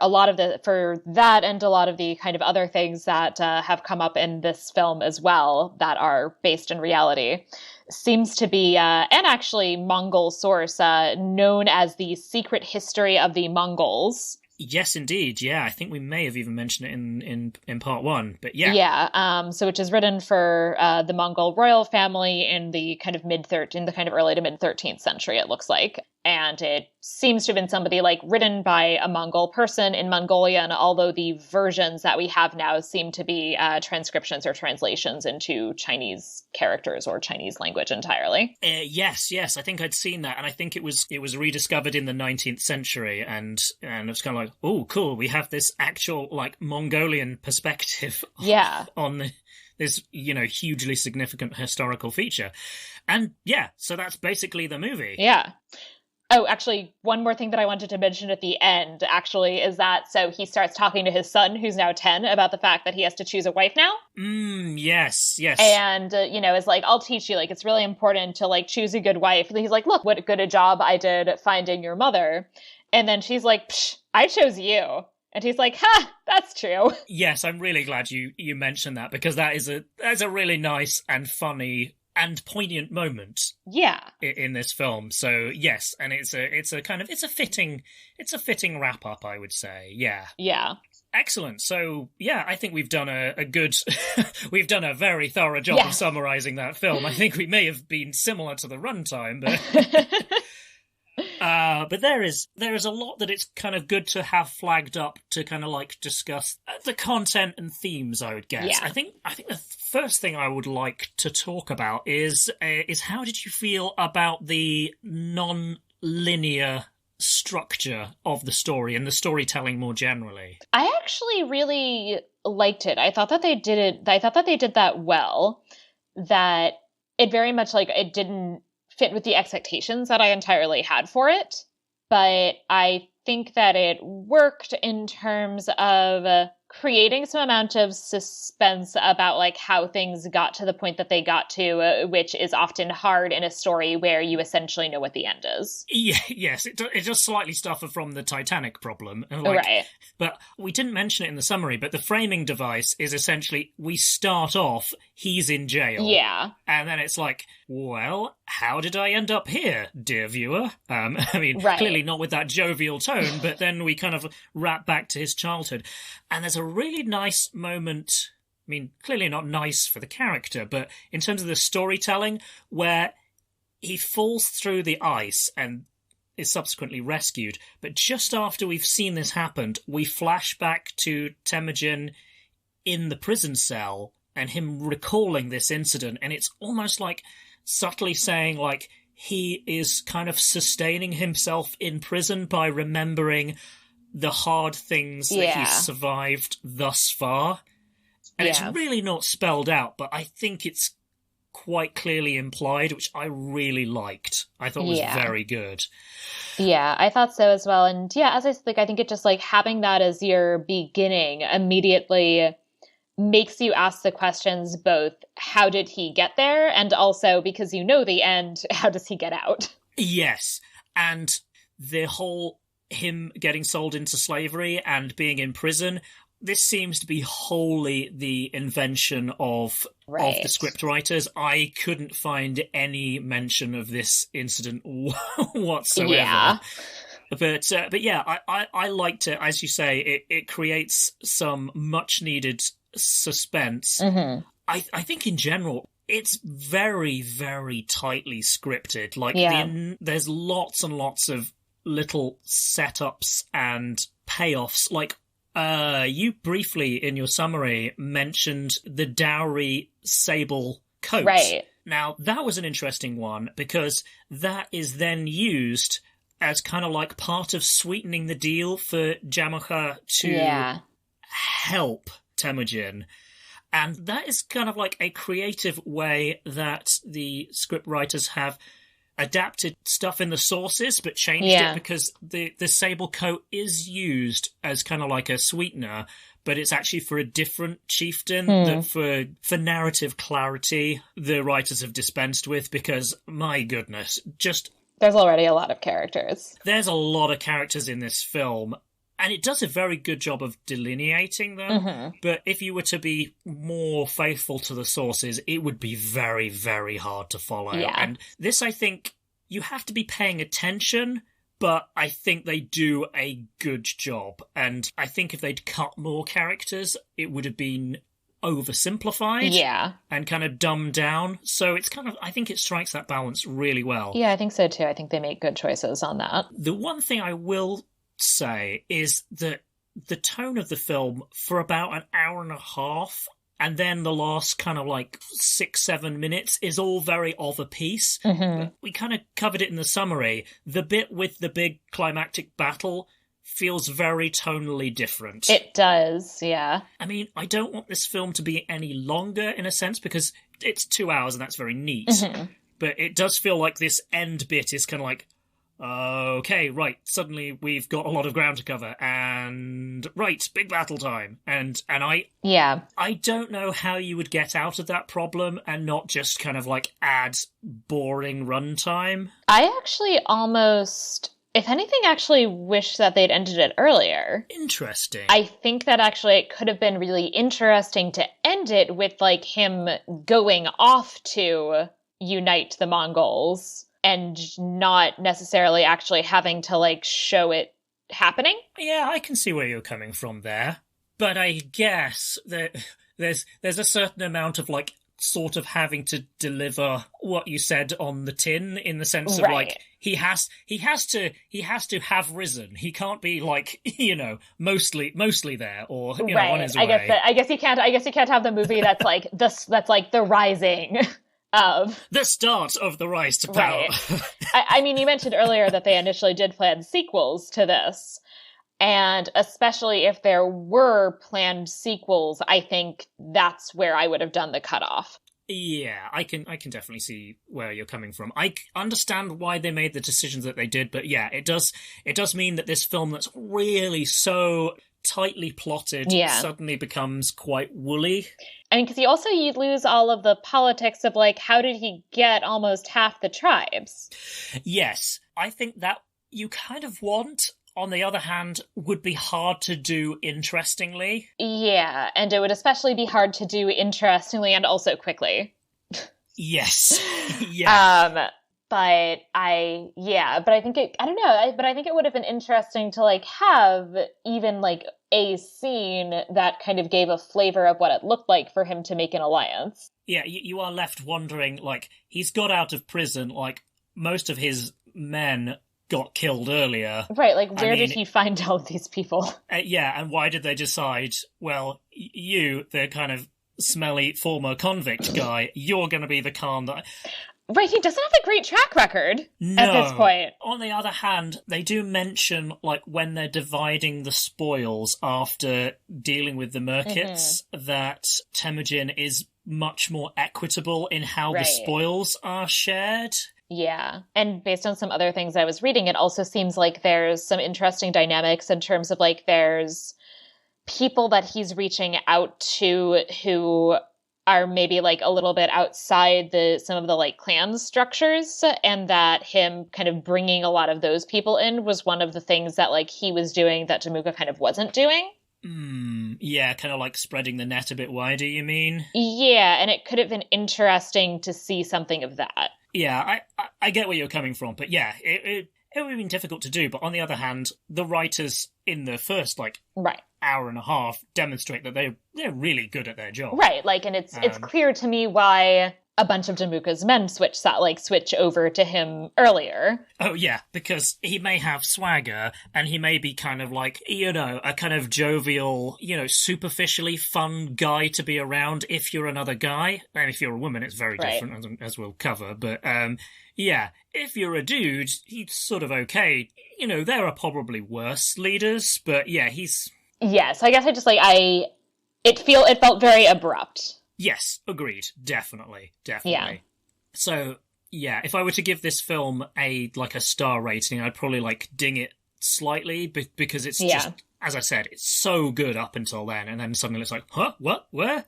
for that and a lot of the kind of other things that have come up in this film as well that are based in reality seems to be an actually Mongol source known as the Secret History of the Mongols. Yes, indeed. Yeah, I think we may have even mentioned it in part one, but yeah. Yeah, so which is written for the Mongol royal family in the kind of early to mid 13th century, it looks like. And it seems to have been somebody like written by a Mongol person in Mongolian, although the versions that we have now seem to be transcriptions or translations into Chinese characters or Chinese language entirely. Yes, I think I'd seen that, and I think it was rediscovered in the 19th century, and it's kind of like, oh, cool, we have this actual like Mongolian perspective on this, hugely significant historical feature. And yeah, so that's basically the movie. Yeah. Oh, actually, one more thing that I wanted to mention at the end, actually, is that, so he starts talking to his son, who's now 10, about the fact that he has to choose a wife now. Yes. And, is like, I'll teach you, like, it's really important to, like, choose a good wife. And he's like, look, what good a job I did finding your mother. And then she's like, psh, I chose you. And he's like, ha, that's true. Yes, I'm really glad you mentioned that, because that's a really nice and funny and poignant moment. Yeah. In this film. So yes, and it's a fitting wrap up, I would say. Yeah. Yeah. Excellent. So yeah, I think we've done a good we've done a very thorough job of summarizing that film. I think we may have been similar to the runtime, but there is a lot that it's kind of good to have flagged up to kind of like discuss the content and themes, I would guess. Yeah. I think the first thing I would like to talk about is how did you feel about the non-linear structure of the story and the storytelling more generally? I actually really liked it. I thought that they did that well, that it very much like it didn't fit with the expectations that I entirely had for it, but I think that it worked in terms of creating some amount of suspense about like how things got to the point that they got to, which is often hard in a story where you essentially know what the end is. Yeah, yes, it does slightly suffer from the Titanic problem. Right. But we didn't mention it in the summary, but the framing device is essentially we start off, he's in jail. Yeah. And then it's like, well, how did I end up here, dear viewer? I mean, right. Clearly not with that jovial tone, but then we kind of wrap back to his childhood. And there's a really nice moment, I mean, clearly not nice for the character, but in terms of the storytelling, where he falls through the ice and is subsequently rescued. But just after we've seen this happen, we flash back to Temujin in the prison cell and him recalling this incident. And it's almost like subtly saying, like, he is kind of sustaining himself in prison by remembering the hard things that he's survived thus far. And it's really not spelled out, but I think it's quite clearly implied, which I really liked. I thought was very good. Yeah, I thought so as well. And yeah, as I said, like, I think it just like having that as your beginning immediately makes you ask the questions both, how did he get there? And also, because you know the end, how does he get out? Yes. And the whole him getting sold into slavery and being in prison, this seems to be wholly the invention of the scriptwriters. I couldn't find any mention of this incident whatsoever. Yeah. But yeah, I liked it. As you say, it creates some much needed suspense. Mm-hmm. I think in general, it's very, very tightly scripted. Like there's lots and lots of little setups and payoffs. Like you briefly in your summary mentioned the dowry sable coat. Right. Now that was an interesting one because that is then used as kind of like part of sweetening the deal for Jamukha to help Temujin. And that is kind of like a creative way that the scriptwriters have adapted stuff in the sources, but changed it because the sable coat is used as kind of like a sweetener, but it's actually for a different chieftain that for narrative clarity the writers have dispensed with, because my goodness, just there's already a lot of characters. There's a lot of characters in this film, and it does a very good job of delineating them. Mm-hmm. But if you were to be more faithful to the sources, it would be very, very hard to follow. Yeah. And this, I think, you have to be paying attention, but I think they do a good job. And I think if they'd cut more characters, it would have been oversimplified and kind of dumbed down. So it's kind of, I think it strikes that balance really well. Yeah, I think so too. I think they make good choices on that. The one thing I will say is that the tone of the film for about an hour and a half and then the last kind of like 6-7 minutes is all very of a piece. Mm-hmm. We kind of covered it in the summary. The bit with the big climactic battle feels very tonally different. It does, yeah. I mean, I don't want this film to be any longer in a sense because it's 2 hours and that's very neat. Mm-hmm. But it does feel like this end bit is kind of like, okay, right, suddenly we've got a lot of ground to cover, and right, big battle time. And I don't know how you would get out of that problem and not just kind of like add boring runtime. I actually almost, if anything, actually wish that they'd ended it earlier. Interesting. I think that actually it could have been really interesting to end it with like him going off to unite the Mongols and not necessarily actually having to, like, show it happening. Yeah, I can see where you're coming from there. But I guess that there's a certain amount of, like, sort of having to deliver what you said on the tin, in the sense of, like, he has to have risen. He can't be, like, you know, mostly there, or, you know, on his way. I guess you can't have the movie that's like, that's like The Rising. The start of the rise to power. Right. I mean, you mentioned earlier that they initially did plan sequels to this. And especially if there were planned sequels, I think that's where I would have done the cutoff. Yeah, I can definitely see where you're coming from. I understand why they made the decisions that they did, but yeah, it does mean that this film that's really so tightly plotted suddenly becomes quite woolly. I mean, because you lose all of the politics of, like, how did he get almost half the tribes? Yes, I think that you kind of want, on the other hand, would be hard to do interestingly. Yeah, and it would especially be hard to do interestingly and also quickly. Yes. Yeah. But I think it would have been interesting to, like, have even, like, a scene that kind of gave a flavor of what it looked like for him to make an alliance. Yeah, you are left wondering, like, he's got out of prison, like, most of his men got killed earlier. Right, like, where did he find all of these people? Yeah, and why did they decide, well, you, the kind of smelly former convict guy, you're going to be the Khan that... Right, he doesn't have a great track record at this point. On the other hand, they do mention, like, when they're dividing the spoils after dealing with the Merkits, that Temujin is much more equitable in how the spoils are shared. Yeah. And based on some other things I was reading, it also seems like there's some interesting dynamics in terms of, like, there's people that he's reaching out to who are maybe, like, a little bit outside some of the, like, clan structures, and that him kind of bringing a lot of those people in was one of the things that, like, he was doing that Damuka kind of wasn't doing. Yeah, kind of like spreading the net a bit wider, you mean? Yeah, and it could have been interesting to see something of that. Yeah, I get where you're coming from, but yeah, it would have been difficult to do. But on the other hand, the writers in the first, like, hour and a half demonstrate that they're really good at their job. Right, like, and it's clear to me why a bunch of Damuka's men switch over to him earlier. Oh, yeah, because he may have swagger, and he may be kind of like, you know, a kind of jovial, you know, superficially fun guy to be around if you're another guy. And if you're a woman, it's very different, as we'll cover. But, yeah, if you're a dude, he's sort of okay. You know, there are probably worse leaders, but yeah, he's... Yeah, so I guess I just, like, it felt very abrupt. Yes, agreed. Definitely. Yeah. So, yeah, if I were to give this film a star rating, I'd probably, like, ding it slightly, because it's just, as I said, it's so good up until then, and then suddenly it's like, huh? What? Where?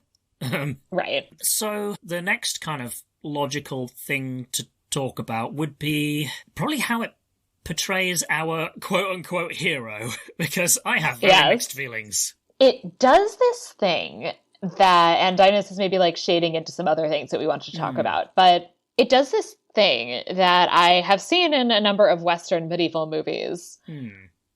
Right. So, the next kind of logical thing to talk about would be probably how it portrays our quote-unquote hero, because I have very mixed feelings. It does this thing that, and I know this is maybe, like, shading into some other things that we want to talk about, but it does this thing that I have seen in a number of Western medieval movies,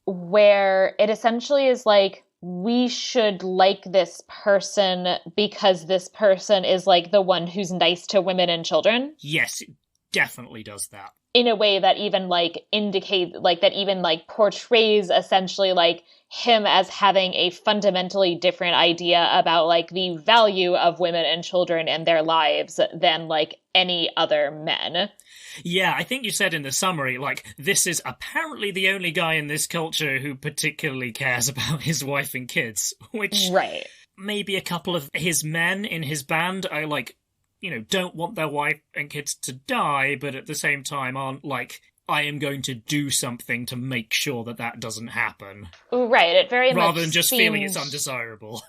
where it essentially is like, we should like this person because this person is, like, the one who's nice to women and children. Yes, it definitely does that. In a way that even, like, portrays essentially, like, him as having a fundamentally different idea about, like, the value of women and children and their lives than, like, any other men. Yeah, I think you said in the summary, like, this is apparently the only guy in this culture who particularly cares about his wife and kids, which maybe a couple of his men in his band are, like, you know, don't want their wife and kids to die, but at the same time aren't like, I am going to do something to make sure that doesn't happen. Right, it very much rather than just feeling it's undesirable.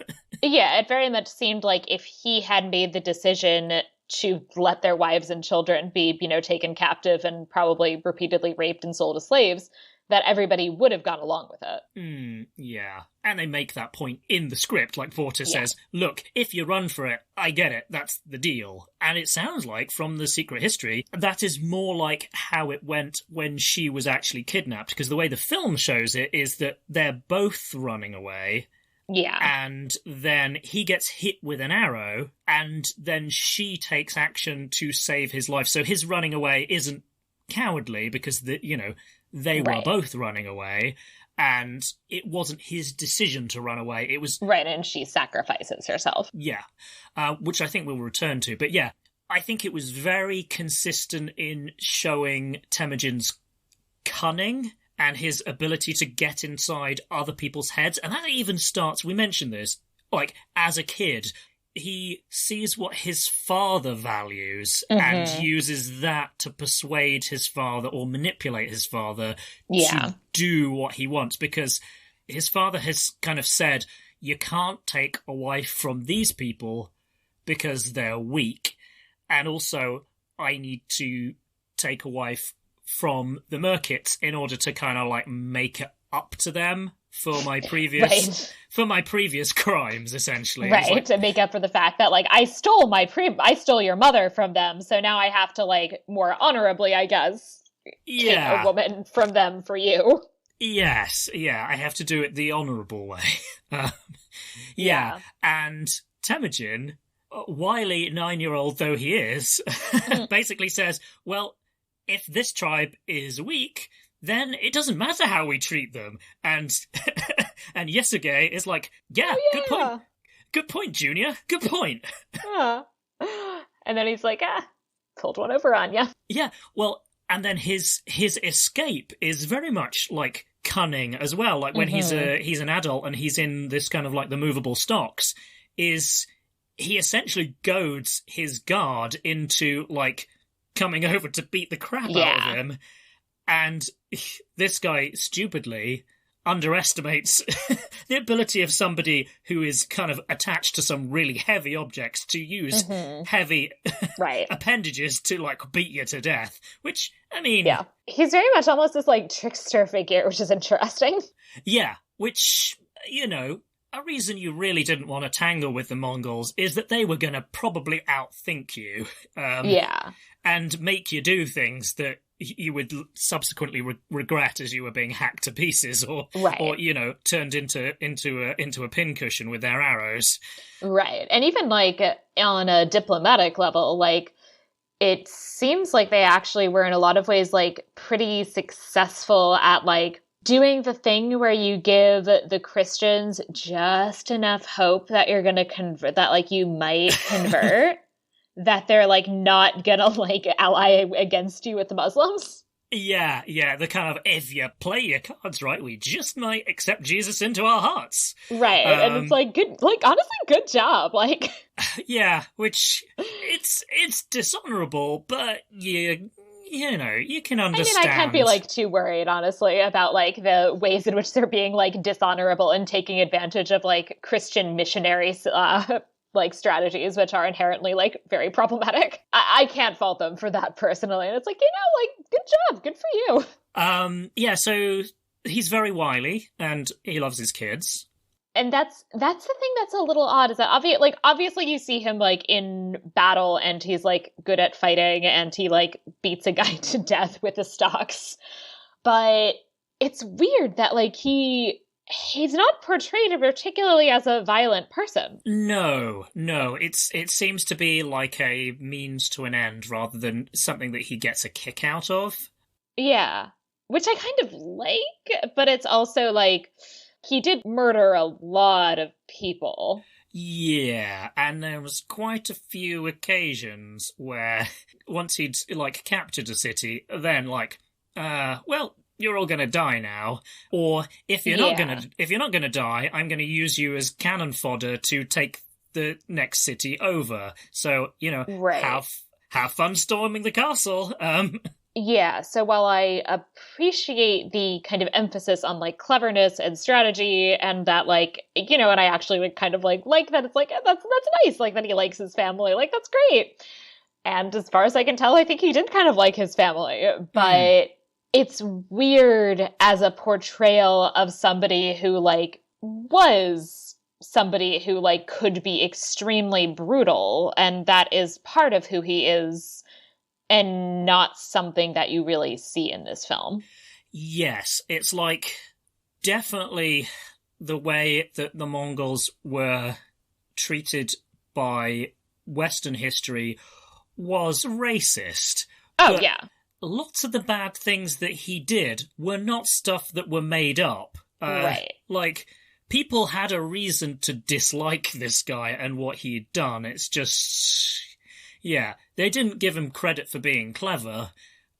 Yeah, it very much seemed like if he had made the decision to let their wives and children be, you know, taken captive and probably repeatedly raped and sold as slaves, that everybody would have gone along with it. Yeah. And they make that point in the script, like Vorta says, look, if you run for it, I get it, that's the deal. And it sounds like, from the secret history, that is more like how it went when she was actually kidnapped, because the way the film shows it is that they're both running away. Yeah. And then he gets hit with an arrow, and then she takes action to save his life. So his running away isn't cowardly, because, they were both running away, and it wasn't his decision to run away. It was... Right, and she sacrifices herself. Yeah, which I think we'll return to. But yeah, I think it was very consistent in showing Temujin's cunning and his ability to get inside other people's heads. And that even starts, we mentioned this, like, as a kid, he sees what his father values and uses that to persuade his father or manipulate his father to do what he wants, because his father has kind of said, you can't take a wife from these people because they're weak. And also, I need to take a wife from the Merkits in order to kind of like make it up to them for my previous for my previous crimes, essentially. Right, like, to make up for the fact that like I stole your mother from them, so now I have to like more honorably, I guess, take a woman from them for you. Yes, I have to do it the honourable way. And Temujin, wily 9-year-old though he is, basically says, well, if this tribe is weak, then it doesn't matter how we treat them. And and Sergei is like, good point, Junior, good point. And then he's like, pulled one over on ya. Yeah, well, and then his escape is very much like cunning as well. Like when he's an adult and he's in this kind of like the movable stocks, is he essentially goads his guard into like coming over to beat the crap out of him. And this guy stupidly underestimates the ability of somebody who is kind of attached to some really heavy objects to use heavy appendages to like beat you to death, which, I mean... Yeah, he's very much almost this like trickster figure, which is interesting. Yeah, which, you know, a reason you really didn't want to tangle with the Mongols is that they were going to probably outthink you. And make you do things that you would subsequently regret as you were being hacked to pieces, or you know, turned into a pincushion with their arrows. Right, and even like on a diplomatic level, like it seems like they actually were in a lot of ways like pretty successful at like doing the thing where you give the Christians just enough hope that you're going to convert, that like you might convert. That they're, like, not gonna, like, ally against you with the Muslims. Yeah, the kind of, if you play your cards right, we just might accept Jesus into our hearts. Right, and it's, like, good, like, honestly, good job, like... Yeah, which, it's dishonourable, but you know, you can understand. I mean, I can't be, like, too worried, honestly, about, like, the ways in which they're being, like, dishonourable and taking advantage of, like, Christian missionaries, like strategies, which are inherently like very problematic. I can't fault them for that personally. And it's like, you know, like, good job, good for you. So he's very wily and he loves his kids. And that's the thing that's a little odd, is that obviously you see him like in battle and he's like good at fighting and he like beats a guy to death with the stocks. But it's weird that like he's not portrayed particularly as a violent person. No. It seems to be like a means to an end rather than something that he gets a kick out of. Yeah, which I kind of like, but it's also like he did murder a lot of people. Yeah, and there was quite a few occasions where once he'd like captured a city, then like, well, you're all going to die now. Or if you're not going to die, I'm going to use you as cannon fodder to take the next city over. So, you know, have fun storming the castle. Yeah, so while I appreciate the kind of emphasis on like cleverness and strategy and that like, you know, and I actually would kind of like that, it's like, that's nice, like that he likes his family, like that's great. And as far as I can tell, I think he did kind of like his family, but it's weird as a portrayal of somebody who, like, was somebody who, like, could be extremely brutal, and that is part of who he is, and not something that you really see in this film. Yes, it's, like, definitely the way that the Mongols were treated by Western history was racist. Oh, yeah. Lots of the bad things that he did were not stuff that were made up. Right. Like, people had a reason to dislike this guy and what he'd done. It's just, Yeah, they didn't give him credit for being clever,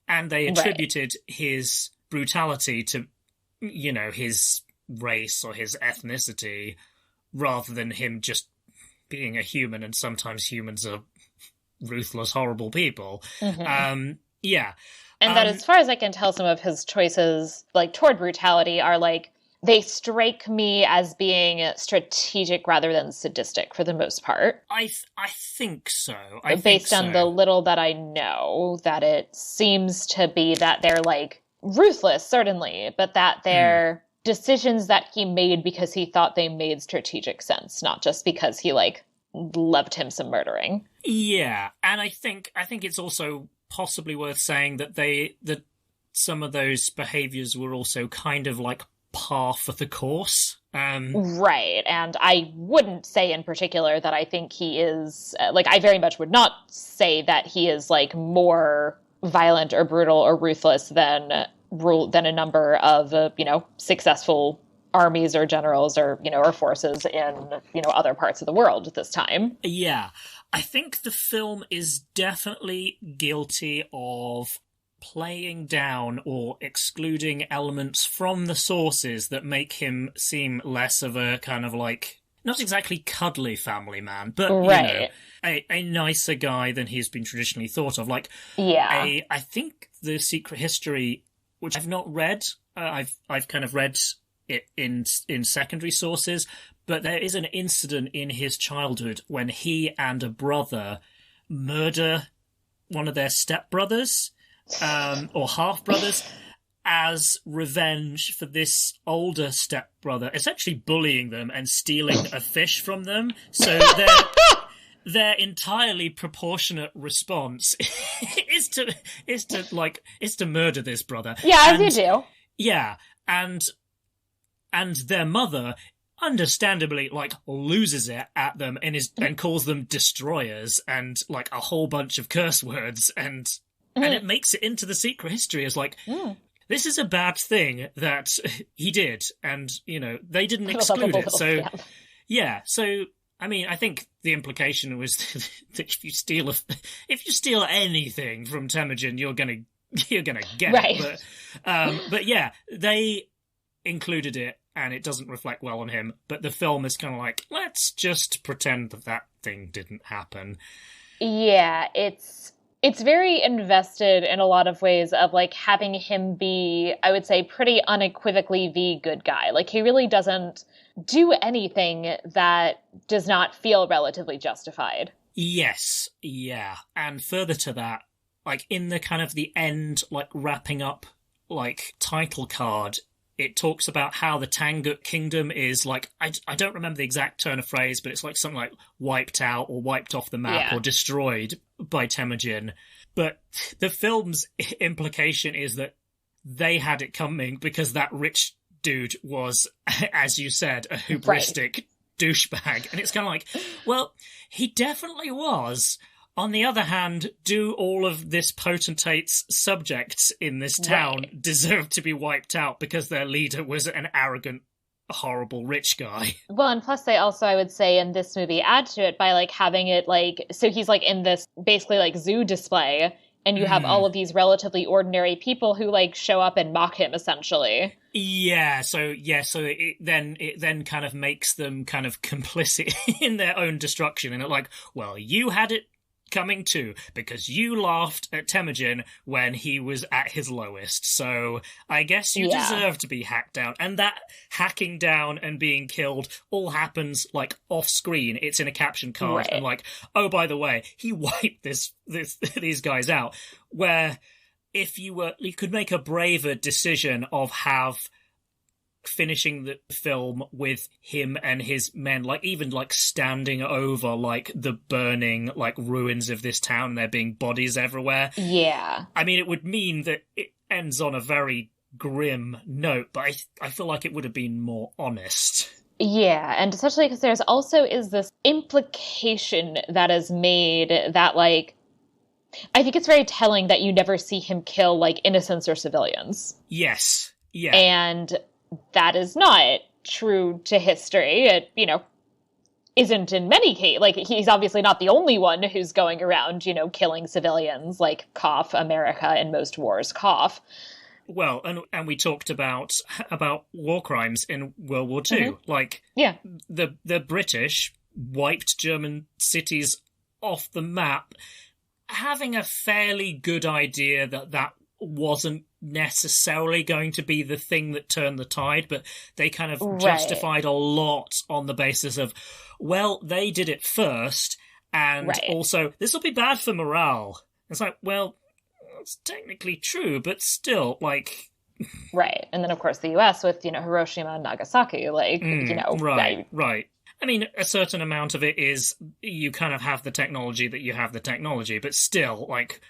and they attributed his brutality to, his race or his ethnicity, rather than him just being a human, and sometimes humans are ruthless, horrible people. Yeah. And that, as far as I can tell, some of his choices, like, toward brutality are, like, they strike me as being strategic rather than sadistic for the most part. I think so. Based on the little that I know, that it seems to be that they're, like, ruthless, certainly, but that they're decisions that he made because he thought they made strategic sense, not just because he, like, loved him some murdering. Yeah, and I think it's also possibly worth saying that some of those behaviors were also kind of like par for the course. Right, and I wouldn't say in particular that I think he is, I very much would not say that he is, like, more violent or brutal or ruthless than a number of, successful armies or generals or, or forces in, other parts of the world at this time. Yeah, I think the film is definitely guilty of playing down or excluding elements from the sources that make him seem less of a kind of like, not exactly cuddly family man, but a nicer guy than he's been traditionally thought of. Like, I think The Secret History, which I've not read, I've kind of read it in secondary sources, but there is an incident in his childhood when he and a brother murder one of their stepbrothers, or half-brothers, as revenge for this older stepbrother essentially bullying them and stealing a fish from them. So their entirely proportionate response is to murder this brother. Yeah, as you do. Yeah, and their mother understandably, like, loses it at them and calls them destroyers and, like, a whole bunch of curse words, and it makes it into The Secret History as, like, this is a bad thing that he did, and, they didn't exclude it. So, so, I mean, I think the implication was that if you steal anything from Temujin, you're gonna get it. But yeah, they included it, and it doesn't reflect well on him. But the film is kind of like, let's just pretend that thing didn't happen. Yeah, it's very invested in a lot of ways of, like, having him be, I would say, pretty unequivocally the good guy. Like, he really doesn't do anything that does not feel relatively justified. Yes, yeah. And further to that, like, in the kind of the end, like, wrapping up, like, title card, it talks about how the Tangut kingdom is, like, I don't remember the exact turn of phrase, but it's like something like wiped out or wiped off the map or destroyed by Temujin. But the film's implication is that they had it coming because that rich dude was, as you said, a hubristic douchebag. And it's kind of like, well, he definitely was. On the other hand, do all of this potentate's subjects in this town deserve to be wiped out because their leader was an arrogant, horrible rich guy? Well, and plus they also, I would say, in this movie add to it by, like, having it, like, so he's, like, in this basically, like, zoo display, and you have all of these relatively ordinary people who, like, show up and mock him, essentially. So it then kind of makes them kind of complicit in their own destruction, and it's like, well, you had it coming too, because you laughed at Temujin when he was at his lowest, so I guess you deserve to be hacked down. And that hacking down and being killed all happens, like, off screen. It's in a caption card, and, like, oh, by the way, he wiped these guys out. Where if you could make a braver decision of finishing the film with him and his men, like, even, like, standing over, like, the burning, like, ruins of this town, there being bodies everywhere. Yeah. I mean, it would mean that it ends on a very grim note, but I feel like it would have been more honest. Yeah, and especially because there's also is this implication that is made that, like, I think it's very telling that you never see him kill, like, innocents or civilians. Yes. Yeah. And that is not true to history. isn't in many cases, like, he's obviously not the only one who's going around, killing civilians, like, cough, America in most wars, cough. Well, and we talked about war crimes in World War II. Mm-hmm. Like, yeah, the British wiped German cities off the map, having a fairly good idea that wasn't necessarily going to be the thing that turned the tide, but they kind of justified a lot on the basis of, well, they did it first, and also, this will be bad for morale. It's like, well, it's technically true, but still, like... Right. And then, of course, the US with, Hiroshima and Nagasaki, like, Right. I mean, a certain amount of it is you kind of have the technology that you have the technology, but still, like,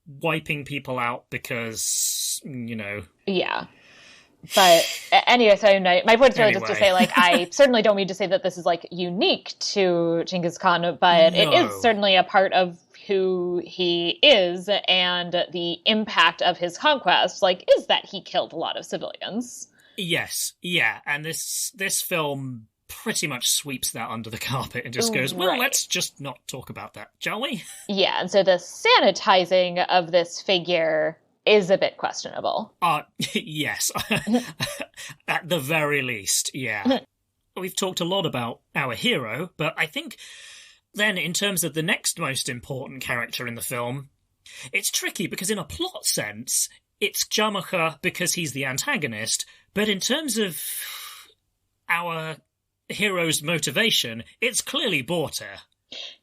wiping people out because, Yeah. But anyway, so my point is really just to say, like, I certainly don't mean to say that this is, like, unique to Genghis Khan, but it is certainly a part of who he is, and the impact of his conquest, like, is that he killed a lot of civilians. Yes, yeah, and this film pretty much sweeps that under the carpet and just goes, well, let's just not talk about that, shall we? Yeah, and so the sanitizing of this figure is a bit questionable. Yes. At the very least, yeah. We've talked a lot about our hero, but I think then in terms of the next most important character in the film, it's tricky because in a plot sense, it's Jamukha because he's the antagonist, but in terms of our hero's motivation, it's clearly Borta.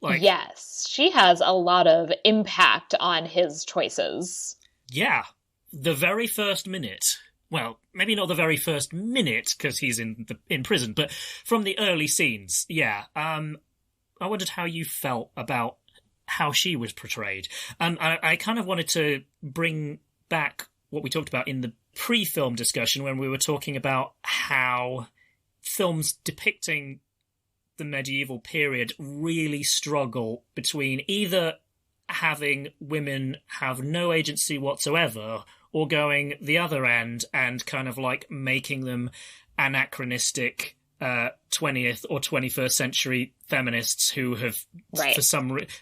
Like, yes, she has a lot of impact on his choices. Yeah, the very first minute. Well, maybe not the very first minute because he's in prison, but from the early scenes, yeah. I wondered how you felt about how she was portrayed. I kind of wanted to bring back what we talked about in the pre-film discussion when we were talking about how films depicting the medieval period really struggle between either having women have no agency whatsoever or going the other end and kind of like making them anachronistic 20th or 21st century feminists who have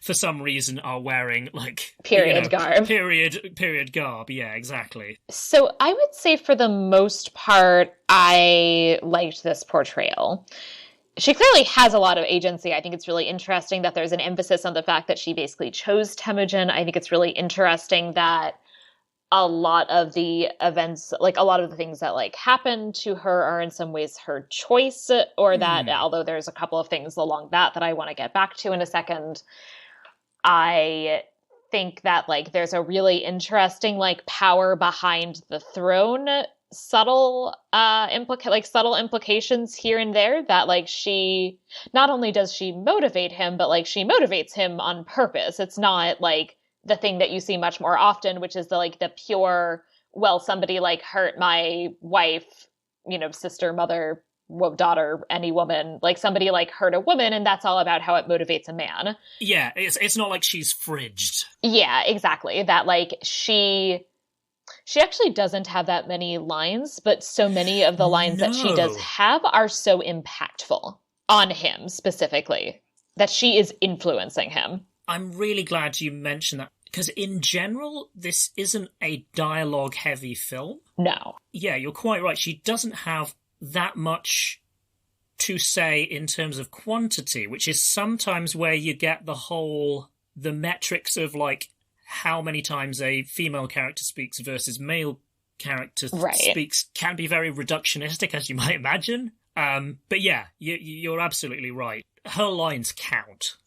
for some reason are wearing like period garb. Period garb. Yeah, exactly. So I would say for the most part, I liked this portrayal. She clearly has a lot of agency. I think it's really interesting that there's an emphasis on the fact that she basically chose Temujin. I think it's really interesting that a lot of the events, like a lot of the things that like happen to her are in some ways her choice, or that although there's a couple of things along that I want to get back to in a second, I think that like there's a really interesting like power behind the throne, subtle implications here and there that like she not only does she motivate him, but like she motivates him on purpose. It's not like the thing that you see much more often, which is the pure, well, somebody like hurt my wife, sister, mother, daughter, any woman, like somebody like hurt a woman, and that's all about how it motivates a man. Yeah, it's not like she's fridged. Yeah, exactly. That like she actually doesn't have that many lines, but so many of the lines that she does have are so impactful on him specifically that she is influencing him. I'm really glad you mentioned that, because in general, this isn't a dialogue-heavy film. No. Yeah, you're quite right. She doesn't have that much to say in terms of quantity, which is sometimes where you get the metrics of, like, how many times a female character speaks versus male character speaks can be very reductionistic, as you might imagine. But yeah, you're absolutely right. Her lines count.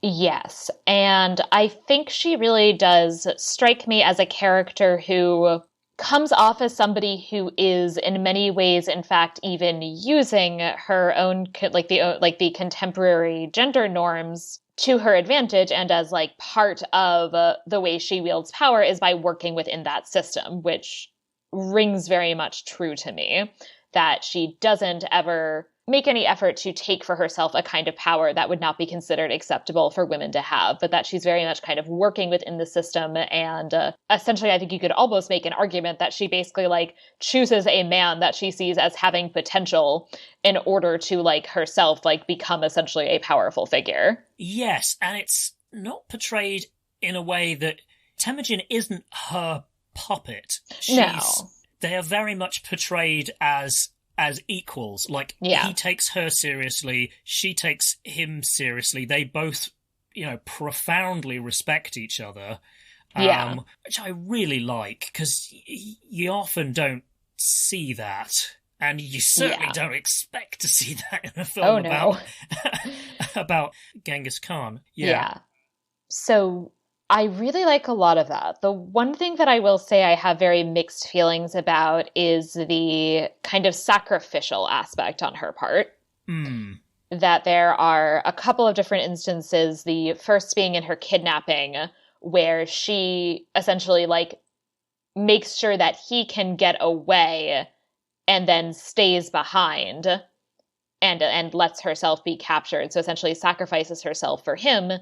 Yes, and I think she really does strike me as a character who comes off as somebody who is in many ways, in fact, even using her own, the contemporary gender norms to her advantage, and as like part of the way she wields power is by working within that system, which rings very much true to me, that she doesn't ever make any effort to take for herself a kind of power that would not be considered acceptable for women to have, but that she's very much kind of working within the system. And essentially, I think you could almost make an argument that she basically like chooses a man that she sees as having potential in order to like herself like become essentially a powerful figure. Yes, and it's not portrayed in a way that Temujin isn't her puppet. No. They are very much portrayed as equals. Like, he takes her seriously, she takes him seriously. They both, profoundly respect each other. Which I really like, because you often don't see that. And you certainly don't expect to see that in a film about Genghis Khan. Yeah. So I really like a lot of that. The one thing that I will say I have very mixed feelings about is the kind of sacrificial aspect on her part. That there are a couple of different instances, the first being in her kidnapping, where she essentially like makes sure that he can get away and then stays behind and lets herself be captured. So essentially sacrifices herself for him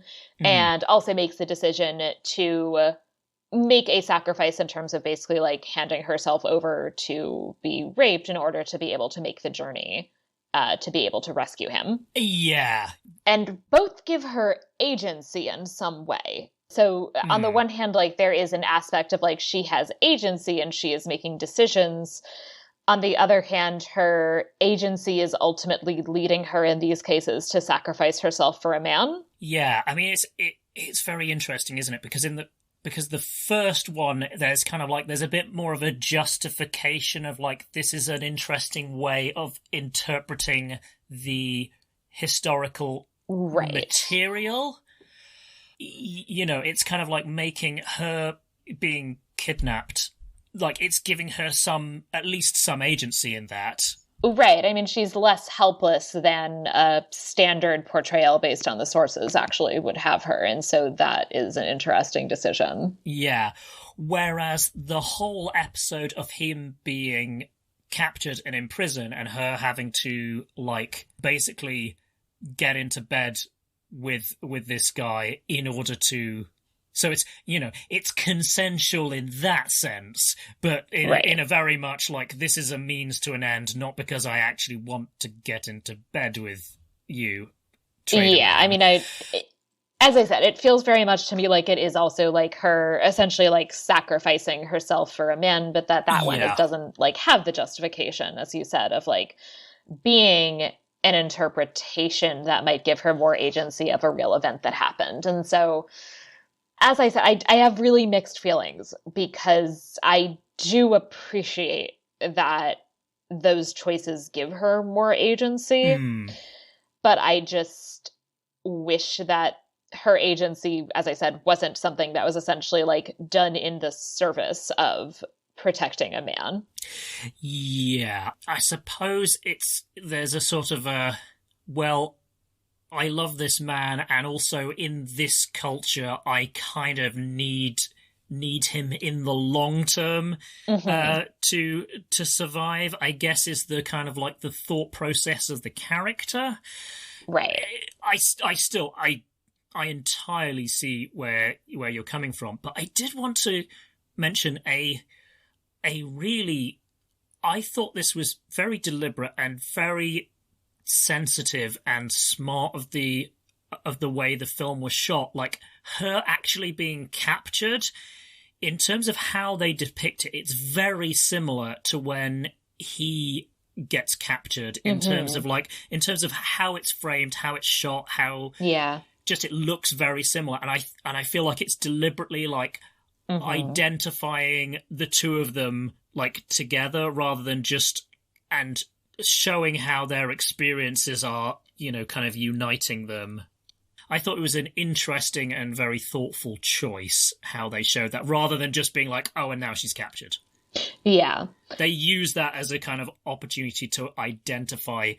and also makes the decision to make a sacrifice in terms of basically like handing herself over to be raped in order to be able to make the journey, to be able to rescue him. Yeah. And both give her agency in some way. So on the one hand, like there is an aspect of like she has agency and she is making decisions. On the other hand, her agency is ultimately leading her in these cases to sacrifice herself for a man. Yeah, I mean, it's very interesting, isn't it? Because the first one, there's kind of like, there's a bit more of a justification of like, this is an interesting way of interpreting the historical material. It's kind of like making her being kidnapped, like it's giving her at least some agency in that. Right. I mean, she's less helpless than a standard portrayal based on the sources actually would have her. And so that is an interesting decision. Yeah. Whereas the whole episode of him being captured and in prison and her having to like basically get into bed with this guy in order to... So it's, it's consensual in that sense, but in a very much like, this is a means to an end, not because I actually want to get into bed with you. Yeah, I mean, as I said, it feels very much to me like it is also like her essentially like sacrificing herself for a man, but that one it doesn't like have the justification, as you said, of like being an interpretation that might give her more agency of a real event that happened. And so... As I said, I have really mixed feelings because I do appreciate that those choices give her more agency, but I just wish that her agency, as I said, wasn't something that was essentially like done in the service of protecting a man. Yeah, I suppose there's a sort of I love this man, and also in this culture, I kind of need him in the long term to survive, I guess, is the kind of like the thought process of the character. Right. I entirely see where you're coming from, but I did want to mention a really, I thought this was very deliberate and very sensitive and smart of the way the film was shot. Like her actually being captured, in terms of how they depict it, it's very similar to when he gets captured in terms of how it's framed, how it's shot, how just it looks very similar. And I feel like it's deliberately like identifying the two of them like together rather than just and showing how their experiences are, kind of uniting them. I thought it was an interesting and very thoughtful choice how they showed that, rather than just being like, oh, and now she's captured. Yeah. They use that as a kind of opportunity to identify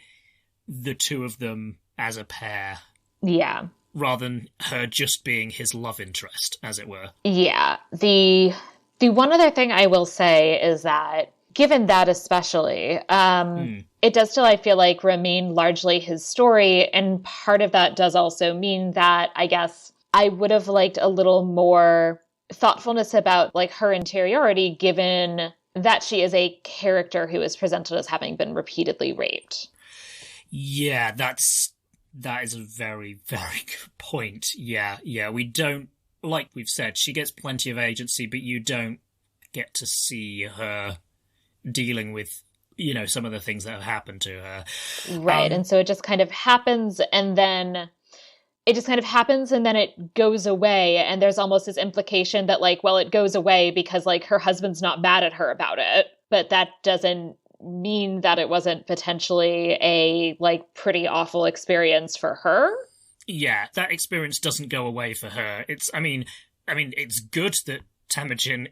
the two of them as a pair. Yeah. Rather than her just being his love interest, as it were. Yeah. The one other thing I will say is that given that especially, it does still, I feel like, remain largely his story. And part of that does also mean that I guess I would have liked a little more thoughtfulness about like her interiority, given that she is a character who is presented as having been repeatedly raped. Yeah, that is a very, very good point. Yeah, we don't, like we've said, she gets plenty of agency, but you don't get to see her dealing with, you know, some of the things that have happened to her. Right, and so it just kind of happens, and then it goes away, and there's almost this implication that, like, well, it goes away because, like, her husband's not mad at her about it, but that doesn't mean that it wasn't potentially a, like, pretty awful experience for her. Yeah, that experience doesn't go away for her. I mean, it's good that Temujin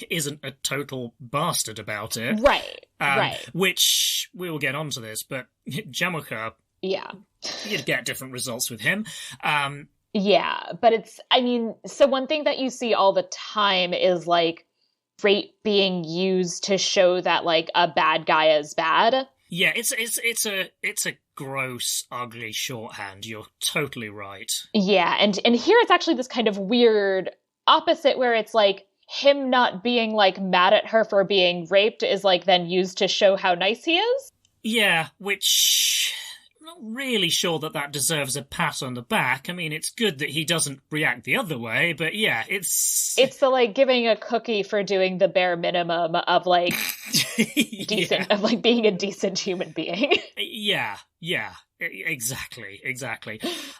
isn't a total bastard about it. Right, right. Which, we will get onto this, but Jemuka, yeah, you'd get different results with him. Yeah, but so one thing that you see all the time is, like, rape being used to show that, like, a bad guy is bad. Yeah, it's a gross, ugly shorthand. You're totally right. Yeah, and here it's actually this kind of weird opposite where it's like him not being, like, mad at her for being raped is, like, then used to show how nice he is. Yeah, which I'm not really sure that deserves a pat on the back. I mean, it's good that he doesn't react the other way, but yeah, it's the, like, giving a cookie for doing the bare minimum of, like, decent, of, like, being a decent human being. Yeah, exactly.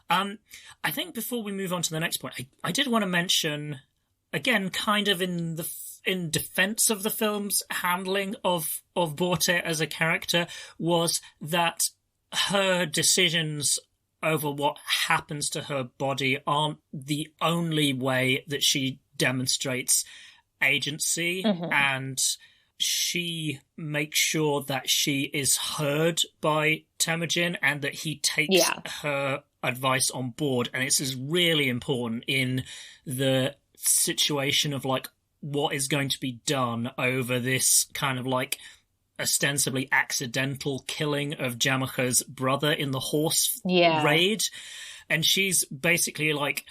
I think before we move on to the next point, I did want to mention, again, kind of in defense of the film's handling of Borte as a character, was that her decisions over what happens to her body aren't the only way that she demonstrates agency, and she makes sure that she is heard by Temujin and that he takes her advice on board. And this is really important in the situation of, like, what is going to be done over this kind of, like, ostensibly accidental killing of Jamuka's brother in the horse raid. And she's basically like,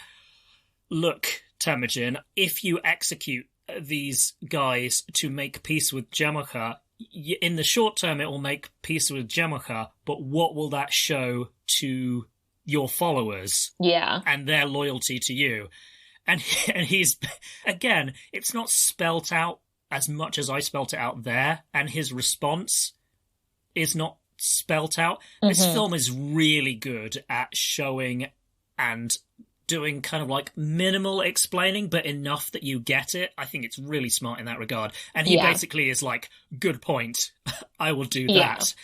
look, Temujin, if you execute these guys to make peace with Jamuka, in the short term it will make peace with Jamuka, but what will that show to your followers and their loyalty to you? And he's, again, it's not spelt out as much as I spelt it out there, and his response is not spelt out. This film is really good at showing and doing kind of like minimal explaining, but enough that you get it. I think it's really smart in that regard. And he basically is like, good point. I will do that.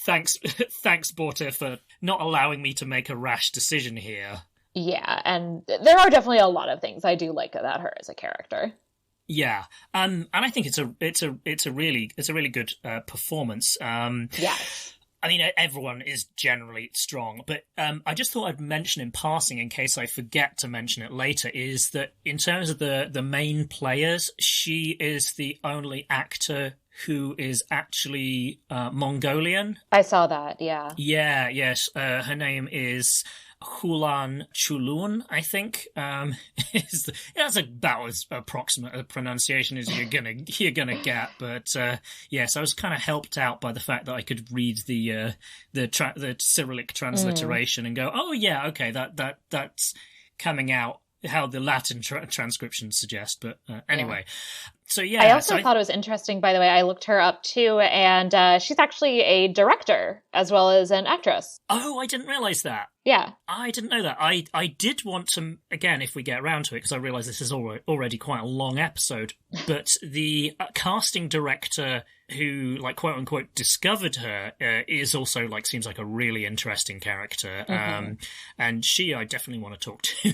Thanks, Borte, for not allowing me to make a rash decision here. Yeah, and there are definitely a lot of things I do like about her as a character. Yeah, and I think it's a really good performance. Yes. I mean, everyone is generally strong, but I just thought I'd mention in passing, in case I forget to mention it later, is that in terms of the main players, she is the only actor who is actually Mongolian. I saw that, yeah. Yeah, yes. Her name is Hulan Chulun, I think. That's about as approximate a pronunciation as you're gonna get. But yes, I was kind of helped out by the fact that I could read the Cyrillic transliteration and go, oh yeah, okay, that's coming out how the Latin transcriptions suggest. But anyway. So yeah, I also thought it was interesting, by the way, I looked her up too, and she's actually a director as well as an actress. Oh, I didn't realise that. Yeah. I didn't know that. I did want to, again, if we get around to it, because I realise this is already quite a long episode, but the casting director who, like, quote unquote, discovered her is also, like, seems like a really interesting character. And she, I definitely want to talk to,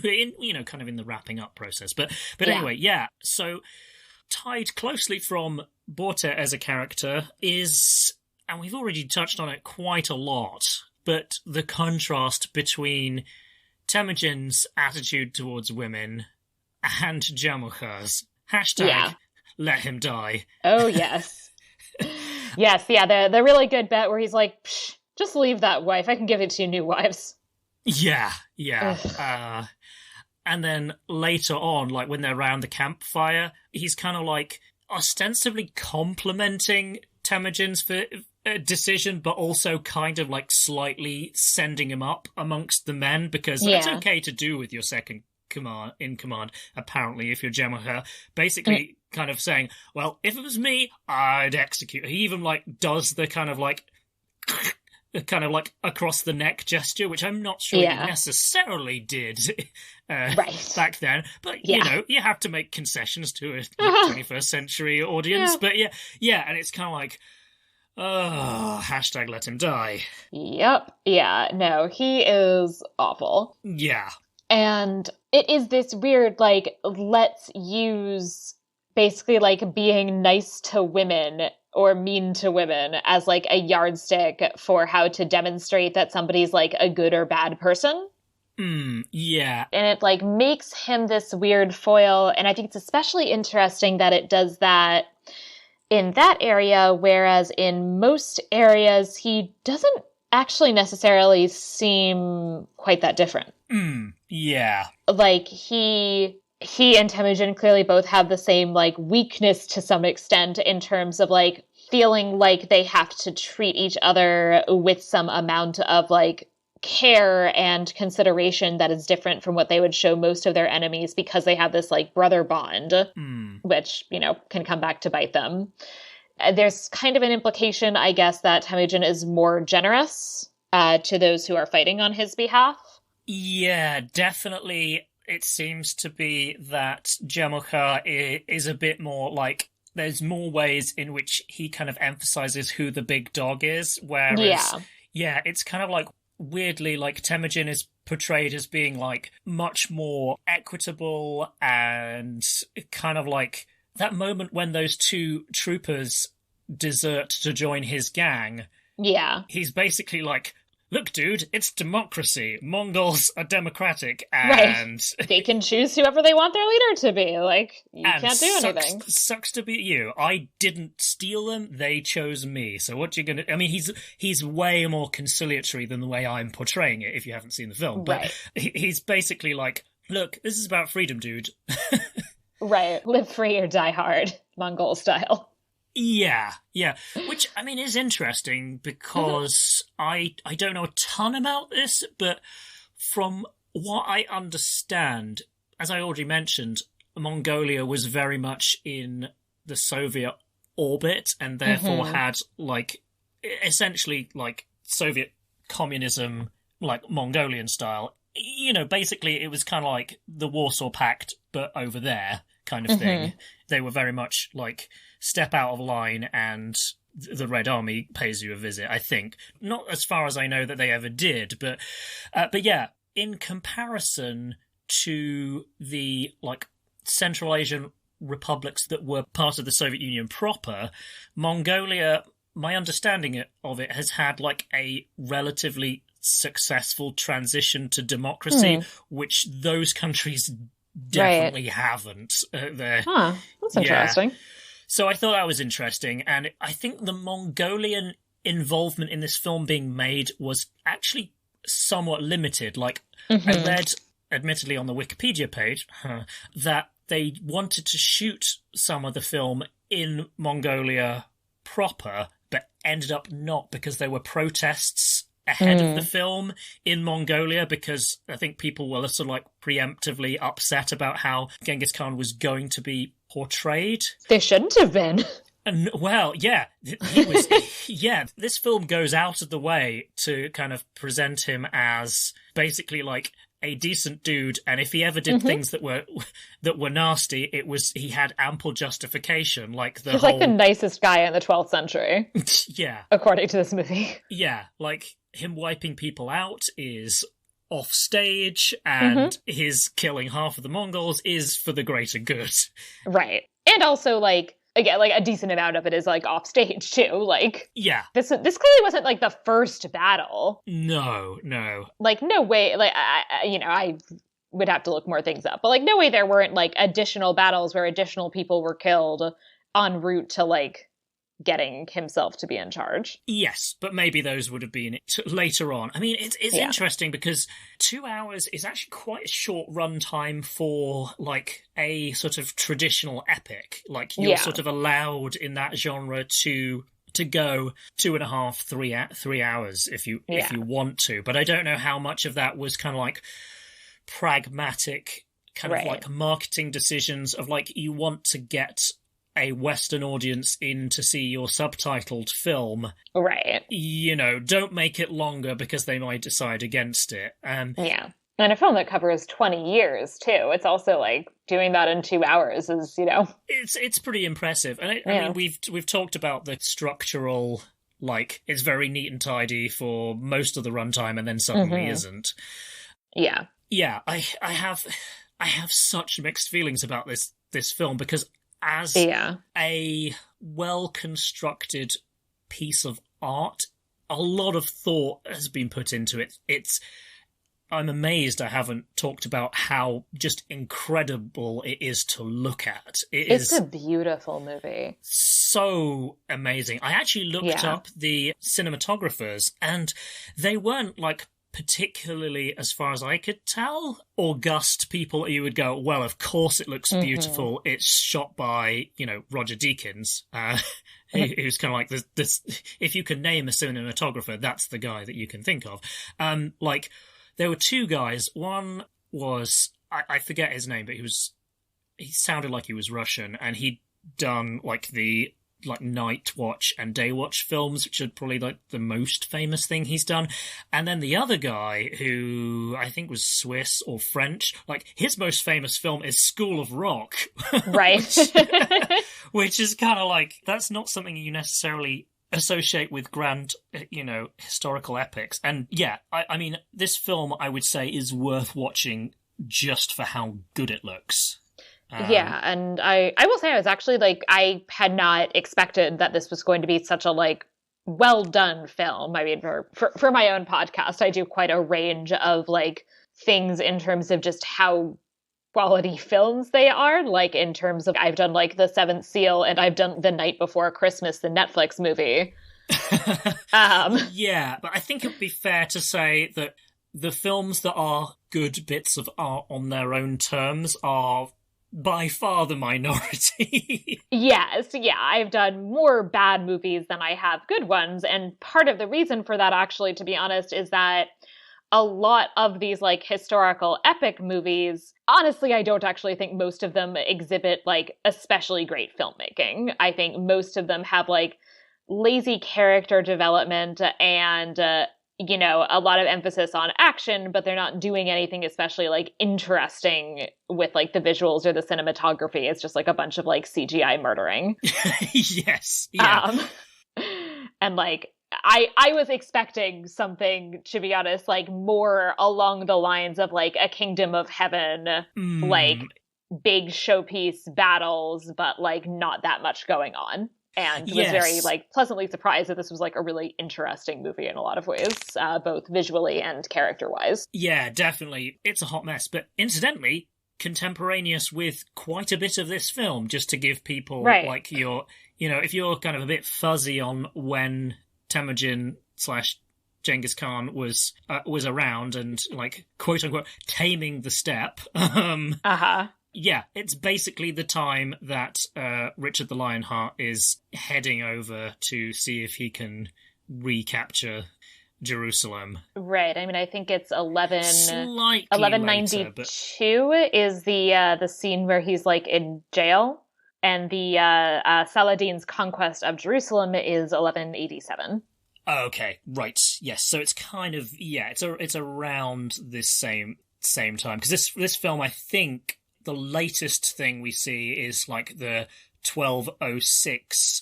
kind of in the wrapping up process. But anyway, yeah, so tied closely from Borte as a character is, and we've already touched on it quite a lot, but the contrast between Temujin's attitude towards women and Jamuka's. # let him die. Oh, yes. Yes, yeah, the really good bet where he's like, psh, just leave that wife. I can give it to you new wives. Yeah. And then later on, like when they're around the campfire, he's kind of like ostensibly complimenting Temujin's decision, but also kind of like slightly sending him up amongst the men, because it's okay to do with your second in command, apparently, if you're Jemuher. Basically kind of saying, well, if it was me, I'd execute. He even like does the kind of like across the neck gesture, which I'm not sure he necessarily did back then. But, you know, you have to make concessions to a 21st century audience. But and it's kind of like, hashtag let him die. Yep. Yeah, no, he is awful. Yeah. And it is this weird, like, let's use basically, like, being nice to women or mean to women as, like, a yardstick for how to demonstrate that somebody's, like, a good or bad person. Yeah. And it, like, makes him this weird foil. And I think it's especially interesting that it does that in that area, whereas in most areas, he doesn't actually necessarily seem quite that different. Yeah. Like, he and Temujin clearly both have the same, like, weakness to some extent in terms of, like, feeling like they have to treat each other with some amount of, like, care and consideration that is different from what they would show most of their enemies, because they have this, like, brother bond, which, you know, can come back to bite them. There's kind of an implication, I guess, that Temujin is more generous to those who are fighting on his behalf. Yeah, definitely. It seems to be that Jemuher is a bit more like, there's more ways in which he kind of emphasizes who the big dog is, whereas, it's kind of like, weirdly, like, Temujin is portrayed as being, like, much more equitable, and kind of like that moment when those two troopers desert to join his gang. Yeah. He's basically like, look, dude, it's democracy. Mongols are democratic, and they can choose whoever they want their leader to be. Like, you can't do anything. Sucks to be you. I didn't steal them; they chose me. So what you gonna? I mean, he's way more conciliatory than the way I'm portraying it. If you haven't seen the film, but he's basically like, look, this is about freedom, dude. Live free or die hard, Mongol style. Yeah. Which, I mean, is interesting because I don't know a ton about this, but from what I understand, as I already mentioned, Mongolia was very much in the Soviet orbit, and therefore had, like, essentially, like, Soviet communism, like, Mongolian style. You know, basically it was kind of like the Warsaw Pact, but over there kind of thing. They were very much like, step out of line and the Red Army pays you a visit, I think. Not as far as I know that they ever did, but yeah, in comparison to the, like, Central Asian republics that were part of the Soviet Union proper, Mongolia, my understanding of it, has had, like, a relatively successful transition to democracy, which those countries definitely haven't. That's interesting. So I thought that was interesting, and I think the Mongolian involvement in this film being made was actually somewhat limited. Like, I read, admittedly on the Wikipedia page, that they wanted to shoot some of the film in Mongolia proper, but ended up not, because there were protests ahead of the film in Mongolia, because I think people were sort of like preemptively upset about how Genghis Khan was going to be portrayed. They shouldn't have been. And, well, yeah, he was. This film goes out of the way to kind of present him as basically like a decent dude, and if he ever did things that were nasty, he had ample justification. Like he's like the nicest guy in the 12th century. Yeah, according to this movie. Yeah, like him wiping people out is off stage, and his killing half of the Mongols is for the greater good. Right, and also like. Again, like a decent amount of it is like off stage too. Like, yeah, this clearly wasn't like the first battle. No, like no way. Like I would have to look more things up, but like no way there weren't like additional battles where additional people were killed en route to like getting himself to be in charge. Yes, but maybe those would have been later on. I mean, it's interesting because 2 hours is actually quite a short runtime for, like, a sort of traditional epic. Like, you're sort of allowed in that genre to go 2.5, 3 hours if you want to. But I don't know how much of that was kind of like pragmatic kind of like marketing decisions of like, you want to get a Western audience in to see your subtitled film. Right. You know, don't make it longer because they might decide against it. Yeah. And a film that covers 20 years, too. It's also, like, doing that in 2 hours is, you know... It's pretty impressive. And I mean, we've talked about the structural, like, it's very neat and tidy for most of the runtime and then suddenly isn't. Yeah. Yeah, I have such mixed feelings about this film because as a well-constructed piece of art, a lot of thought has been put into it. I'm amazed I haven't talked about how just incredible it is to look at. It's a beautiful movie. So amazing. I actually looked up the cinematographers, and they weren't, like, particularly, as far as I could tell, august people you would go, well, of course it looks beautiful. It's shot by, you know, Roger Deakins, who's kind of like this. If you can name a cinematographer, that's the guy that you can think of. Like, there were two guys. One was, I forget his name, but he sounded like he was Russian, and he'd done like the Night Watch and Day Watch films, which are probably like the most famous thing he's done. And then the other guy, who I think was Swiss or French, like his most famous film is School of Rock. Right. which is kind of like, that's not something you necessarily associate with grand, you know, historical epics. And yeah, I mean, this film, I would say, is worth watching just for how good it looks. Yeah, and I will say I was actually, like, I had not expected that this was going to be such a, like, well-done film. I mean, for my own podcast, I do quite a range of, like, things in terms of just how quality films they are. Like, in terms of, I've done, like, The Seventh Seal, and I've done The Night Before Christmas, the Netflix movie. Yeah, but I think it would be fair to say that the films that are good bits of art on their own terms are by far the minority. Yes, yeah, I've done more bad movies than I have good ones, and part of the reason for that, actually, to be honest, is that a lot of these, like, historical epic movies, honestly, I don't actually think most of them exhibit, like, especially great filmmaking. I think most of them have, like, lazy character development and, you know, a lot of emphasis on action, but they're not doing anything especially, like, interesting with, like, the visuals or the cinematography. It's just, like, a bunch of, like, CGI murdering. Yes. Yeah. And, like, I was expecting something, to be honest, like, more along the lines of, like, a Kingdom of Heaven, like, big showpiece battles, but, like, not that much going on. And was very, like, pleasantly surprised that this was, like, a really interesting movie in a lot of ways, both visually and character-wise. Yeah, definitely. It's a hot mess. But incidentally, contemporaneous with quite a bit of this film, just to give people, like, you know, if you're kind of a bit fuzzy on when Temujin / Genghis Khan was around and, like, quote-unquote, taming the steppe. Yeah, it's basically the time that Richard the Lionheart is heading over to see if he can recapture Jerusalem. Right. I mean, I think it's 1192 later, but... is the scene where he's, like, in jail, and the Saladin's conquest of Jerusalem is 1187. Okay, right. Yes, so it's kind of, yeah, it's around this same time, because this film, I think, the latest thing we see is, like, the 1206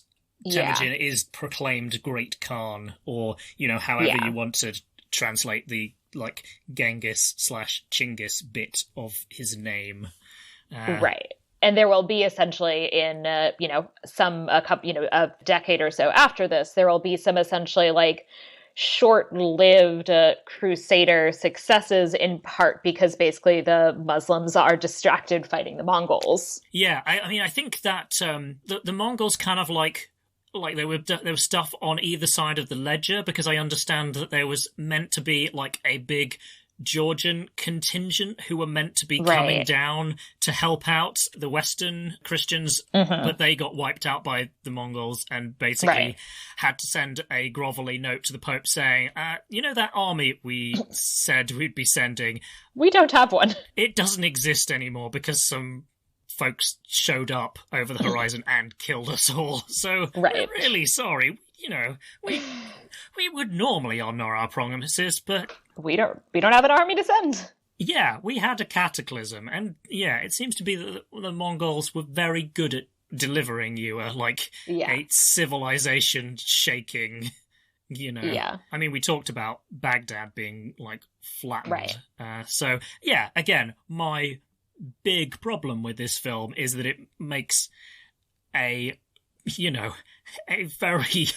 Temujin is proclaimed Great Khan, or, you know, however you want to translate the, like, Genghis / Chinggis bit of his name. Right. And there will be essentially in, you know, a decade or so after this, there will be some essentially, like, short-lived crusader successes, in part because basically the Muslims are distracted fighting the Mongols. Yeah, I mean, I think that the Mongols kind of, like like there was stuff on either side of the ledger, because I understand that there was meant to be like a big Georgian contingent who were meant to be coming down to help out the Western Christians, but they got wiped out by the Mongols and basically had to send a grovelly note to the Pope saying, that army we said we'd be sending, we don't have one. It doesn't exist anymore because some folks showed up over the horizon and killed us all. So we're really sorry. We would normally honour our promises, but we don't have an army to send. Yeah, we had a cataclysm, and it seems to be that the Mongols were very good at delivering you a civilization shaking. I mean, we talked about Baghdad being like flattened. So again, my big problem with this film is that it makes a very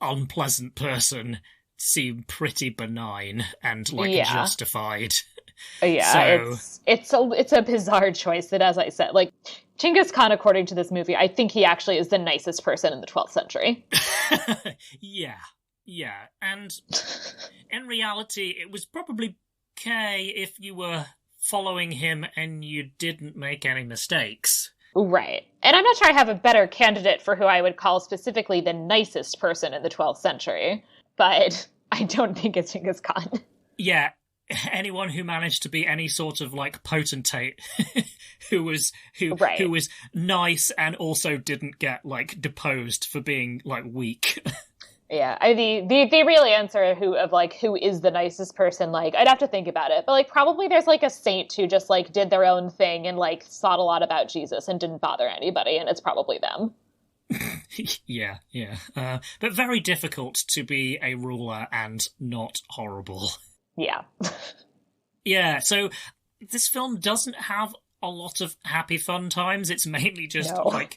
unpleasant person seem pretty benign and justified. It's a bizarre choice that, as I said, like Genghis Khan, according to this movie, I think he actually is the nicest person in the 12th century. And in reality, it was probably okay if you were following him and you didn't make any mistakes. Right. And I'm not sure I have a better candidate for who I would call specifically the nicest person in the 12th century, but I don't think it's Genghis Khan. Yeah, anyone who managed to be any sort of like potentate who was nice and also didn't get like deposed for being like weak. Yeah, the real answer who is the nicest person, like, I'd have to think about it. But, like, probably there's, like, a saint who just, like, did their own thing and, like, thought a lot about Jesus and didn't bother anybody, and it's probably them. Yeah. But very difficult to be a ruler and not horrible. Yeah. Yeah, so this film doesn't have a lot of happy fun times. It's mainly just, like,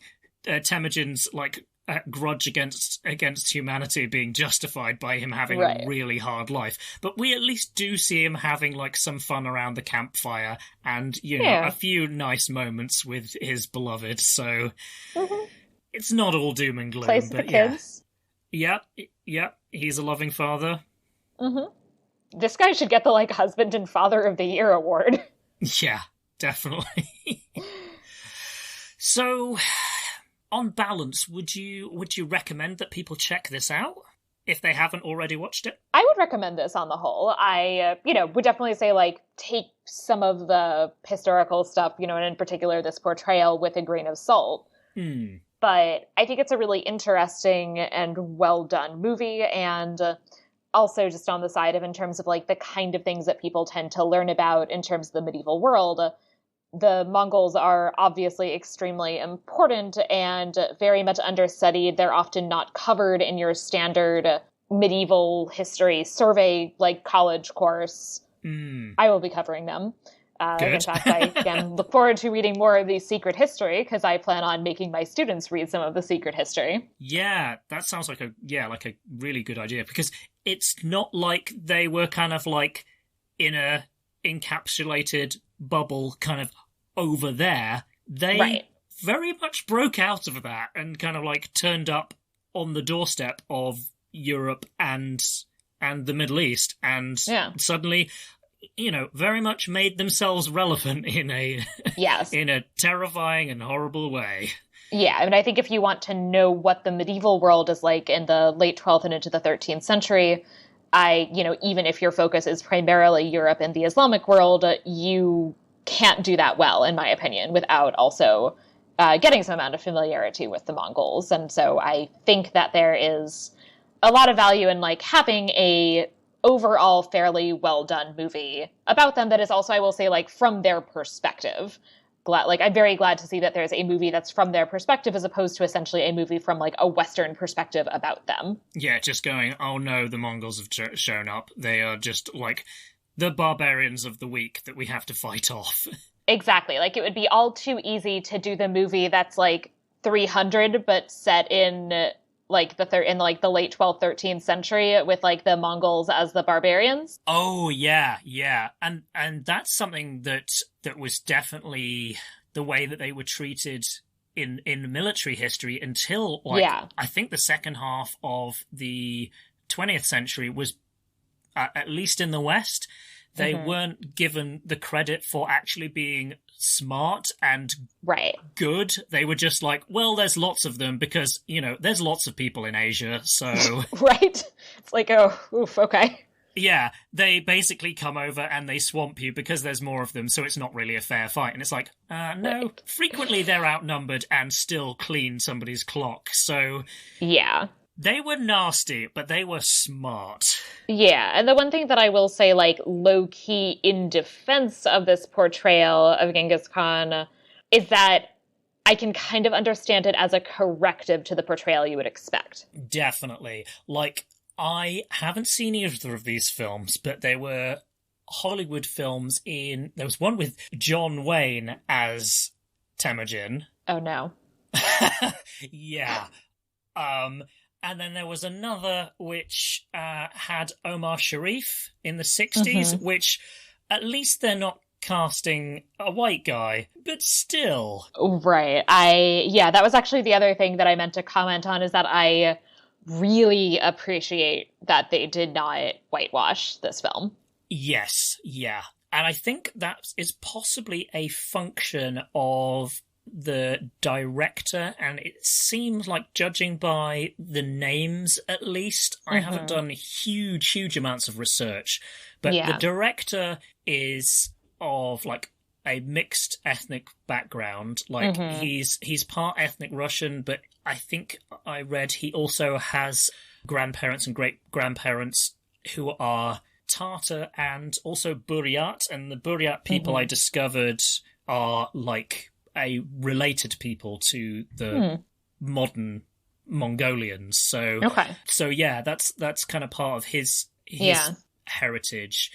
Temujin's, like, grudge against humanity being justified by him having a really hard life. But we at least do see him having like some fun around the campfire and, a few nice moments with his beloved. So it's not all doom and gloom. Plays but the kids. Yeah, he's a loving father. This guy should get the like Husband and Father of the Year award. Yeah, definitely. So, on balance, would you recommend that people check this out if they haven't already watched it? I would recommend this on the whole. I, would definitely say, like, take some of the historical stuff, and in particular this portrayal with a grain of salt. But I think it's a really interesting and well-done movie, and also just on the side of in terms of, like, the kind of things that people tend to learn about in terms of the medieval world. The Mongols are obviously extremely important and very much understudied. They're often not covered in your standard medieval history survey, like college course. I will be covering them. In fact, I again look forward to reading more of the secret history because I plan on making my students read some of the secret history. Yeah, that sounds like a really good idea, because it's not like they were kind of like in a encapsulated bubble kind of over there. They very much broke out of that and kind of like turned up on the doorstep of Europe and the Middle East, and suddenly very much made themselves relevant in a in a terrifying and horrible way. Yeah, I mean, I think if you want to know what the medieval world is like in the late 12th and into the 13th century, even if your focus is primarily Europe and the Islamic world, you can't do that well, in my opinion, without also getting some amount of familiarity with the Mongols. And so I think that there is a lot of value in like having a overall fairly well done movie about them that is also, I will say, like from their perspective. I'm very glad to see that there's a movie that's from their perspective as opposed to essentially a movie from like a Western perspective about them. Yeah, just going, oh no, the Mongols have shown up. They are just like the barbarians of the week that we have to fight off. Exactly. Like it would be all too easy to do the movie that's like 300 but set in like the late 12th, 13th century with like the Mongols as the barbarians. Oh yeah. And that's something that was definitely the way that they were treated in military history until I think the second half of the 20th century was, at least in the West, they weren't given the credit for actually being smart and good. They were just like, well, there's lots of them because, there's lots of people in Asia, so... Right? It's like, oh, oof, okay. Yeah, they basically come over and they swamp you because there's more of them, so it's not really a fair fight. And it's like, no, frequently they're outnumbered and still clean somebody's clock, so... Yeah. They were nasty, but they were smart. Yeah, and the one thing that I will say, low-key in defense of this portrayal of Genghis Khan is that I can kind of understand it as a corrective to the portrayal you would expect. Definitely. I haven't seen either of these films, but they were Hollywood films there was one with John Wayne as Temujin. Oh, no. Yeah. And then there was another which had Omar Sharif in the 60s, which at least they're not casting a white guy, but still. Right. That was actually the other thing that I meant to comment on, is that I really appreciate that they did not whitewash this film. Yes, yeah. And I think that is possibly a function of the director, and it seems like, judging by the names at least, I haven't done huge amounts of research, but the director is of a mixed ethnic background. He's part ethnic Russian, but I think I read he also has grandparents and great-grandparents who are Tatar and also Buryat, and the Buryat people I discovered are a related people to the modern Mongolians. So yeah, that's kind of part of his heritage.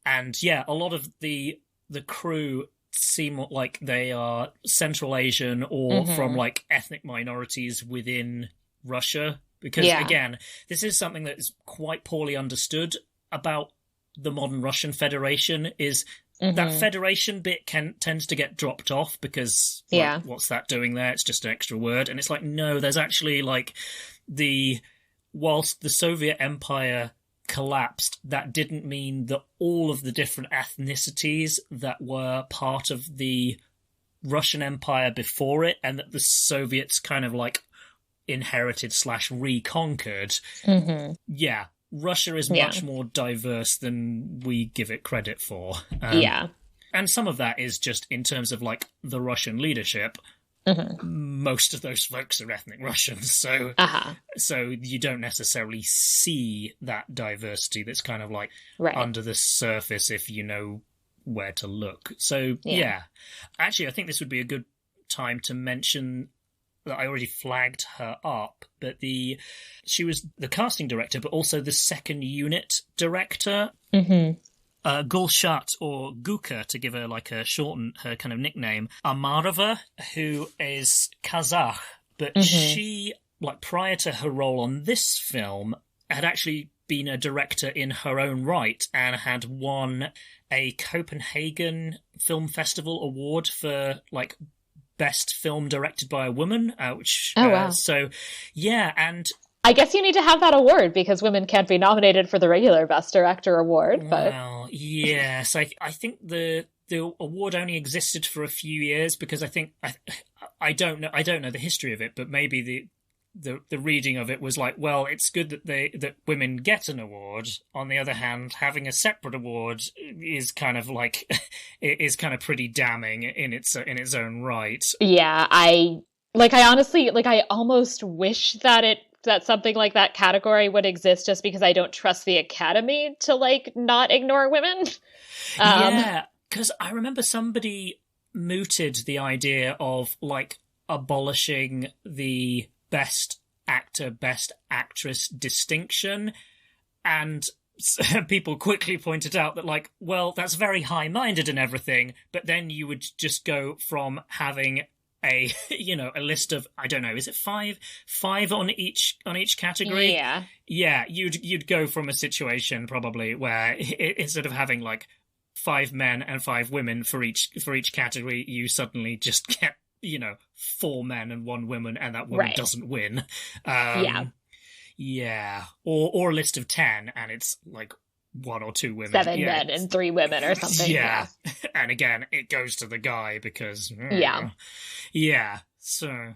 And yeah, a lot of the crew seem like they are Central Asian or from ethnic minorities within Russia. Because again, this is something that is quite poorly understood about the modern Russian Federation, is that federation bit tends to get dropped off because what's that doing there? It's just an extra word. And it's no, there's actually whilst the Soviet Empire collapsed, that didn't mean that all of the different ethnicities that were part of the Russian Empire before it, and that the Soviets kind of inherited / reconquered. Yeah. Russia is much more diverse than we give it credit for. And some of that is just in terms of the Russian leadership. Most of those folks are ethnic Russians, so you don't necessarily see that diversity that's kind of under the surface if you know where to look. So yeah. Actually, I think this would be a good time to mention that I already flagged her up, but she was the casting director, but also the second unit director. Gulshat, or Guka, to give her her kind of nickname, Amarova, who is Kazakh, but she, prior to her role on this film, had actually been a director in her own right and had won a Copenhagen Film Festival award for best film directed by a woman, which wow. So yeah, and I guess you need to have that award because women can't be nominated for the regular Best Director award. But well, yes, I think the award only existed for a few years because I think I don't know the history of it, but maybe the reading of it was well, it's good that women get an award. On the other hand, having a separate award is kind of is kind of pretty damning in its own right. Yeah, I honestly I almost wish that something like that category would exist, just because I don't trust the Academy to not ignore women. Yeah, because I remember somebody mooted the idea of abolishing the Best Actor, Best Actress distinction, and people quickly pointed out that well, that's very high-minded and everything, but then you would just go from having a list of, I don't know, is it five on each category? Yeah, you'd go from a situation probably where instead of having 5 men and 5 women for each category, you suddenly just get 4 men and 1 woman, and that woman doesn't win. Yeah. Or a list of 10, and it's like 1 or 2 women. 7 men and 3 women or something. Yeah. And again, it goes to the guy because... Yeah. So...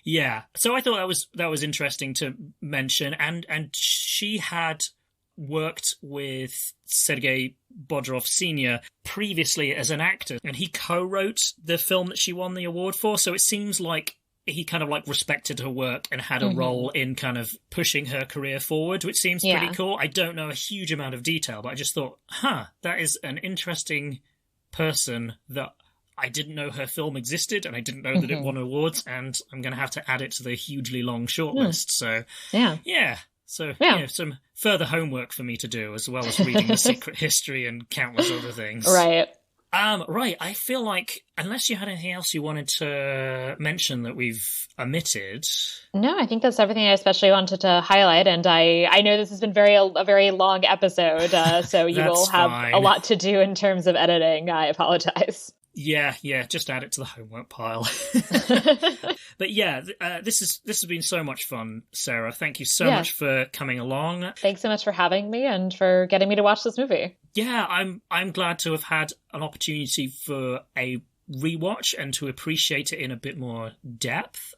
Yeah. So I thought that was interesting to mention. And she had worked with Sergei Bodrov Sr. previously as an actor, and he co-wrote the film that she won the award for. So it seems like he kind of like respected her work and had a role in kind of pushing her career forward, which seems pretty cool. I don't know a huge amount of detail, but I just thought, that is an interesting person that I didn't know her film existed, and I didn't know that it won awards, and I'm going to have to add it to the hugely long shortlist. So, So, some further homework for me to do, as well as reading The Secret History and countless other things. Right. Right. I feel like, unless you had anything else you wanted to mention that we've omitted. No, I think that's everything I especially wanted to highlight. And I know this has been a very long episode, so you will have a lot to do in terms of editing. I apologize. Yeah, just add it to the homework pile. But this has been so much fun, Sarah. Thank you so much for coming along. Thanks so much for having me and for getting me to watch this movie. Yeah, I'm glad to have had an opportunity for a rewatch and to appreciate it in a bit more depth.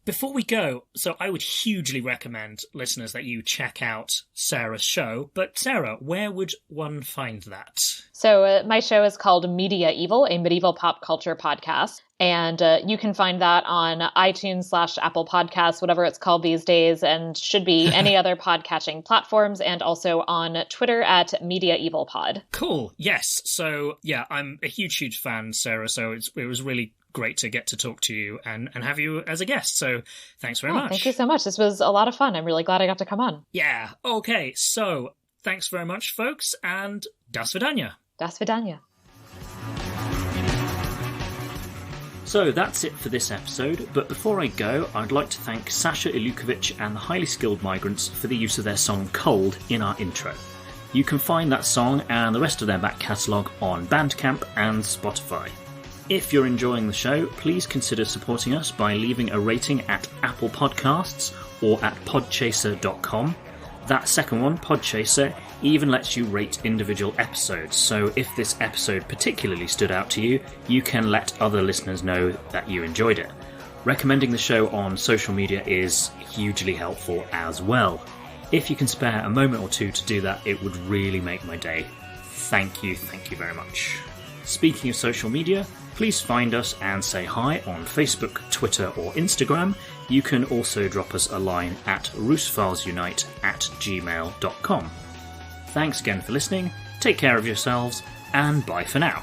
Before we go, so I would hugely recommend, listeners, that you check out Sarah's show. But Sarah, where would one find that? So my show is called Media Evil, a medieval pop culture podcast. And you can find that on iTunes/Apple Podcasts, whatever it's called these days, and should be any other podcatching platforms, and also on Twitter at Media Evil Pod. Cool. Yes. So, I'm a huge fan, Sarah. So it was really great to get to talk to you and have you as a guest. So thanks very much. Thank you so much. This was a lot of fun. I'm really glad I got to come on. Yeah. Okay. So thanks very much, folks. And das Vidania. Das Vidania. So that's it for this episode, but before I go, I'd like to thank Sasha Ilukovic and the Highly Skilled Migrants for the use of their song Cold in our intro. You can find that song and the rest of their back catalogue on Bandcamp and Spotify. If you're enjoying the show, please consider supporting us by leaving a rating at Apple Podcasts or at podchaser.com. That second one, Podchaser, even lets you rate individual episodes, so if this episode particularly stood out to you, you can let other listeners know that you enjoyed it. Recommending the show on social media is hugely helpful as well. If you can spare a moment or two to do that, it would really make my day. Thank you very much. Speaking of social media, please find us and say hi on Facebook, Twitter or Instagram. You can also drop us a line at roosefilsunite@gmail.com. Thanks again for listening, take care of yourselves, and bye for now.